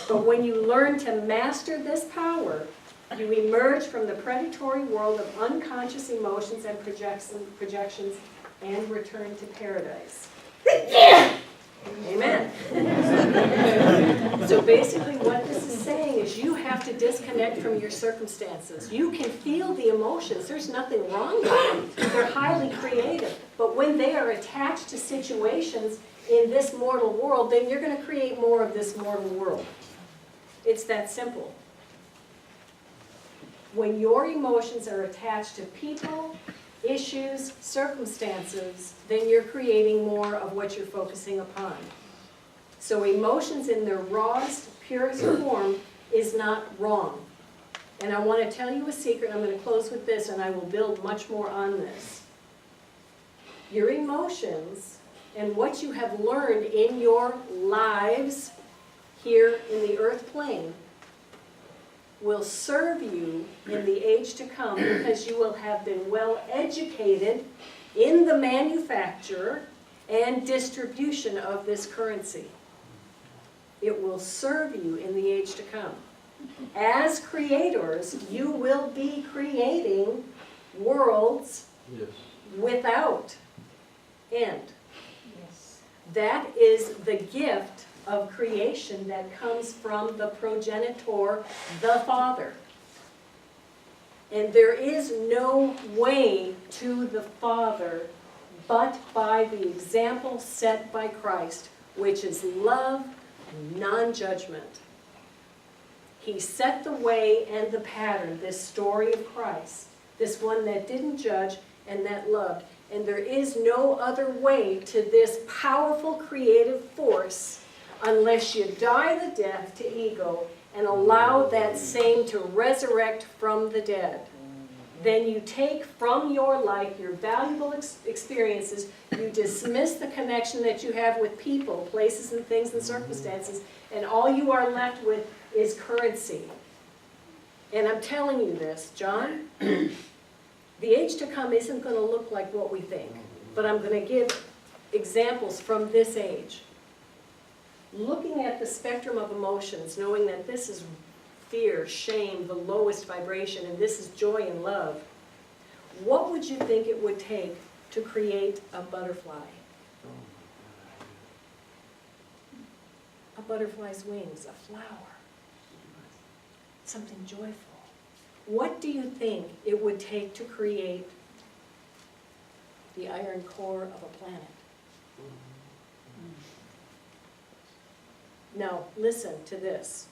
But when you learn to master this power, you emerge from the predatory world of unconscious emotions and projections and return to paradise. Amen. So basically what this is saying is you have to disconnect from your circumstances. You can feel the emotions. There's nothing wrong with them. They're highly creative. But when they are attached to situations in this mortal world, then you're going to create more of this mortal world. It's that simple. When your emotions are attached to people, issues, circumstances, then you're creating more of what you're focusing upon. So emotions in their rawest, purest form is not wrong. And I want to tell you a secret. I'm going to close with this, and I will build much more on this. Your emotions and what you have learned in your lives here in the earth plane will serve you in the age to come because you will have been well educated in the manufacture and distribution of this currency. It will serve you in the age to come. As creators, you will be creating worlds Yes. without end. That is the gift of creation that comes from the progenitor, the Father. And there is no way to the Father but by the example set by Christ, which is love, non-judgment. He set the way and the pattern, this story of Christ, this one that didn't judge and that loved. And there is no other way to this powerful creative force unless you die the death to ego and allow that same to resurrect from the dead. Then you take from your life your valuable experiences, you dismiss the connection that you have with people, places and things and circumstances, and all you are left with is currency. And I'm telling you this, John, the age to come isn't going to look like what we think, but I'm going to give examples from this age. Looking at the spectrum of emotions, knowing that this is fear, shame, the lowest vibration, and this is joy and love, what would you think it would take to create a butterfly? A butterfly's wings, a flower, something joyful. What do you think it would take to create the iron core of a planet? Now, listen to this.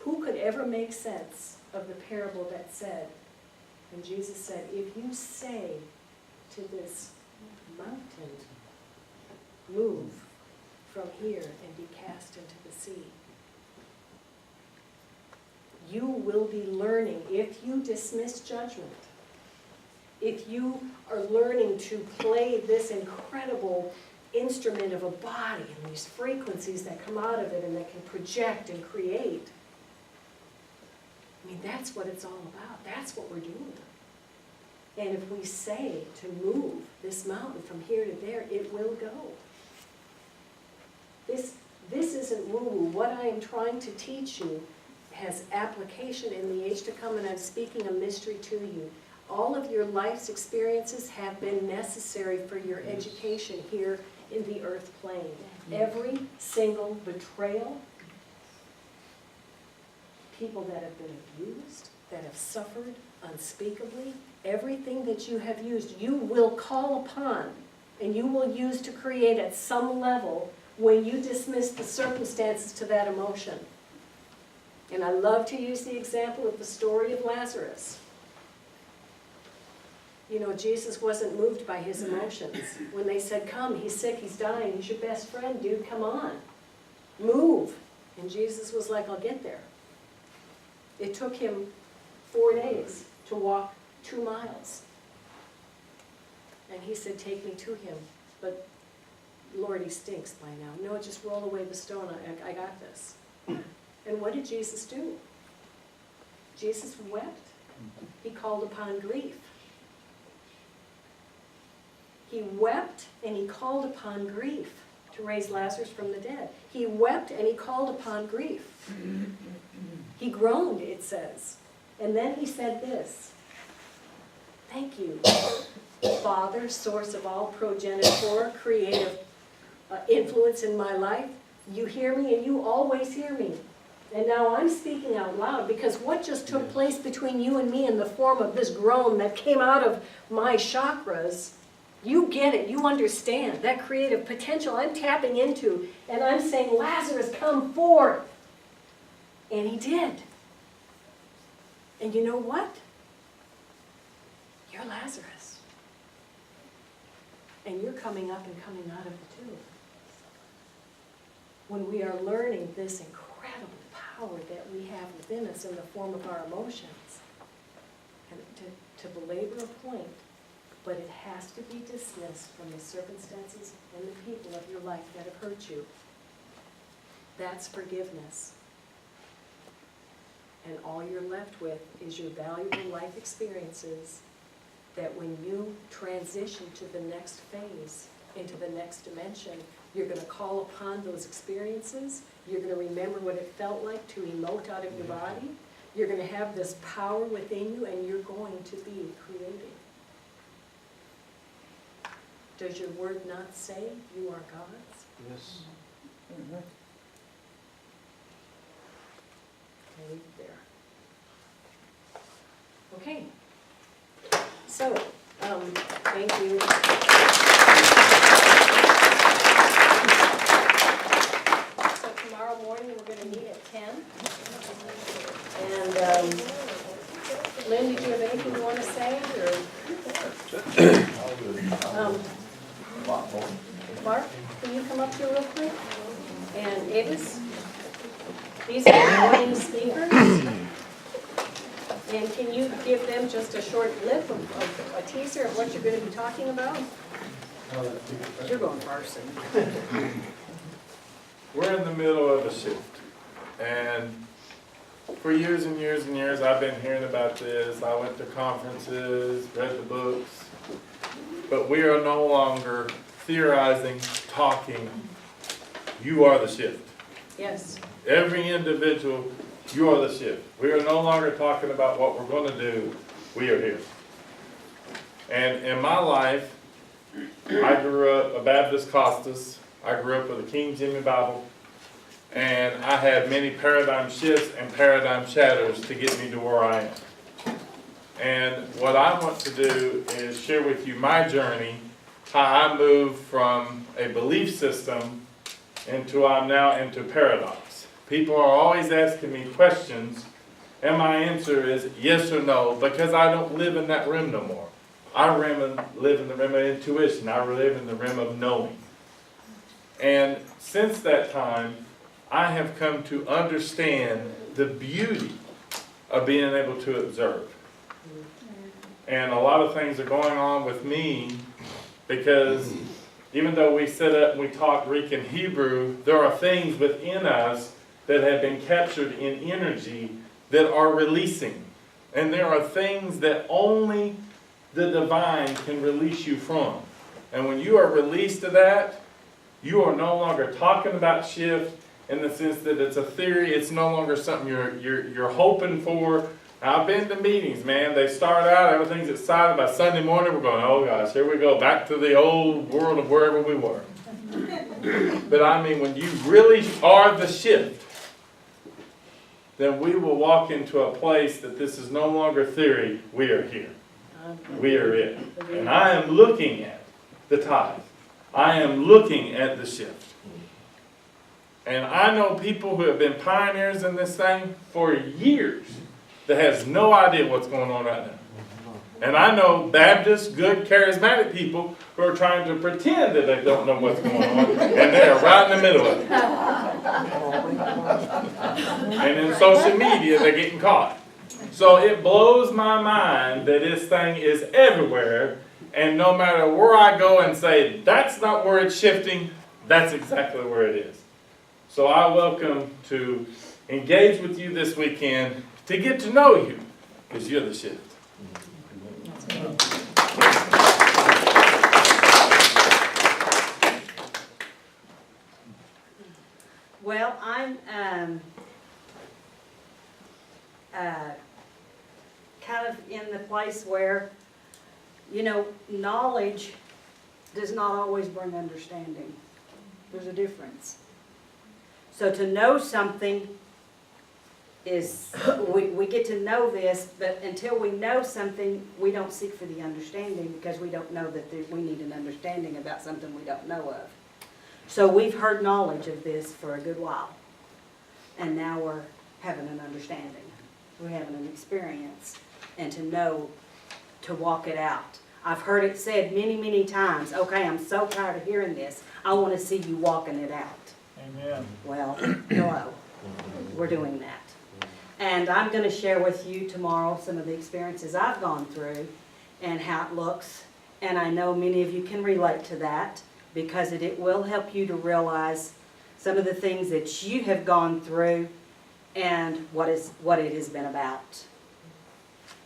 Who could ever make sense of the parable that said, and Jesus said, if you say to this mountain, move from here and be cast into the sea, you will be learning, if you dismiss judgment, if you are learning to play this incredible instrument of a body and these frequencies that come out of it and that can project and create. I mean, that's what it's all about. That's what we're doing. And if we say to move this mountain from here to there, it will go. This isn't woo-woo. What I am trying to teach you has application in the age to come, and I'm speaking a mystery to you. All of your life's experiences have been necessary for your education here in the earth plane. Every single betrayal, people that have been abused, that have suffered unspeakably, everything that you have used, you will call upon and you will use to create at some level when you dismiss the circumstances to that emotion. And I love to use the example of the story of Lazarus. You know, Jesus wasn't moved by his emotions. When they said, come, he's sick, he's dying, he's your best friend, dude, come on. Move. And Jesus was like, I'll get there. It took him 4 days to walk 2 miles. And he said, take me to him. But Lord, he stinks by now. No, just roll away the stone. I got this. And what did Jesus do? Jesus wept. He called upon grief. He wept and he called upon grief to raise Lazarus from the dead. He wept and he called upon grief. He groaned, it says. And then he said this, thank you, Father, source of all progenitor, creative influence in my life. You hear me and you always hear me. And now I'm speaking out loud because what just took place between you and me in the form of this groan that came out of my chakras, you get it, you understand that creative potential I'm tapping into, and I'm saying, Lazarus, come forth. And he did. And you know what? You're Lazarus. And you're coming up and coming out of the tomb. When we are learning this incredible power that we have within us in the form of our emotions, and to belabor a point, but it has to be dismissed from the circumstances and the people of your life that have hurt you. That's forgiveness. And all you're left with is your valuable life experiences that when you transition to the next phase, into the next dimension, you're going to call upon those experiences. You're going to remember what it felt like to emote out of your body. You're going to have this power within you, and you're going to be creating. Does your word not say you are God's? Yes. I'll leave it there. Okay. So, thank you. So tomorrow morning, we're going to meet at 10. And Lynn, did you have anything you want to say? Or Mark, can you come up here real quick? And Avis? These are the morning speakers. And can you give them just a short blip of a teaser of what you're going to be talking about? You're going first. We're in the middle of a shift. And for years and years and years, I've been hearing about this. I went to conferences, read the books. But we are no longer theorizing, talking. You are the shift. Yes. Every individual, you are the shift. We are no longer talking about what we're going to do. We are here. And in my life, I grew up a Baptist Costas. I grew up with a King Jimmy Bible. And I had many paradigm shifts and paradigm shatters to get me to where I am. And what I want to do is share with you my journey, how I moved from a belief system into I'm now into paradox. People are always asking me questions, and my answer is yes or no, because I don't live in that realm no more. I live in the realm of intuition. I live in the realm of knowing. And since that time, I have come to understand the beauty of being able to observe. And a lot of things are going on with me because even though we sit up and we talk Greek and Hebrew, there are things within us that have been captured in energy that are releasing. And there are things that only the divine can release you from. And when you are released to that, you are no longer talking about shift in the sense that it's a theory. It's no longer something you're hoping for. I've been to meetings, man. They start out, everything's excited. By Sunday morning, we're going, oh gosh, here we go, back to the old world of wherever we were. But I mean, when you really are the shift, then we will walk into a place that this is no longer theory. We are here. We are it. And I am looking at the tithe. I am looking at the shift. And I know people who have been pioneers in this thing for years that has no idea what's going on right now. And I know Baptist, good, charismatic people who are trying to pretend that they don't know what's going on, and they are right in the middle of it. And in social media, they're getting caught. So it blows my mind that this thing is everywhere, and no matter where I go and say, that's not where it's shifting, that's exactly where it is. So I welcome to engage with you this weekend to get to know you, because you're the shift. Well, I'm kind of in the place where, you know, knowledge does not always bring understanding. There's a difference. So to know something is, we get to know this, but until we know something, we don't seek for the understanding because we don't know that we need an understanding about something we don't know of. So we've heard knowledge of this for a good while, and now we're having an understanding. We're having an experience, and to know, to walk it out. I've heard it said many, many times, okay, I'm so tired of hearing this. I want to see you walking it out. Amen. Well, hello. We're doing that. And I'm going to share with you tomorrow some of the experiences I've gone through and how it looks. And I know many of you can relate to that because it will help you to realize some of the things that you have gone through and what it has been about.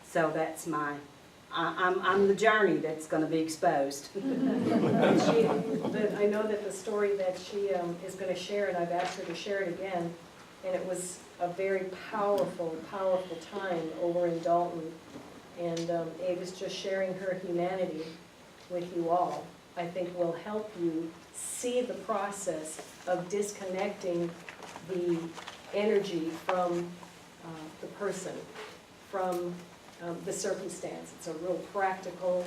So that's I'm the journey that's going to be exposed. I know that the story that she is going to share, and I've asked her to share it again, and it was a very powerful, powerful time over in Dalton. And Avis just sharing her humanity with you all, I think will help you see the process of disconnecting the energy from the person, from the circumstance. It's a real practical,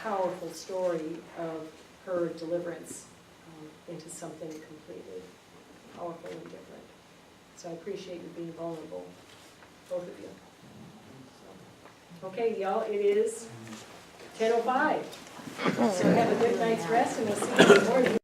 powerful story of her deliverance into something completely powerful and different. So I appreciate you being vulnerable, both of you. So, okay, y'all, it is 10:05. So have a good night's rest, and we'll see you in the morning.